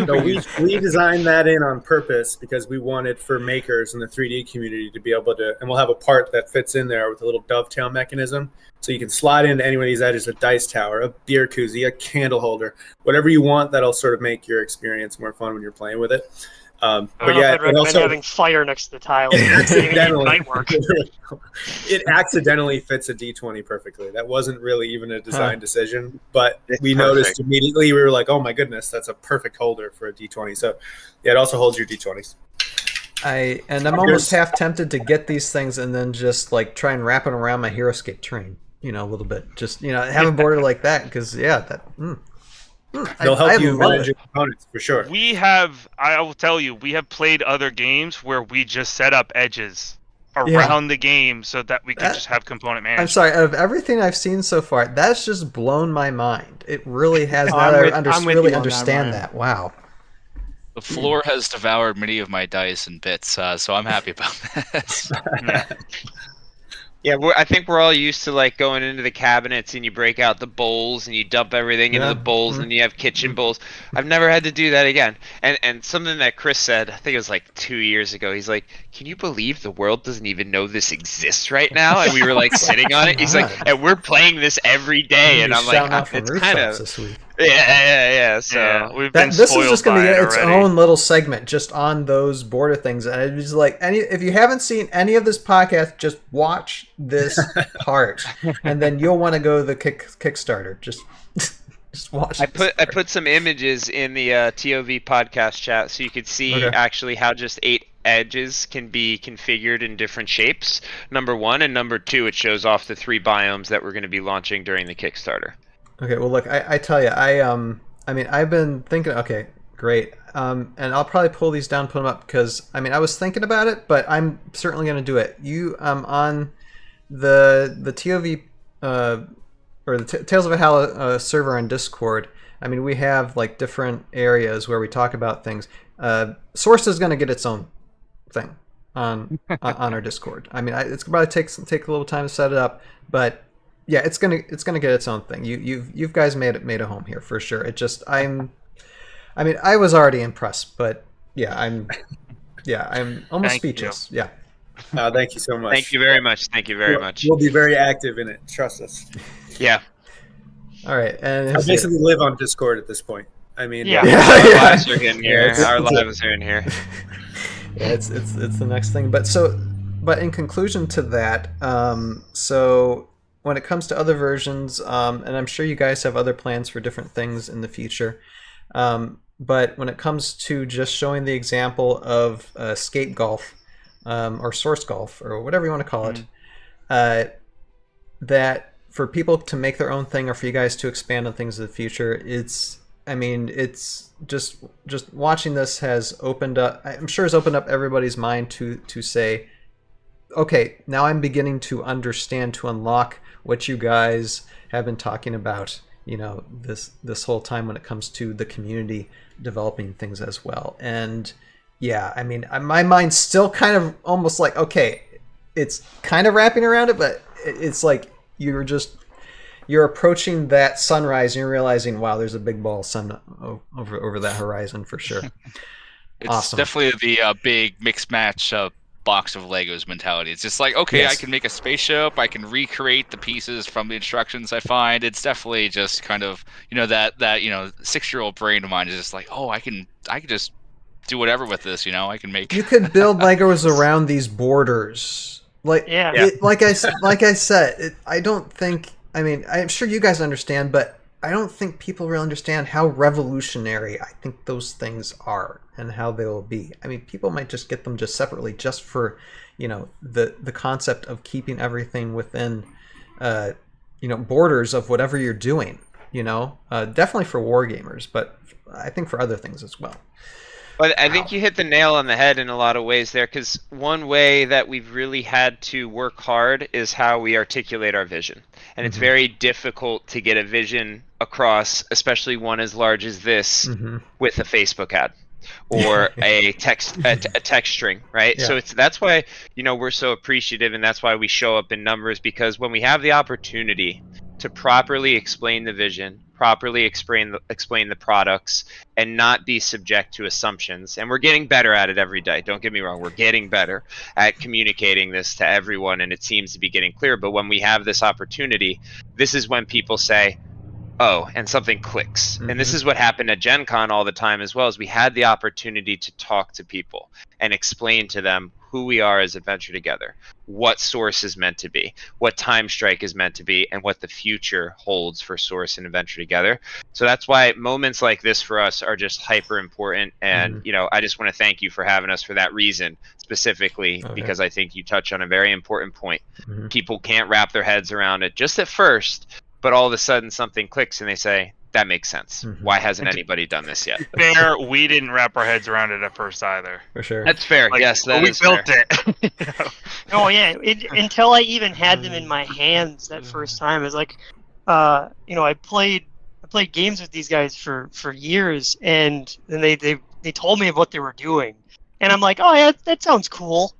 So we designed that in on purpose because we wanted for makers in the 3D community to be able to... And we'll have a part that fits in there with a little dovetail mechanism. So you can slide into any one of these edges, a dice tower, a beer koozie, a candle holder, whatever you want that'll sort of make your experience more fun when you're playing with it. But yeah, I'd recommend having fire next to the tile. It accidentally fits a D20 perfectly. That wasn't really even a design decision, but we noticed immediately. We were like, "Oh my goodness, that's a perfect holder for a D20." So yeah, it also holds your D20s. I'm almost half tempted to get these things and then just like try and wrap it around my HeroScape terrain, a little bit. Just have a border like that, because they'll help you manage your components for sure. I will tell you, we have played other games where we just set up edges around the game so that we could just have component management. I'm sorry, of everything I've seen so far, that's just blown my mind. It really has. I really understand that. Wow. The floor has devoured many of my dice and bits, so I'm happy about this. Yeah, I think we're all used to like going into the cabinets and you break out the bowls and you dump everything into the bowls and you have kitchen bowls. I've never had to do that again. And something that Chris said, I think it was like 2 years ago, he's like, "Can you believe the world doesn't even know this exists right now?" And we were like sitting on it. He's like, "And we're playing this every day." And I'm like, it's kind of... So we've been this is just going to get its already. own little segment just on those border things, and it's just like if you haven't seen any of this podcast, just watch this part, and then you'll want to go to the Kickstarter. Just watch. I put some images in the ToV podcast chat so you could see actually how just 8 edges can be configured in different shapes. Number 1, and number 2, it shows off the 3 biomes that we're going to be launching during the Kickstarter. Okay, well, look, I tell you, I've been thinking. Okay, great, and I'll probably pull these down, put them up, because I was thinking about it, but I'm certainly going to do it. You on the ToV or the Tales of Valhalla server on Discord. We have like different areas where we talk about things. Source is going to get its own thing on our Discord. It's probably take a little time to set it up, but. Yeah, it's gonna get its own thing. You guys made a home here for sure. It just I was already impressed, but I'm almost speechless. Yeah. Thank you so much. Thank you very much. Thank you very much. We'll be very active in it. Trust us. Yeah. All right, and I basically live on Discord at this point. I mean, Yeah. Our lives are in here. Yeah, Our lives are in here. yeah, it's the next thing. But in conclusion to that, so when it comes to other versions, and I'm sure you guys have other plans for different things in the future, but when it comes to just showing the example of skate golf, or source golf, or whatever you want to call it, that for people to make their own thing, or for you guys to expand on things in the future, it's just watching this has opened up, I'm sure has opened up everybody's mind to say, okay, now I'm beginning to understand, to unlock what you guys have been talking about, this whole time when it comes to the community developing things as well. And yeah, I mean, my mind's still kind of almost like, okay, it's kind of wrapping around it, but it's like you're approaching that sunrise and you're realizing, wow, there's a big ball of sun over that horizon for sure. It's awesome. Definitely the big mix match box of Legos mentality. It's just like, okay, Yes. I can make a spaceship, I can recreate the pieces from the instructions I find. It's definitely just kind of, that 6-year-old brain of mine is just like, oh, I can just do whatever with this, I can make. You could build Legos around these borders. Like, Yeah. like I said, I don't think, I mean, I'm sure you guys understand, but I don't think people really understand how revolutionary I think those things are and how they will be. I mean, people might just get them just separately, just for, the concept of keeping everything within, borders of whatever you're doing. Definitely for war gamers, but I think for other things as well. But I think you hit the nail on the head in a lot of ways there, because one way that we've really had to work hard is how we articulate our vision. And it's very difficult to get a vision across, especially one as large as this, with a Facebook ad or a text string, right? Yeah. So that's why, we're so appreciative, and that's why we show up in numbers, because when we have the opportunity to properly explain the vision, properly explain the products, and not be subject to assumptions. And we're getting better at it every day. Don't get me wrong. We're getting better at communicating this to everyone, and it seems to be getting clear. But when we have this opportunity, this is when people say, oh, and something clicks. And this is what happened at Gen Con all the time as well, is we had the opportunity to talk to people and explain to them who we are as Adventure Together, what Source is meant to be, what TimeStrike is meant to be, and what the future holds for Source and Adventure Together. So that's why moments like this for us are just hyper important. And, I just want to thank you for having us for that reason specifically, because I think you touch on a very important point. People can't wrap their heads around it just at first, but all of a sudden something clicks and they say, that makes sense. Why hasn't anybody done this yet? Fair, we didn't wrap our heads around it at first either. For sure. That's fair. Yes, that we is built fair. it. Oh yeah, until I even had them in my hands that first time, it was like, I played games with these guys for years, and then they told me of what they were doing, and I'm like, oh yeah, that sounds cool.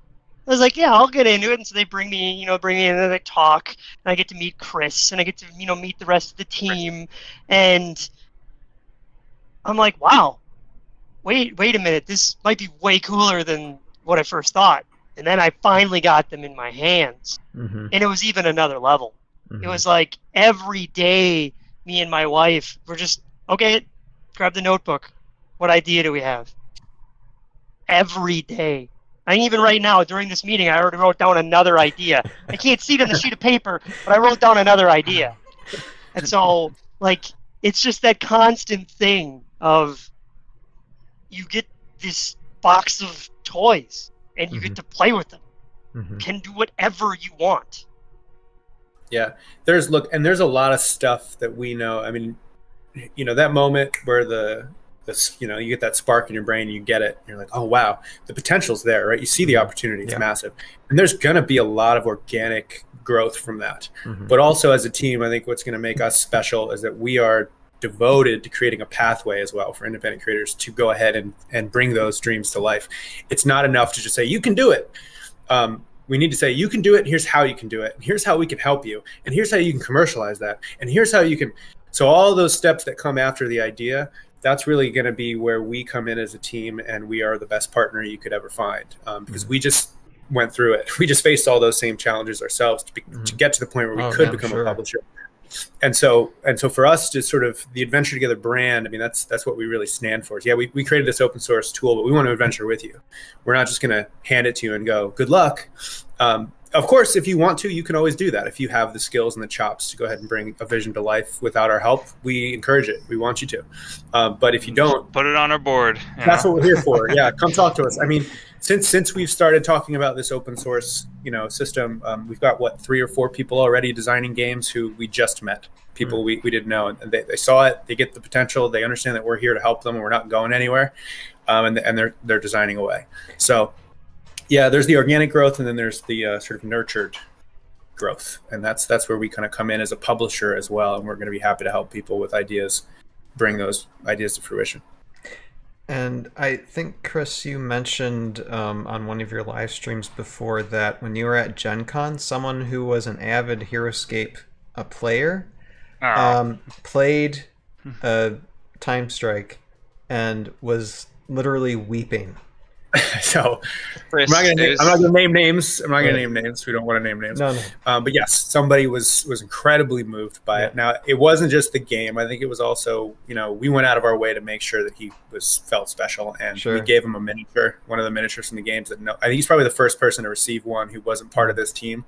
I was like, yeah, I'll get into it. And so they bring me in, and they talk, and I get to meet Chris, and I get to, meet the rest of the team, and I'm like, wow, wait a minute, this might be way cooler than what I first thought. And then I finally got them in my hands, and it was even another level. It was like every day, me and my wife were just, okay, grab the notebook. What idea do we have? Every day. And even right now, during this meeting, I already wrote down another idea. I can't see it on the sheet of paper, but I wrote down another idea. And so, it's just that constant thing of you get this box of toys, and you get to play with them. Can do whatever you want. Yeah, there's a lot of stuff that we know. I mean, that moment where you get that spark in your brain, you get it, and you're like, oh wow, the potential's there, right? You see the opportunity, it's massive, and there's gonna be a lot of organic growth from that. But also as a team, I think what's gonna make us special is that we are devoted to creating a pathway as well for independent creators to go ahead and bring those dreams to life. It's not enough to just say you can do it. We need to say you can do it, and here's how you can do it, and here's how we can help you, and here's how you can commercialize that, and here's how you can. So all those steps that come after the idea, that's really going to be where we come in as a team, and we are the best partner you could ever find, because went through it. We just faced all those same challenges ourselves to get to the point where we could become a publisher. And so for us to sort of the Adventure Together brand, I mean, that's what we really stand for. Yeah, we created this open source tool, but we want to adventure with you. We're not just going to hand it to you and go, good luck. Of course, if you want to, you can always do that. If you have the skills and the chops to go ahead and bring a vision to life without our help, we encourage it. We want you to. But if you don't, put it on our board. That's what we're here for. Yeah, come talk to us. I mean, since we've started talking about this open source, system, we've got 3 or 4 people already designing games who we just met. People we didn't know, and they saw it. They get the potential. They understand that we're here to help them, and we're not going anywhere. And they're designing away. So. Yeah, there's the organic growth, and then there's the sort of nurtured growth, and that's where we kind of come in as a publisher as well, and we're going to be happy to help people with ideas, bring those ideas to fruition. And I think, Chris, you mentioned on one of your live streams before that when you were at Gen Con, someone who was an avid HeroScape player played TimeStrike and was literally weeping. So I'm not going to name names. I'm not going to name names. We don't want to name names. No. But yes, somebody was incredibly moved by it. Now, it wasn't just the game. I think it was also, we went out of our way to make sure that he felt special, and we gave him a miniature, one of the miniatures from the games. I think he's probably the first person to receive one who wasn't part of this team,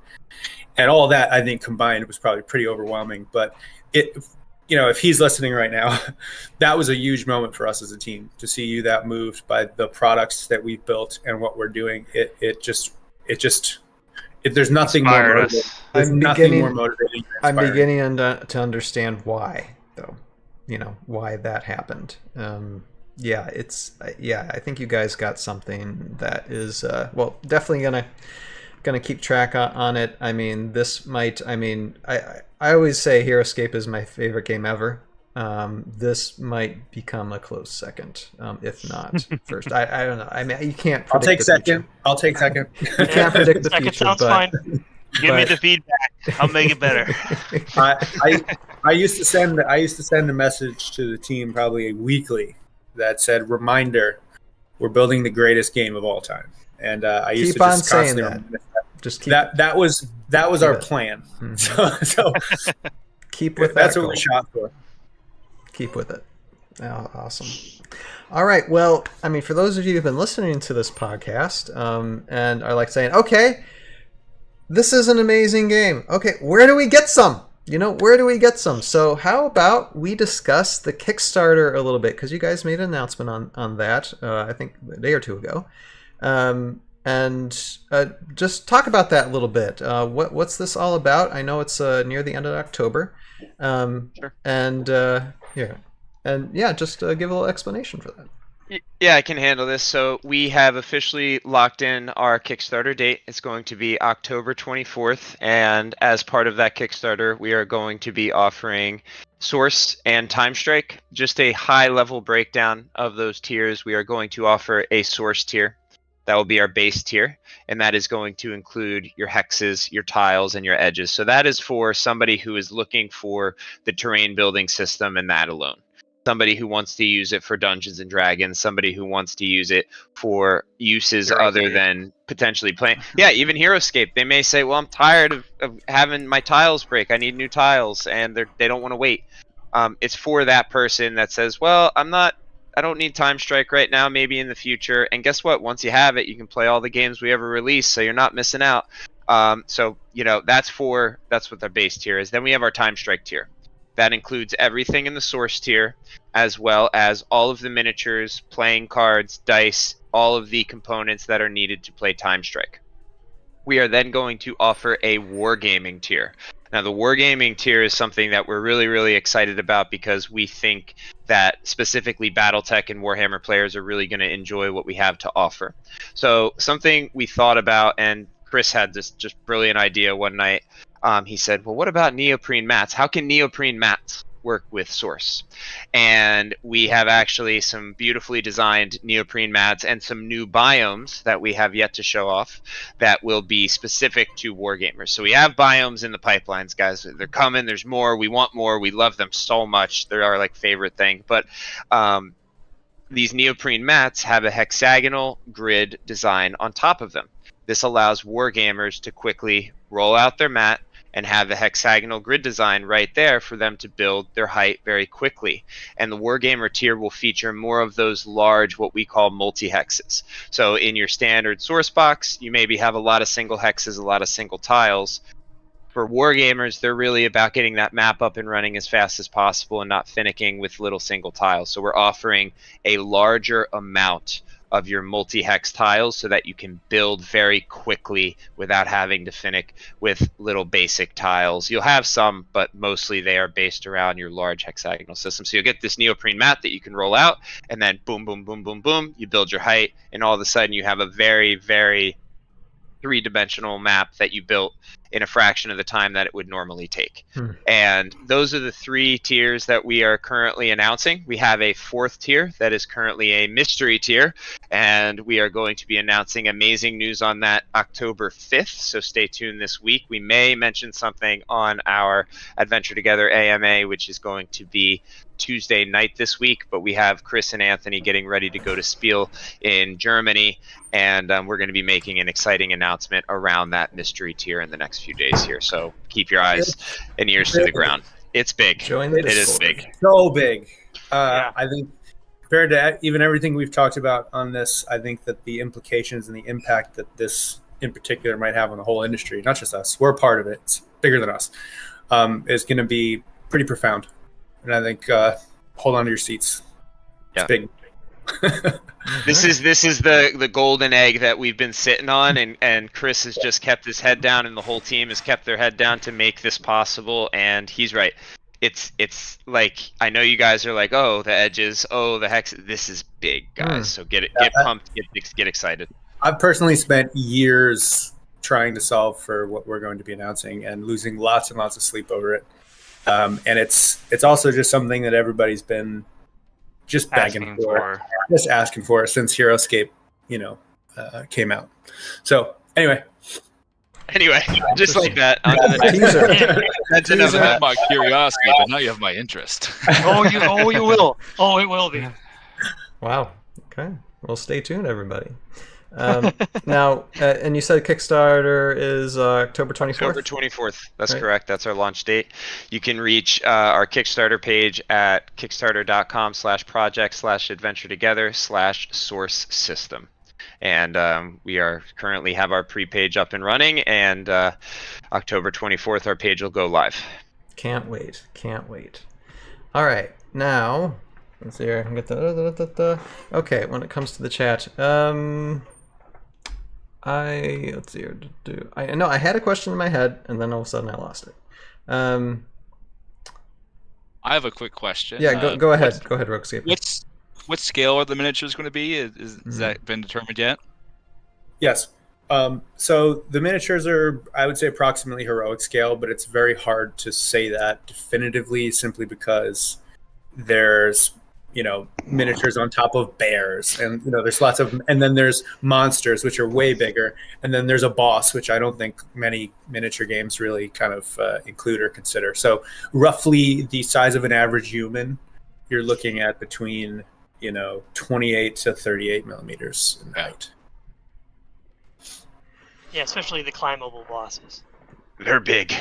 and all that I think combined was probably pretty overwhelming. But if he's listening right now, that was a huge moment for us as a team to see you that moved by the products that we've built and what we're doing. There's nothing more motivating. I'm beginning to understand why, though. Why that happened. I think you guys got something that is definitely gonna keep track on it. I mean, I always say HeroScape is my favorite game ever. This might become a close second, if not first. I don't know. I mean, you can't predict I'll take second. I'll take second. You can't predict the second future. Sounds fine. Give me the feedback. I'll make it better. I used to send a message to the team probably weekly that said, "Reminder, we're building the greatest game of all time." And I used keep to on just saying constantly that. Just keep that was our plan. Mm-hmm. So keep with that. That's goal. what we shot for. Keep with it. Oh, awesome. All right. Well, I mean, for those of you who've been listening to this podcast and are saying, okay, this is an amazing game. Okay, where do we get some? Where do we get some? So how about we discuss the Kickstarter a little bit, because you guys made an announcement on that, I think a day or two ago. And just talk about that a little bit. What's this all about? I know it's near the end of October. Sure. And just give a little explanation for that. Yeah, I can handle this. So we have officially locked in our Kickstarter date. It's going to be October 24th. And as part of that Kickstarter, we are going to be offering Source and TimeStrike. Just a high-level breakdown of those tiers. We are going to offer a Source tier. That will be our base tier, and that is going to include your hexes, your tiles, and your edges. So that is for somebody who is looking for the terrain building system and that alone. Somebody who wants to use it for Dungeons and Dragons, somebody who wants to use it for uses other than potentially playing. Yeah, even HeroScape. They may say, well, I'm tired of having my tiles break. I need new tiles, and they don't want to wait. It's for that person that says, well, I don't need TimeStrike right now, maybe in the future. And guess what? Once you have it, you can play all the games we ever release, so you're not missing out. That's what the base tier is. Then we have our TimeStrike tier. That includes everything in the Source tier, as well as all of the miniatures, playing cards, dice, all of the components that are needed to play TimeStrike. We are then going to offer a Wargaming tier. Now, the Wargaming tier is something that we're really, really excited about because we think that specifically BattleTech and Warhammer players are really going to enjoy what we have to offer. So something we thought about, and Chris had this just brilliant idea one night. He said, well, what about neoprene mats? How can neoprene mats work with Source? And we have actually some beautifully designed neoprene mats and some new biomes that we have yet to show off that will be specific to wargamers. So we have biomes in the pipelines, guys. They're coming. There's more. We want more. We love them so much. They're our favorite thing. But these neoprene mats have a hexagonal grid design on top of them. This allows wargamers to quickly roll out their mat and have a hexagonal grid design right there for them to build their height very quickly. And the Wargamer tier will feature more of those large, what we call multi-hexes. So in your standard source box, you maybe have a lot of single hexes, a lot of single tiles. For Wargamers, they're really about getting that map up and running as fast as possible and not finicking with little single tiles. So we're offering a larger amount of your multi-hex tiles so that you can build very quickly without having to finick with little basic tiles. You'll have some, but mostly they are based around your large hexagonal system. So you'll get this neoprene mat that you can roll out, and then boom, boom, boom, boom, boom, you build your height, and all of a sudden you have a very, very three-dimensional map that you built in a fraction of the time that it would normally take. And those are the 3 tiers that we are currently announcing. We have a 4th tier that is currently a mystery tier, and we are going to be announcing amazing news on that October 5th, so stay tuned this week. We may mention something on our Adventure Together AMA, which is going to be Tuesday night this week, but we have Chris and Anthony getting ready to go to Spiel in Germany, and we're going to be making an exciting announcement around that mystery tier in the next few days here. So keep your eyes and ears to the ground. It's big. It is big. So big. I think compared to even everything we've talked about on this, I think that the implications and the impact that this in particular might have on the whole industry, not just us, we're a part of it, it's bigger than us, is going to be pretty profound. And I think hold on to your seats. It's big. This is the golden egg that we've been sitting on, and Chris has just kept his head down, and the whole team has kept their head down to make this possible. And he's right. It's like, I know you guys are like, oh, the edges, oh, the hex. This is big, guys. So get pumped, get excited. I've personally spent years trying to solve for what we're going to be announcing and losing lots and lots of sleep over it. And it's also just something that everybody's been just begging for, just asking for since HeroScape, came out. So anyway, just like that. Onto the next. That's enough of my curiosity, but now you have my interest. you will. Oh, it will be. Wow. Okay. Well, stay tuned, everybody. Now, and you said Kickstarter is October 24th? October 24th. That's correct. That's our launch date. You can reach our Kickstarter page at kickstarter.com/project/adventure-together/source system. And we are currently have our pre-page up and running, and October 24th, our page will go live. Can't wait. All right. Now, let's see here. I can get the okay, when it comes to the chat, let's see here. I had a question in my head, and then all of a sudden I lost it. I have a quick question. Yeah, go ahead. Go ahead, Roguescape. What scale are the miniatures going to be? Is that been determined yet? Yes. So the miniatures are, I would say, approximately heroic scale, but it's very hard to say that definitively simply because there's miniatures on top of bears, and there's lots of, and then there's monsters which are way bigger, and then there's a boss which I don't think many miniature games really kind of include or consider. So roughly the size of an average human, you're looking at between 28 to 38 millimeters in height. Yeah, especially the climbable bosses. They're big.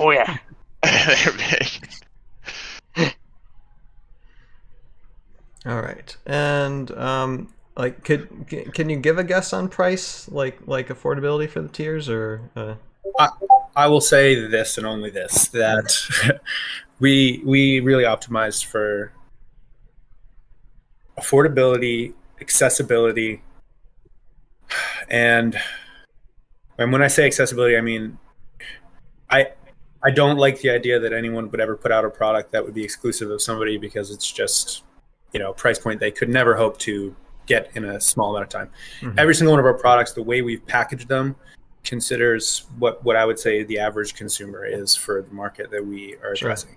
Oh yeah. They're big. All right, and can you give a guess on price, like affordability for the tiers, or? I will say this and only this, that we really optimized for affordability, accessibility, and when I say accessibility, I mean I don't like the idea that anyone would ever put out a product that would be exclusive of somebody, because it's just price point they could never hope to get in a small amount of time. Mm-hmm. Every single one of our products, the way we've packaged them, considers what I would say the average consumer is for the market that we are addressing.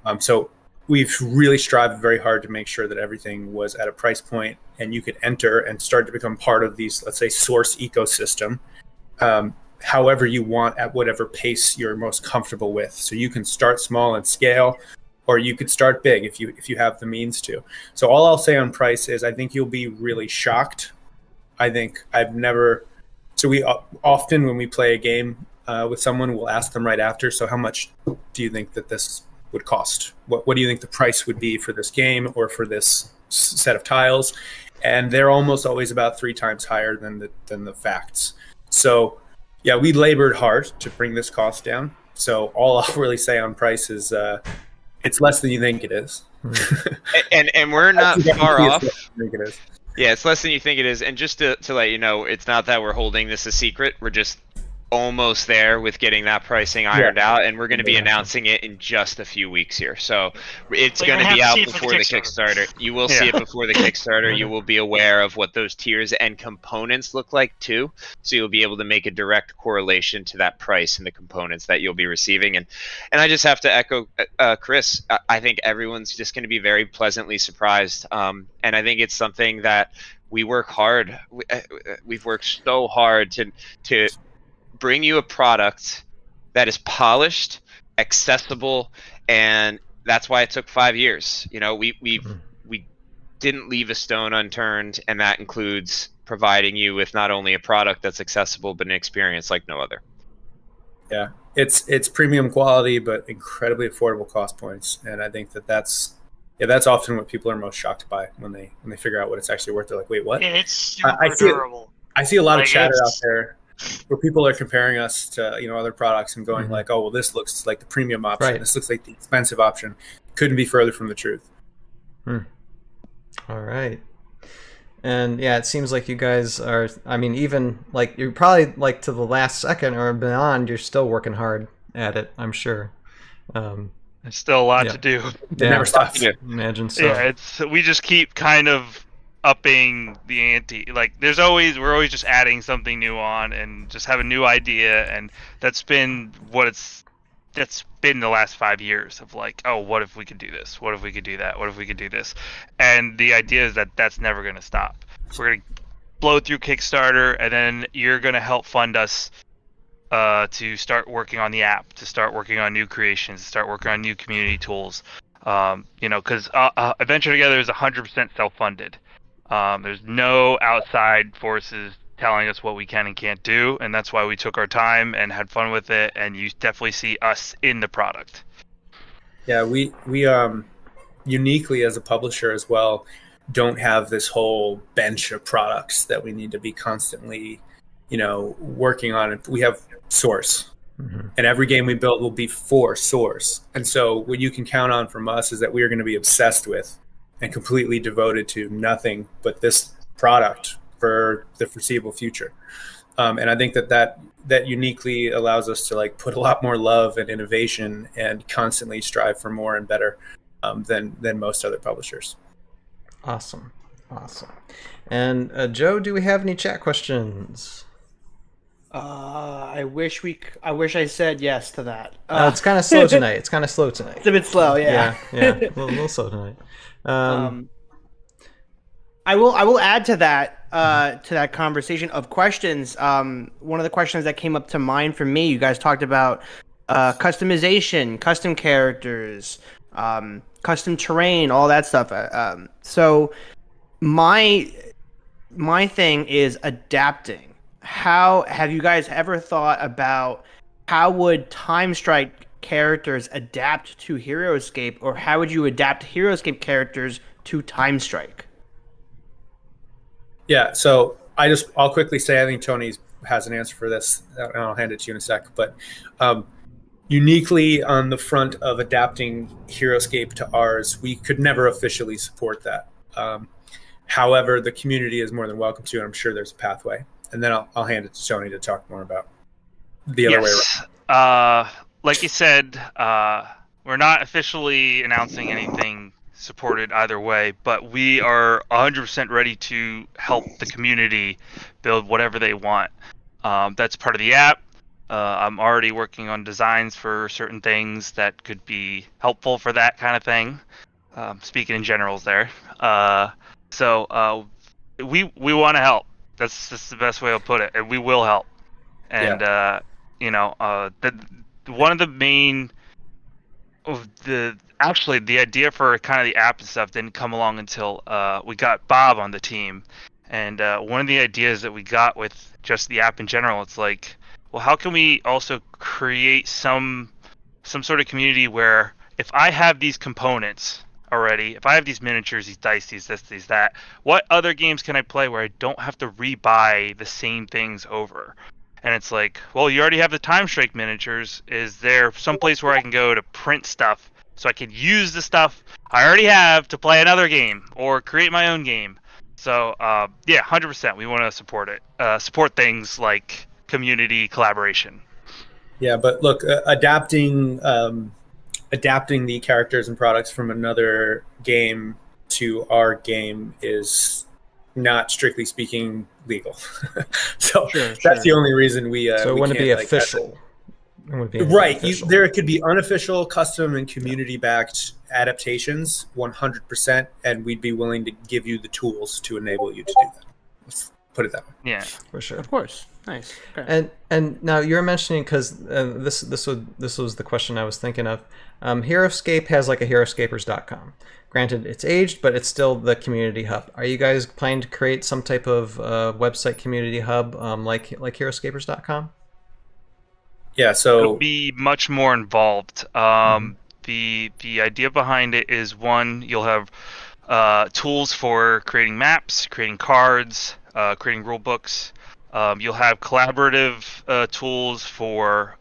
Sure. So we've really strived very hard to make sure that everything was at a price point and you could enter and start to become part of these, let's say, source ecosystem, however you want, at whatever pace you're most comfortable with. So you can start small and scale, or you could start big if you have the means to. So all I'll say on price is I think you'll be really shocked. I think I've never So we often, when we play a game with someone, we'll ask them right after, so how much do you think that this would cost? What do you think the price would be for this game or for this set of tiles? And they're almost always about 3 times higher than the facts. So yeah, we labored hard to bring this cost down. So all I'll really say on price is it's less than you think it is. and we're not far off. Yeah, it's less than you think it is. And just to let you know, it's not that we're holding this a secret. We're just almost there with getting that pricing ironed out, and we're going to be announcing it in just a few weeks here. So it's going to be out before the Kickstarter. You will see it before the Kickstarter. You will be aware of what those tiers and components look like too. So you'll be able to make a direct correlation to that price and the components that you'll be receiving. And I just have to echo Chris. I think everyone's just going to be very pleasantly surprised. And I think it's something that we work hard. We've worked so hard to bring you a product that is polished, accessible, and that's why it took 5 years. You know, we didn't leave a stone unturned, and that includes providing you with not only a product that's accessible, but an experience like no other. Yeah, it's premium quality, but incredibly affordable cost points, and I think that's often what people are most shocked by when they figure out what it's actually worth. They're like, wait, what? It's super durable. I see a lot of chatter out there where people are comparing us to other products and going like, oh well, this looks like the premium option, this looks like the expensive option. Couldn't be further from the truth. All right. And yeah, it seems like you guys are, I mean, even like you're probably like to the last second or beyond, you're still working hard at it, I'm sure. There's still a lot to do. It never stops. Imagine so. Yeah, we just keep kind of upping the ante. Like we're always just adding something new on and just have a new idea, and that's been the last 5 years of like, oh, what if we could do this? What if we could do that? What if we could do this? And the idea is that that's never going to stop. We're going to blow through Kickstarter, and then you're going to help fund us to start working on the app, to start working on new creations, to start working on new community tools. Because Adventure Together is 100% self-funded. There's no outside forces telling us what we can and can't do, and that's why we took our time and had fun with it, and you definitely see us in the product. Yeah, we uniquely as a publisher as well don't have this whole bench of products that we need to be constantly working on. We have Source, and every game we build will be for Source. And so what you can count on from us is that we are going to be obsessed with and completely devoted to nothing but this product for the foreseeable future. And I think that uniquely allows us to like put a lot more love and innovation and constantly strive for more and better than most other publishers. Awesome. And Joe, do we have any chat questions? I wish I said yes to that. It's kind of slow tonight. It's a bit slow, yeah. Yeah, a little slow tonight. I will add to that conversation of questions. One of the questions that came up to mind for me, you guys talked about customization, custom characters, custom terrain, all that stuff. So my thing is adapting. How have you guys ever thought about how would TimeStrike characters adapt to HeroScape, or how would you adapt HeroScape characters to TimeStrike? Yeah, so I'll quickly say I think Tony has an answer for this, and I'll hand it to you in a sec. But uniquely on the front of adapting HeroScape to ours, we could never officially support that. However, the community is more than welcome to, and I'm sure there's a pathway. And then I'll hand it to Tony to talk more about the other way around. Like you said, we're not officially announcing anything supported either way, but we are 100% ready to help the community build whatever they want. That's part of the app. I'm already working on designs for certain things that could be helpful for that kind of thing. Speaking in generals there. So we want to help. That's the best way I'll put it, and we will help. And one of the main the idea for kind of the app and stuff didn't come along until we got Bob on the team, And one of the ideas that we got with just the app in general, it's like, well, how can we also create some sort of community where if I have these components already, if I have these miniatures, these dice, these this, these that, what other games can I play where I don't have to rebuy the same things over? And it's like, well, you already have the TimeStrike miniatures. Is there some place where I can go to print stuff so I can use the stuff I already have to play another game or create my own game? So, yeah, 100%. We want to support it. Support things like community collaboration. Yeah, but look, adapting the characters and products from another game to our game is not strictly speaking legal. So that's the only reason we. So it wouldn't be official. Right. There could be unofficial, custom, and community-backed adaptations, 100%, and we'd be willing to give you the tools to enable you to do that. Let's put it that way. Yeah, for sure. Of course. Nice. Okay. And now you're mentioning, because this was the question I was thinking of. HeroScape has like a HeroScapers.com. Granted, it's aged, but it's still the community hub. Are you guys planning to create some type of website community hub like HeroScapers.com? Yeah, so it'll be much more involved. The idea behind it is, one, you'll have tools for creating maps, creating cards, creating rule books. You'll have collaborative tools for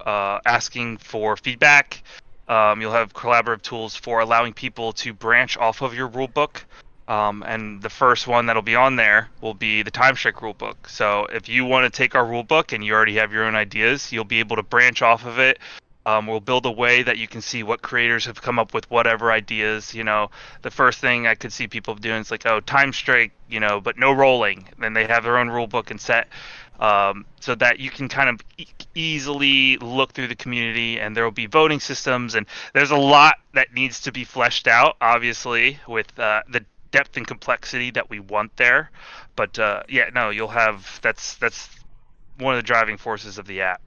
asking for feedback. You'll have collaborative tools for allowing people to branch off of your rulebook. And the first one that'll be on there will be the TimeStrike rulebook. So if you want to take our rulebook and you already have your own ideas, you'll be able to branch off of it. We'll build a way that you can see what creators have come up with, whatever ideas. The first thing I could see people doing is like, oh, TimeStrike, but no rolling. Then they have their own rulebook and set. So that you can kind of easily look through the community, and there will be voting systems, and there's a lot that needs to be fleshed out, obviously, with the depth and complexity that we want there. But you'll have that's one of the driving forces of the app.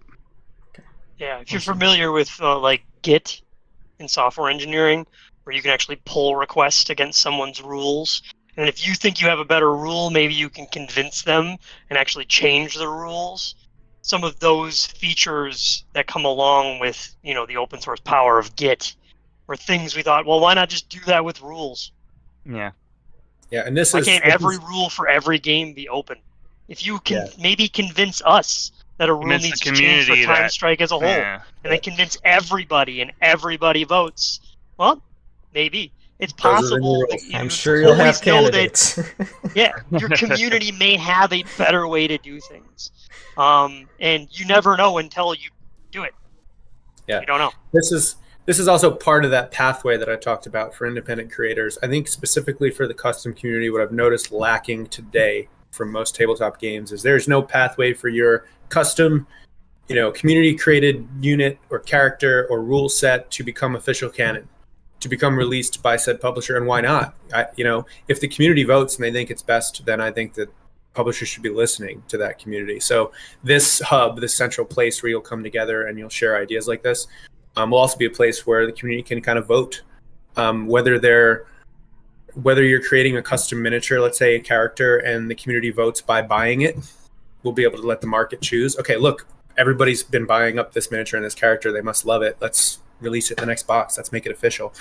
Yeah, if you're familiar with like Git in software engineering, where you can actually pull requests against someone's rules. And if you think you have a better rule, maybe you can convince them and actually change the rules. Some of those features that come along with, the open source power of Git were things we thought, well, why not just do that with rules? Yeah. Yeah, and why can't every rule for every game be open? If you can maybe convince us that a rule needs to change for TimeStrike as a whole, and then convince everybody and everybody votes, well, maybe. It's possible that I'm sure you'll have candidates. Your community may have a better way to do things. And you never know until you do it. Yeah. You don't know. This is also part of that pathway that I talked about for independent creators. I think specifically for the custom community, what I've noticed lacking today from most tabletop games is there's no pathway for your custom, community created unit or character or rule set to become official canon, to become released by said publisher. And why not? If the community votes and they think it's best, then I think that publishers should be listening to that community. So this hub, this central place where you'll come together and you'll share ideas like this, will also be a place where the community can kind of vote, whether you're creating a custom miniature, let's say a character, and the community votes by buying it. We'll be able to let the market choose. Okay, look, everybody's been buying up this miniature and this character. They must love it. Let's release it in the next box. Let's make it official.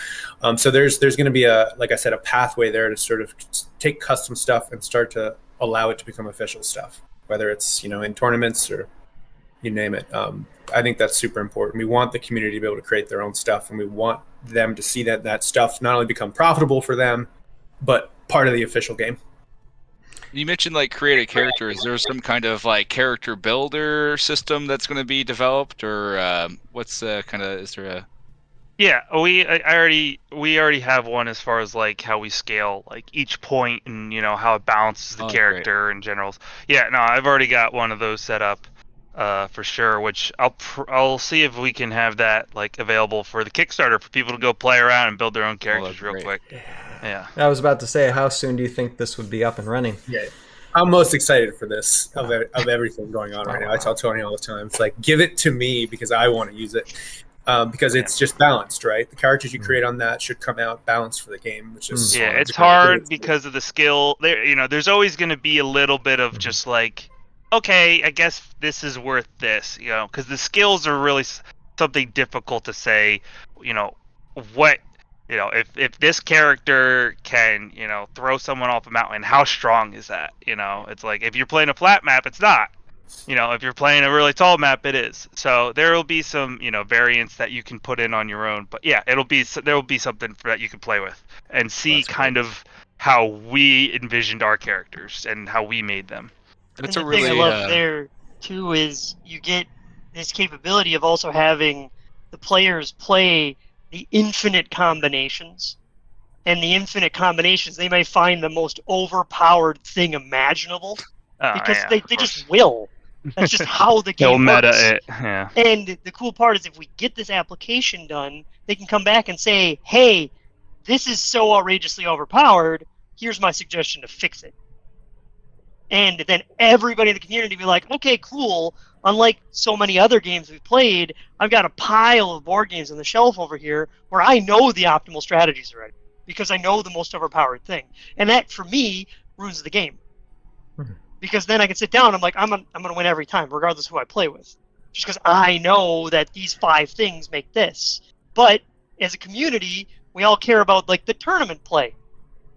So there's going to be a pathway there to sort of take custom stuff and start to allow it to become official stuff, whether it's, in tournaments or you name it. I think that's super important. We want the community to be able to create their own stuff, and we want them to see that stuff not only become profitable for them, but part of the official game. You mentioned create a character. Is there some kind of character builder system that's going to be developed, or what's is there a? Yeah, we already have one as far as how we scale each point and how it balances the character in general. Yeah, no, I've already got one of those set up for sure. Which I'll see if we can have that available for the Kickstarter for people to go play around and build their own characters real quick. Yeah. I was about to say, how soon do you think this would be up and running? Yeah. I'm most excited for this of everything going on right now. I tell Tony all the time, it's give it to me because I want to use it. because it's just balanced, right? The characters you create on that should come out balanced for the game, which is it's hard because of the skill. There's always going to be a little bit of just like, okay, I guess this is worth this, because the skills are really something difficult to say. What, if this character can, throw someone off a mountain, how strong is that? It's like if you're playing a flat map, it's not. If you're playing a really tall map, it is. So there will be some, variants that you can put in on your own. But yeah, there will be something that you can play with and see kind of how we envisioned our characters and how we made them. That's a really thing I love there too is you get this capability of also having the players play the infinite combinations. And the infinite combinations, they may find the most overpowered thing imaginable because they just will. That's just how the game works. Meta it. Yeah. And the cool part is if we get this application done, they can come back and say, hey, this is so outrageously overpowered. Here's my suggestion to fix it. And then everybody in the community be like, okay, cool. Unlike so many other games we've played, I've got a pile of board games on the shelf over here where I know the optimal strategies already because I know the most overpowered thing. And that, for me, ruins the game. Because then I can sit down and I'm like, I'm gonna win every time, regardless of who I play with. Just because I know that these 5 things make this. But as a community, we all care about like the tournament play,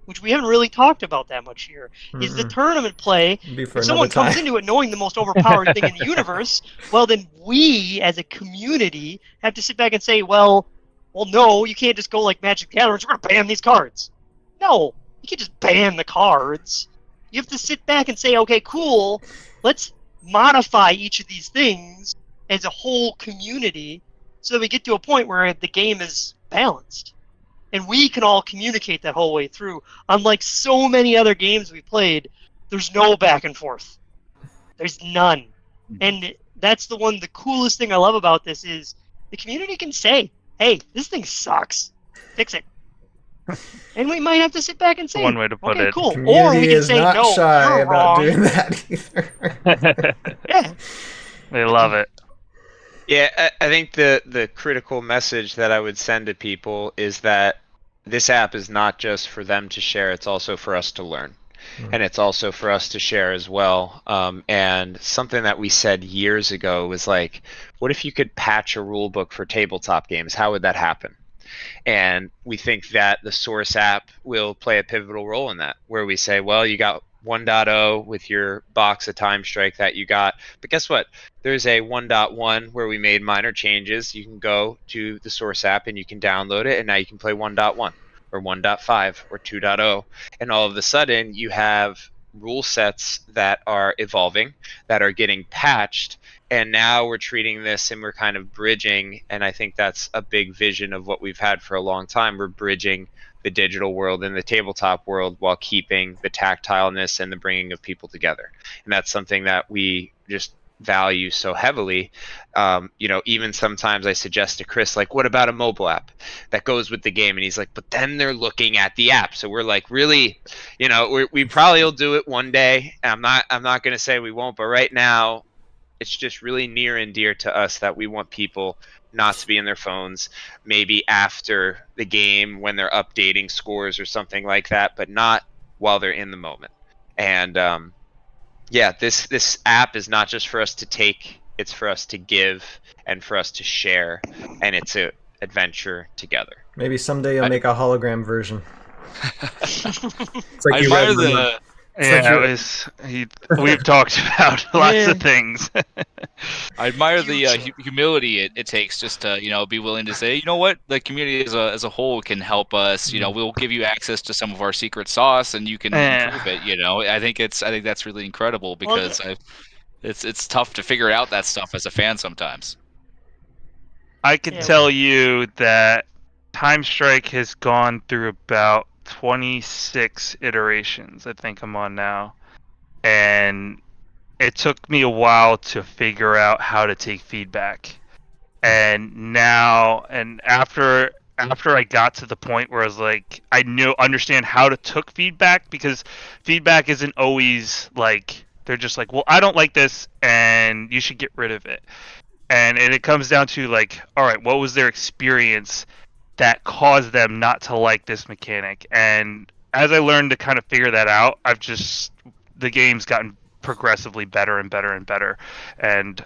which we haven't really talked about that much here. Is the tournament play, if someone comes into it knowing the most overpowered thing in the universe, well then we as a community have to sit back and say, well no, you can't just go like Magic the Gathering, we're gonna ban these cards. No, you can't just ban the cards. You have to sit back and say, okay, cool, let's modify each of these things as a whole community so that we get to a point where the game is balanced. And we can all communicate that whole way through. Unlike so many other games we played, there's no back and forth. There's none. And that's the coolest thing I love about this is the community can say, hey, this thing sucks. Fix it. And we might have to sit back and say, one way to put it. Cool. Or we can say, not no, shy you're about wrong. doing that either. Yeah. They love it. Yeah, I think the critical message that I would send to people is that this app is not just for them to share, it's also for us to learn. And it's also for us to share as well. And something that we said years ago was like, what if you could patch a rule book for tabletop games? How would that happen? And we think that the Source app will play a pivotal role in that, where we say, well, you got 1.0 with your box of TimeStrike that you got. But guess what? There's a 1.1 where we made minor changes. You can go to the Source app and you can download it, and now you can play 1.1 or 1.5 or 2.0. And all of a sudden, you have rule sets that are evolving, that are getting patched. And now we're treating this and we're kind of bridging, and I think that's a big vision of what we've had for a long time. We're bridging the digital world and the tabletop world while keeping the tactileness and the bringing of people together. And that's something that we just value so heavily. Even sometimes I suggest to Chris, like, what about a mobile app that goes with the game? And he's like, but then they're looking at the app. So we're like, really, we probably will do it one day. I'm not going to say we won't, but right now, it's just really near and dear to us that we want people not to be in their phones, maybe after the game when they're updating scores or something like that, but not while they're in the moment. And this app is not just for us to take, it's for us to give and for us to share, and it's an adventure together. Maybe someday you'll make a hologram version. It's like I admire the... We've talked about lots of things. I admire the humility it takes just to be willing to say, you know what, the community as a whole can help us. We'll give you access to some of our secret sauce, and you can improve it. I think that's really incredible because it's tough to figure out that stuff as a fan sometimes. I can tell you that TimeStrike has gone through about 26 iterations, I think I'm on now, and it took me a while to figure out how to take feedback. And now, and after I got to the point where I was like, I understand how to took feedback, because feedback isn't always like, they're just like, well, I don't like this and you should get rid of it. And it comes down to like, all right, what was their experience that caused them not to like this mechanic? And as I learned to kind of figure that out, the game's gotten progressively better and better and better. And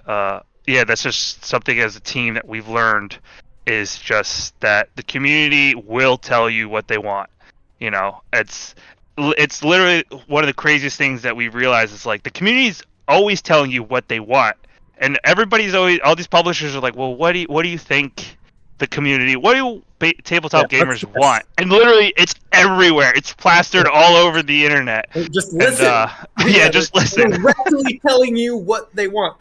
yeah, that's just something as a team that we've learned, is just that the community will tell you what they want. You know, it's literally one of the craziest things that we realize is like the community's always telling you what they want. And everybody's always, all these publishers are like, well, what do you think the community, what do tabletop gamers want? And literally, it's everywhere. It's plastered all over the internet. Just listen. Yeah, just listen. Directly telling you what they want.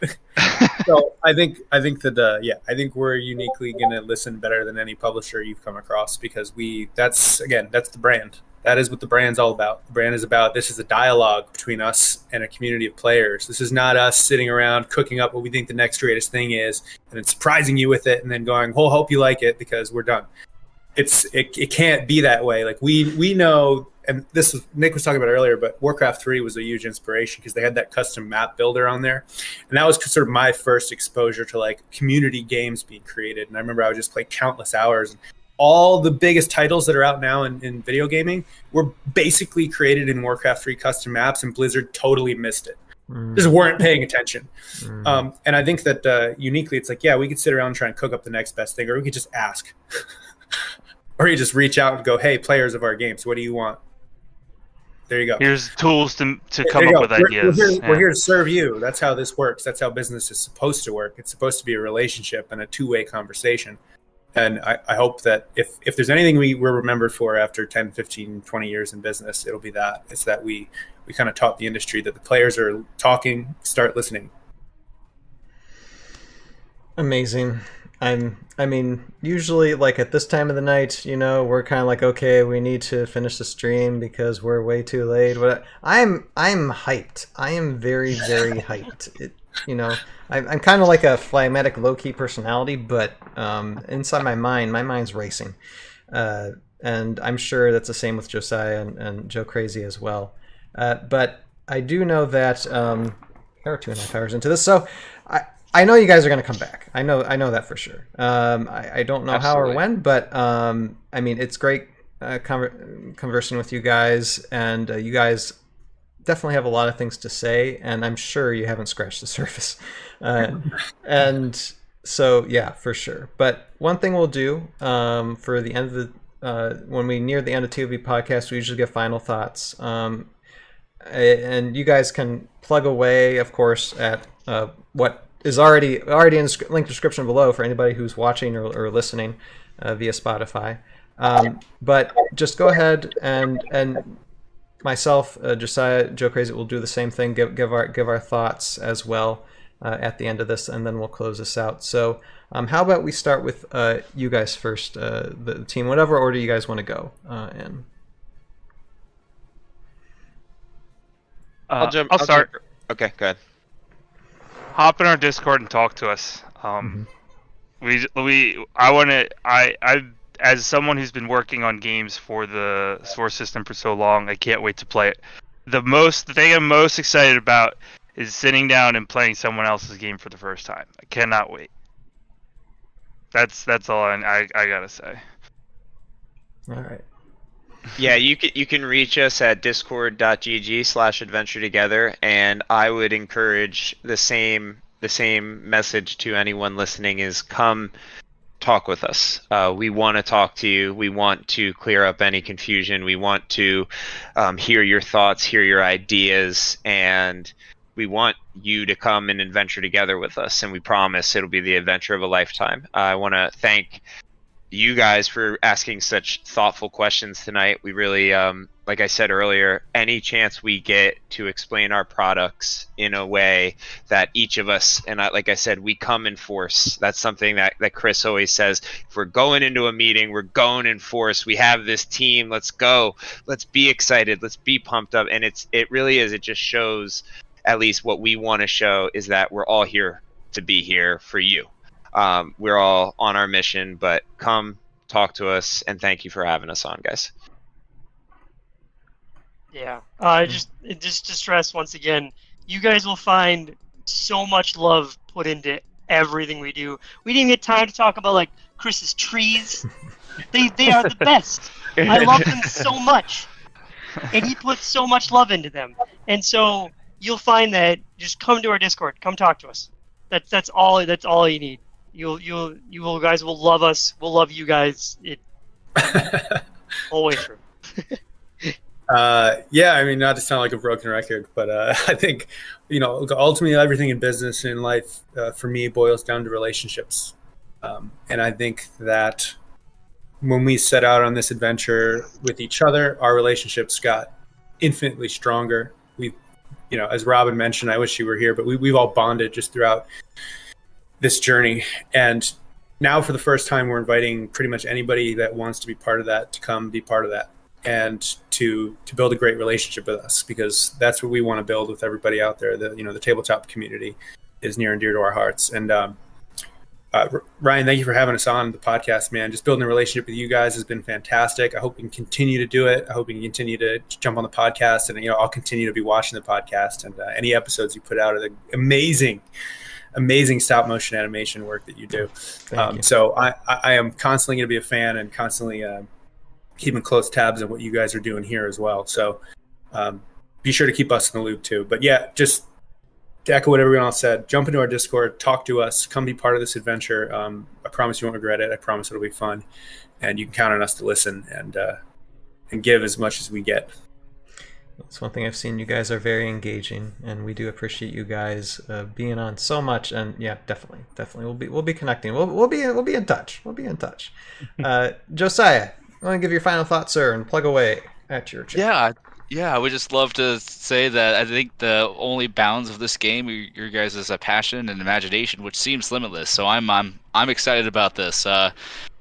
So I think that I think we're uniquely gonna listen better than any publisher you've come across, because that's the brand. That is what the brand's all about. The brand is about, this is a dialogue between us and a community of players. This is not us sitting around cooking up what we think the next greatest thing is and then surprising you with it and then going, well, hope you like it because we're done. It can't be that way. Like we know, and this was, Nick was talking about earlier, but Warcraft 3 was a huge inspiration because they had that custom map builder on there. And that was sort of my first exposure to like community games being created. And I remember I would just play countless hours. All the biggest titles that are out now in video gaming were basically created in Warcraft 3 custom maps, and Blizzard totally missed it. Just weren't paying attention. And I think that uniquely, it's like, yeah, we could sit around and try and cook up the next best thing, or we could just ask. Or you just reach out and go, hey, players of our games, what do you want? There you go. Here's tools to come up with ideas. We're here to serve you. That's how this works. That's how business is supposed to work. It's supposed to be a relationship and a two-way conversation. And I hope that if there's anything we're remembered for after 10, 15, 20 years in business, it'll be that. It's that we kind of taught the industry that the players are talking, start listening. Amazing. I mean, usually like at this time of the night, you know, we're kind of like, okay, we need to finish the stream because we're way too late. But I'm hyped. I am very, very hyped. You know, I'm kind of like a phlegmatic, low-key personality, but inside my mind's racing. And I'm sure that's the same with Josiah and Joe Crazy as well. But I do know that we're 2.5 hours into this, so I know you guys are going to come back. I know that for sure. I don't know how or when, but I mean, it's great conversing with you guys, and you guys definitely have a lot of things to say, and I'm sure you haven't scratched the surface. And so, yeah, for sure. But one thing we'll do for the end of the when we near the end of ToV podcast, we usually give final thoughts. And you guys can plug away, of course, at what is already in the link description below for anybody who's watching or listening via Spotify. But just go ahead and myself, Josiah, Joe Crazy will do the same thing. Give our thoughts as well at the end of this, and then we'll close this out. So, how about we start with you guys first, the team, whatever order you guys want to go in. I'll start. Okay, go ahead. Hop in our Discord and talk to us. As someone who's been working on games for the Source system for so long, I can't wait to play it. The thing I'm most excited about is sitting down and playing someone else's game for the first time. I cannot wait. That's all I gotta say. All right. Yeah, you can reach us at discord.gg/adventure together, and I would encourage the same message to anyone listening is come talk with us. We want to talk to you. We want to clear up any confusion. We want to hear your thoughts, hear your ideas, and we want you to come and adventure together with us, and we promise it'll be the adventure of a lifetime. I want to thank you guys for asking such thoughtful questions tonight. We really, like I said earlier, any chance we get to explain our products in a way that each of us, and like I said, we come in force. That's something that Chris always says. If we're going into a meeting, we're going in force. We have this team. Let's go. Let's be excited. Let's be pumped up. And it really is. It just shows, at least what we want to show, is that we're all here to be here for you. We're all on our mission, but come talk to us, and thank you for having us on, guys. Yeah, just to stress once again, you guys will find so much love put into everything we do. We didn't get time to talk about like Chris's trees. They are the best. I love them so much, and he puts so much love into them. And so you'll find that just come to our Discord, come talk to us. That's all you need. You guys will love us. We'll love you guys. All the way through. Yeah, I mean, not to sound like a broken record, but I think, ultimately everything in business and in life for me boils down to relationships. And I think that when we set out on this adventure with each other, our relationships got infinitely stronger. We, as Robin mentioned, I wish you were here, but we've all bonded just throughout this journey. And now for the first time, we're inviting pretty much anybody that wants to be part of that to come be part of that and to build a great relationship with us, because that's what we want to build with everybody out there. The tabletop community is near and dear to our hearts. And Ryan, thank you for having us on the podcast, man. Just building a relationship with you guys has been fantastic. I hope we can continue to do it. I hope we can continue to jump on the podcast, and I'll continue to be watching the podcast, and any episodes you put out are the amazing stop motion animation work that you do. So I am constantly going to be a fan and constantly keeping close tabs on what you guys are doing here as well. So be sure to keep us in the loop too. But yeah, just to echo what everyone else said, jump into our Discord, talk to us, come be part of this adventure. I promise you won't regret it. I promise it'll be fun, and you can count on us to listen and give as much as we get. That's one thing I've seen. You guys are very engaging, and we do appreciate you guys being on so much. And yeah, definitely, we'll be connecting. We'll be in touch. We'll be in touch. Josiah, I want to give your final thoughts, sir, and plug away at your channel. Yeah, I would just love to say that I think the only bounds of this game are your guys' passion and imagination, which seems limitless. So I'm excited about this.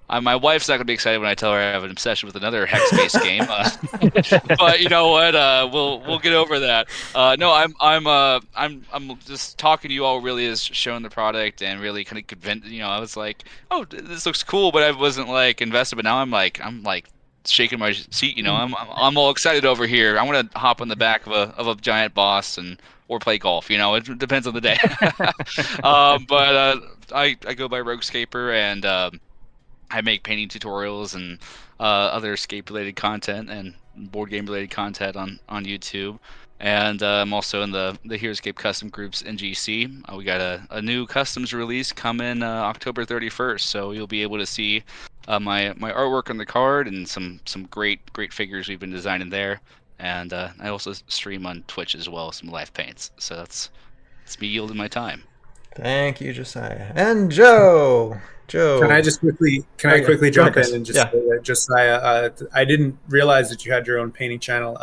My wife's not gonna be excited when I tell her I have an obsession with another hex-based game, but you know what? We'll get over that. No, I'm just talking to you all. Really is showing the product and really kind of convinced. I was like, oh, this looks cool, but I wasn't like invested. But now I'm like shaking my seat. I'm all excited over here. I want to hop on the back of a giant boss or play golf. It depends on the day. But I go by Roguescaper, and I make painting tutorials and other escape-related content and board game-related content on YouTube. And I'm also in the HeroEscape custom groups in GC. We got a new customs release coming October 31st, so you'll be able to see my artwork on the card and some great figures we've been designing there. And I also stream on Twitch as well, some live paints. So that's me yielding my time. Thank you, Josiah. And Joe. Can I quickly jump in and just say that, Josiah, I didn't realize that you had your own painting channel.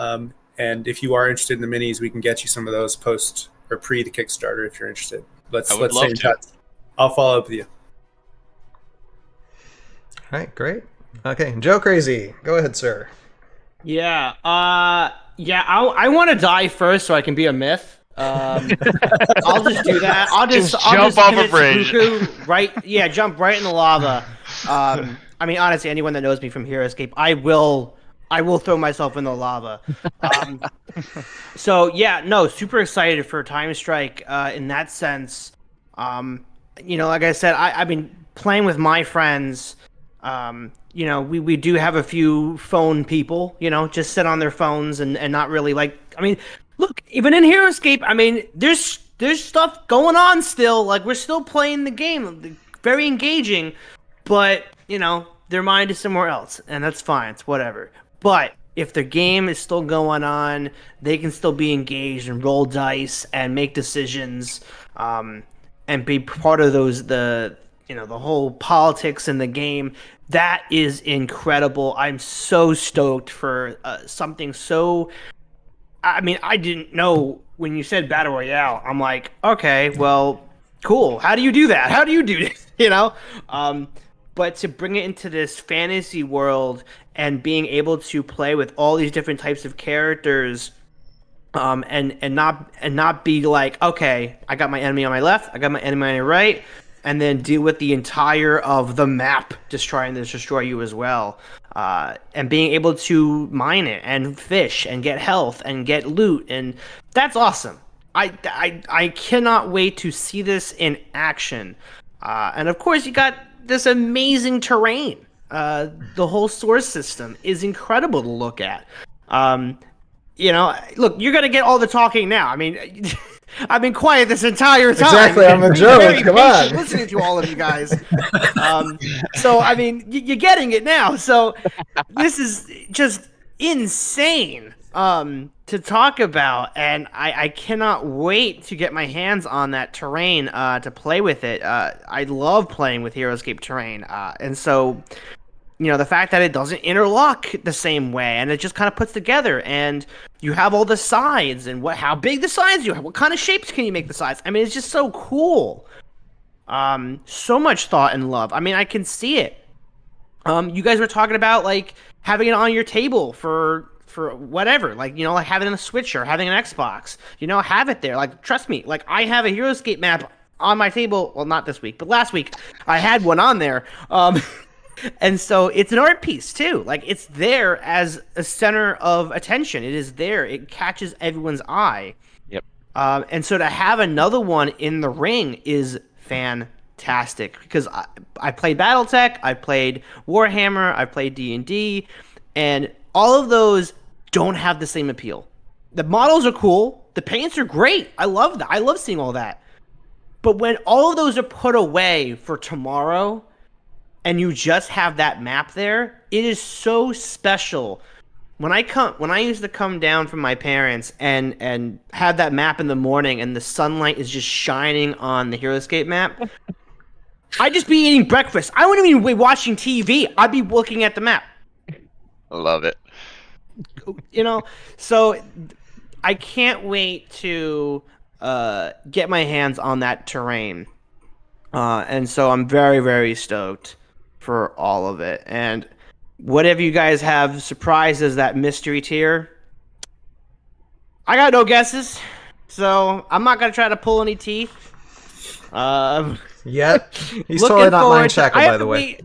And if you are interested in the minis, we can get you some of those post or pre the Kickstarter if you're interested. Let's stay in touch. I'll follow up with you. All right, great. Okay, Joe Crazy, go ahead, sir. Yeah. I want to die first so I can be a myth. I'll just do that. I'll just jump off a bridge. Right? Yeah, jump right in the lava. I mean, honestly, anyone that knows me from HeroEscape, I will throw myself in the lava. So yeah, no, super excited for TimeStrike in that sense. Like I said, I've been playing with my friends. We do have a few phone people, just sit on their phones and not really look, even in HeroEscape, there's stuff going on still. Like, we're still playing the game, very engaging, but their mind is somewhere else, and that's fine. It's whatever. But if the game is still going on, they can still be engaged and roll dice and make decisions, and be part of the whole politics in the game. That is incredible. I'm so stoked for something so. I didn't know when you said Battle Royale. I'm like, okay, well, cool. How do you do that? How do you do this? But to bring it into this fantasy world and being able to play with all these different types of characters, and not be like, okay, I got my enemy on my left, I got my enemy on my right, and then deal with the entire of the map just trying to destroy you as well. And being able to mine it and fish and get health and get loot, and that's awesome. I cannot wait to see this in action. And of course, you got this amazing terrain. The whole source system is incredible to look at. Look, you're gonna get all the talking now. I mean, I've been quiet this entire time. Exactly, I'm a joke. Come on, listening to all of you guys. So I mean, you're getting it now. So this is just insane to talk about, and I cannot wait to get my hands on that terrain to play with it. I love playing with HeroScape terrain, and so the fact that it doesn't interlock the same way, and it just kind of puts together, and you have all the sides, and how big the sides you have, what kind of shapes can you make the sides? I mean, it's just so cool. So much thought and love. I mean, I can see it. You guys were talking about like having it on your table for whatever, like like having it on a Switch or having an Xbox. Have it there. Like, trust me, like I have a HeroScape map on my table. Well, not this week, but last week I had one on there. And so it's an art piece too. Like, it's there as a center of attention. It is there. It catches everyone's eye. Yep. And so to have another one in the ring is fantastic, because I played BattleTech, I played Warhammer, I played D&D, and all of those don't have the same appeal. The models are cool. The paints are great. I love that. I love seeing all that. But when all of those are put away for tomorrow, and you just have that map there, it is so special. When I used to come down from my parents and have that map in the morning, and the sunlight is just shining on the HeroScape map, I'd just be eating breakfast. I wouldn't even be watching TV. I'd be looking at the map. I love it. So I can't wait to get my hands on that terrain. And so I'm very, very stoked for all of it. And whatever you guys have surprised as that mystery tier, I got no guesses, so I'm not gonna try to pull any teeth. Yep. He's totally not mind shackle, by the way.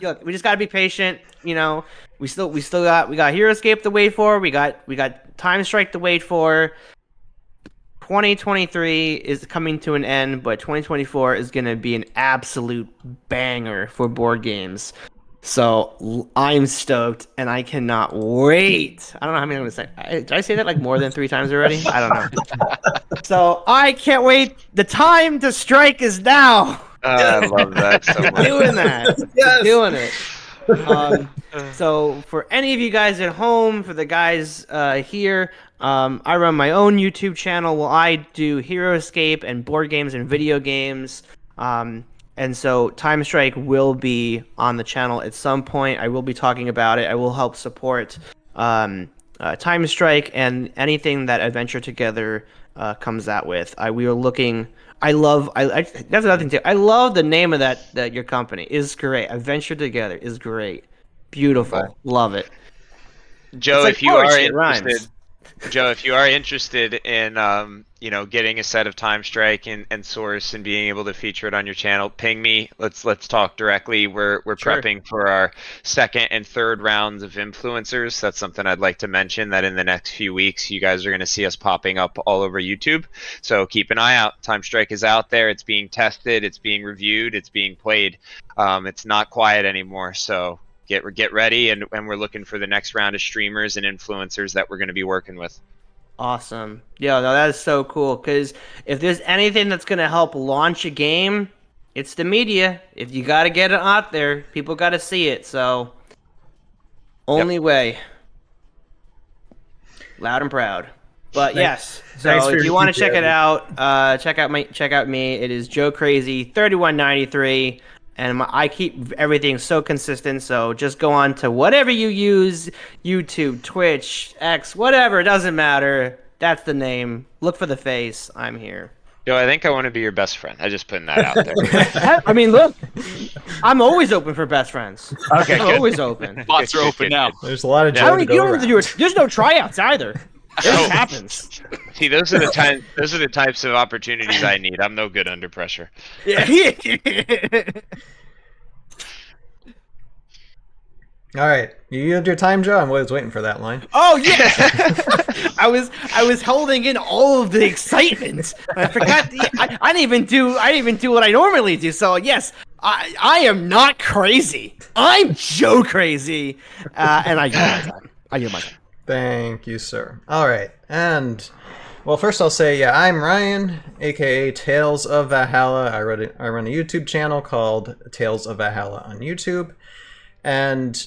Look, we just gotta be patient. We got HeroScape to wait for. We got TimeStrike to wait for. 2023 is coming to an end, but 2024 is going to be an absolute banger for board games. So I'm stoked, and I cannot wait. I don't know how many I'm going to say. Did I say that like more than 3 times already? I don't know. So I can't wait. The time to strike is now. I love that so much. Doing that. Yes. Doing it. So for any of you guys at home, for the guys here, I run my own YouTube channel where I do HeroScape and board games and video games. And so TimeStrike will be on the channel at some point. I will be talking about it. I will help support TimeStrike and anything that Adventure Together comes out with. We are looking. That's another thing too. I love the name of that your company is great. Adventure Together is great, beautiful, Right. Love it. Joe, Like if you are poetry, it interested in getting a set of TimeStrike and Source and being able to feature it on your channel, ping me. Let's talk directly. We're Sure. prepping for our second and third rounds of influencers. That's something I'd like to mention, that in the next few weeks you guys are going to see us popping up all over YouTube. So keep an eye out. TimeStrike is out there. It's being tested. It's being reviewed. It's being played. It's not quiet anymore. So get ready, and we're looking for the next round of streamers and influencers that we're going to be working with. Awesome. Yeah, no, that is so cool, because if there's anything that's going to help launch a game, it's the media. If you got to get it out there, people got to see it. So only way. Loud and proud. But yes, so if you want to check it out, check out me. It is Joe Crazy 3193. And I keep everything so consistent, so just go on to whatever you use, YouTube, Twitch, X, whatever, it doesn't matter. That's the name. Look for the face. I'm here. Joe, I think I want to be your best friend. I'm just putting that out there. I mean, look, I'm always open for best friends. Okay, I'm always open. Spots are open now. There's a lot of I Joe don't, to you go don't have around. to do it. There's no tryouts either. It just happens. See, those are the types of opportunities I need. I'm no good under pressure. Yeah. All right, you had your time, Joe. I was waiting for that line. Oh yeah, I was holding in all of the excitement. I forgot. I didn't even do what I normally do. So yes, I am not crazy. I'm Joe crazy, and I yield my time. Thank you, sir. All right, and well, first I'll say, yeah, I'm Ryan, aka Tales of Valhalla. I run a YouTube channel called Tales of Valhalla on YouTube, and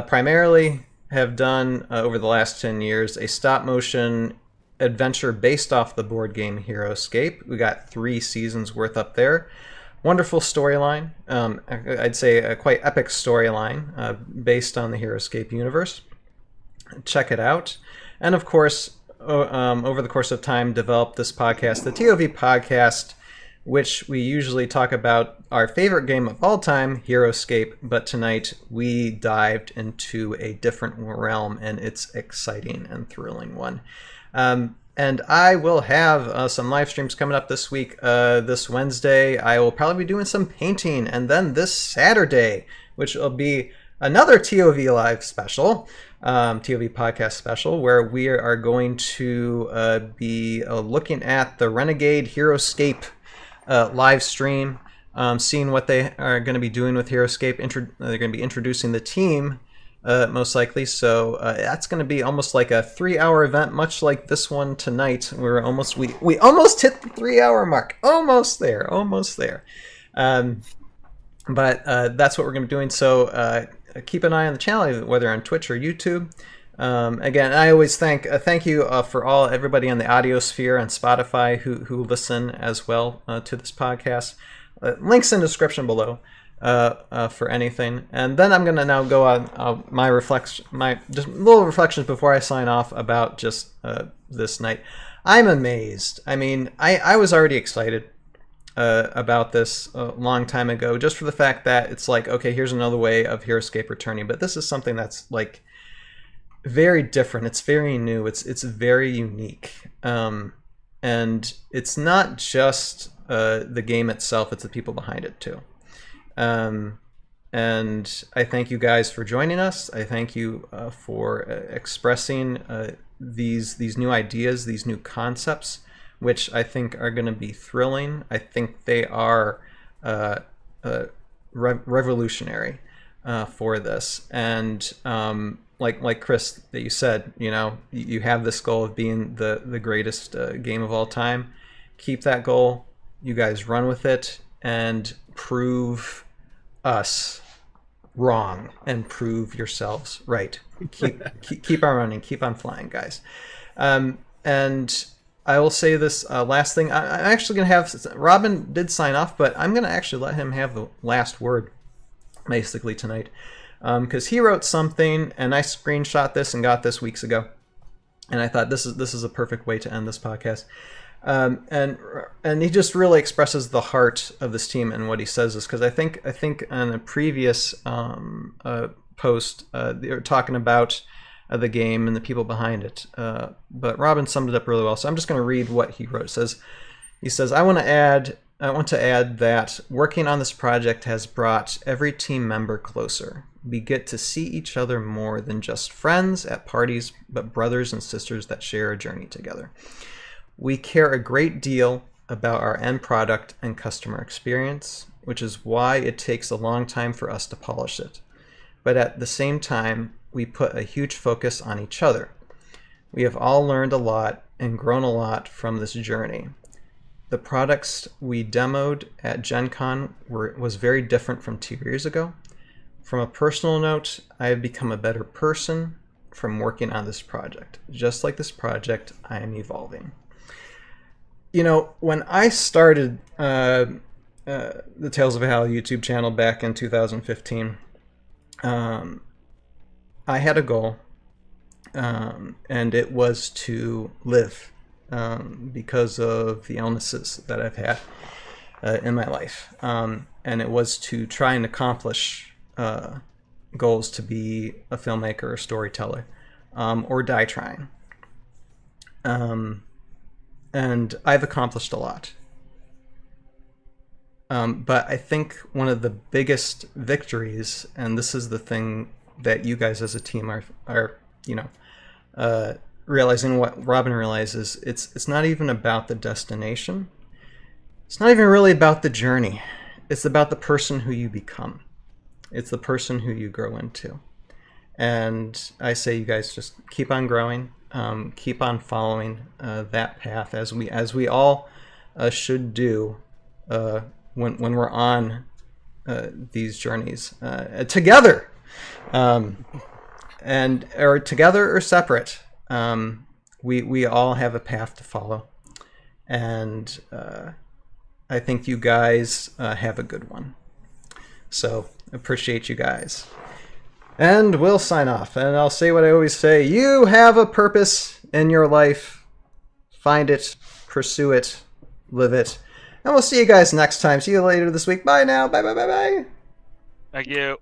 primarily have done over the last 10 years a stop motion adventure based off the board game HeroScape. We got 3 seasons worth up there. Wonderful storyline. I'd say a quite epic storyline based on the HeroScape universe. Check it out. And of course, over the course of time, developed this podcast, the ToV podcast, which we usually talk about our favorite game of all time, HeroScape, but tonight we dived into a different realm, and it's exciting and thrilling one. And I will have some live streams coming up this week. This Wednesday, I will probably be doing some painting, and then this Saturday, which will be another ToV live special, ToV podcast special, where we are going to be looking at the Renegade HeroScape live stream, seeing what they are going to be doing with HeroScape. They're going to be introducing the team, most likely. So that's going to be almost like a 3-hour event, much like this one tonight. We almost hit the 3-hour mark. Almost there. But that's what we're going to be doing. So keep an eye on the channel, whether on Twitch or YouTube. Again, I always thank you for everybody on the Audiosphere and Spotify who listen as well to this podcast. Links in the description below for anything. And then I'm gonna now go on my just little reflections before I sign off about just this night. I'm amazed. I mean, I was already excited about this a long time ago, just for the fact that it's like, okay, here's another way of HeroScape returning, but this is something that's like very different. It's very new. It's very unique, and it's not just the game itself. It's the people behind it too. And I thank you guys for joining us. I thank you for expressing these new ideas, these new concepts, which I think are going to be thrilling. I think they are revolutionary for this. And like Chris, that you said, you have this goal of being the greatest game of all time. Keep that goal. You guys run with it and prove us wrong and prove yourselves right. Keep on running. Keep on flying, guys. And I will say this last thing. I'm actually going to have... Robin did sign off, but I'm going to actually let him have the last word, basically, tonight. Because he wrote something, and I screenshot this and got this weeks ago. And I thought this is a perfect way to end this podcast. And he just really expresses the heart of this team and what he says is, because I think on a previous post, they were talking about the game and the people behind it. But Robin summed it up really well. So I'm just going to read what he wrote. He says, I want to add that working on this project has brought every team member closer. We get to see each other more than just friends at parties, but brothers and sisters that share a journey together. We care a great deal about our end product and customer experience, which is why it takes a long time for us to polish it. But at the same time, we put a huge focus on each other. We have all learned a lot and grown a lot from this journey. The products we demoed at Gen Con was very different from 2 years ago. From a personal note, I have become a better person from working on this project. Just like this project, I am evolving. When I started the Tales of Valhalla YouTube channel back in 2015, I had a goal, and it was to live because of the illnesses that I've had in my life. And it was to try and accomplish goals to be a filmmaker, a storyteller, or die trying. And I've accomplished a lot. But I think one of the biggest victories, and this is the thing that you guys as a team are realizing what Robin realizes. It's not even about the destination. It's not even really about the journey. It's about the person who you become. It's the person who you grow into. And I say you guys just keep on growing, keep on following that path as we all should do when we're on these journeys together, or together or separate. We all have a path to follow, and I think you guys have a good one. So appreciate you guys. And we'll sign off. And I'll say what I always say. You have a purpose in your life. Find it, pursue it, live it. And we'll see you guys next time. See you later this week. Bye now. Bye, bye, bye, bye. Thank you.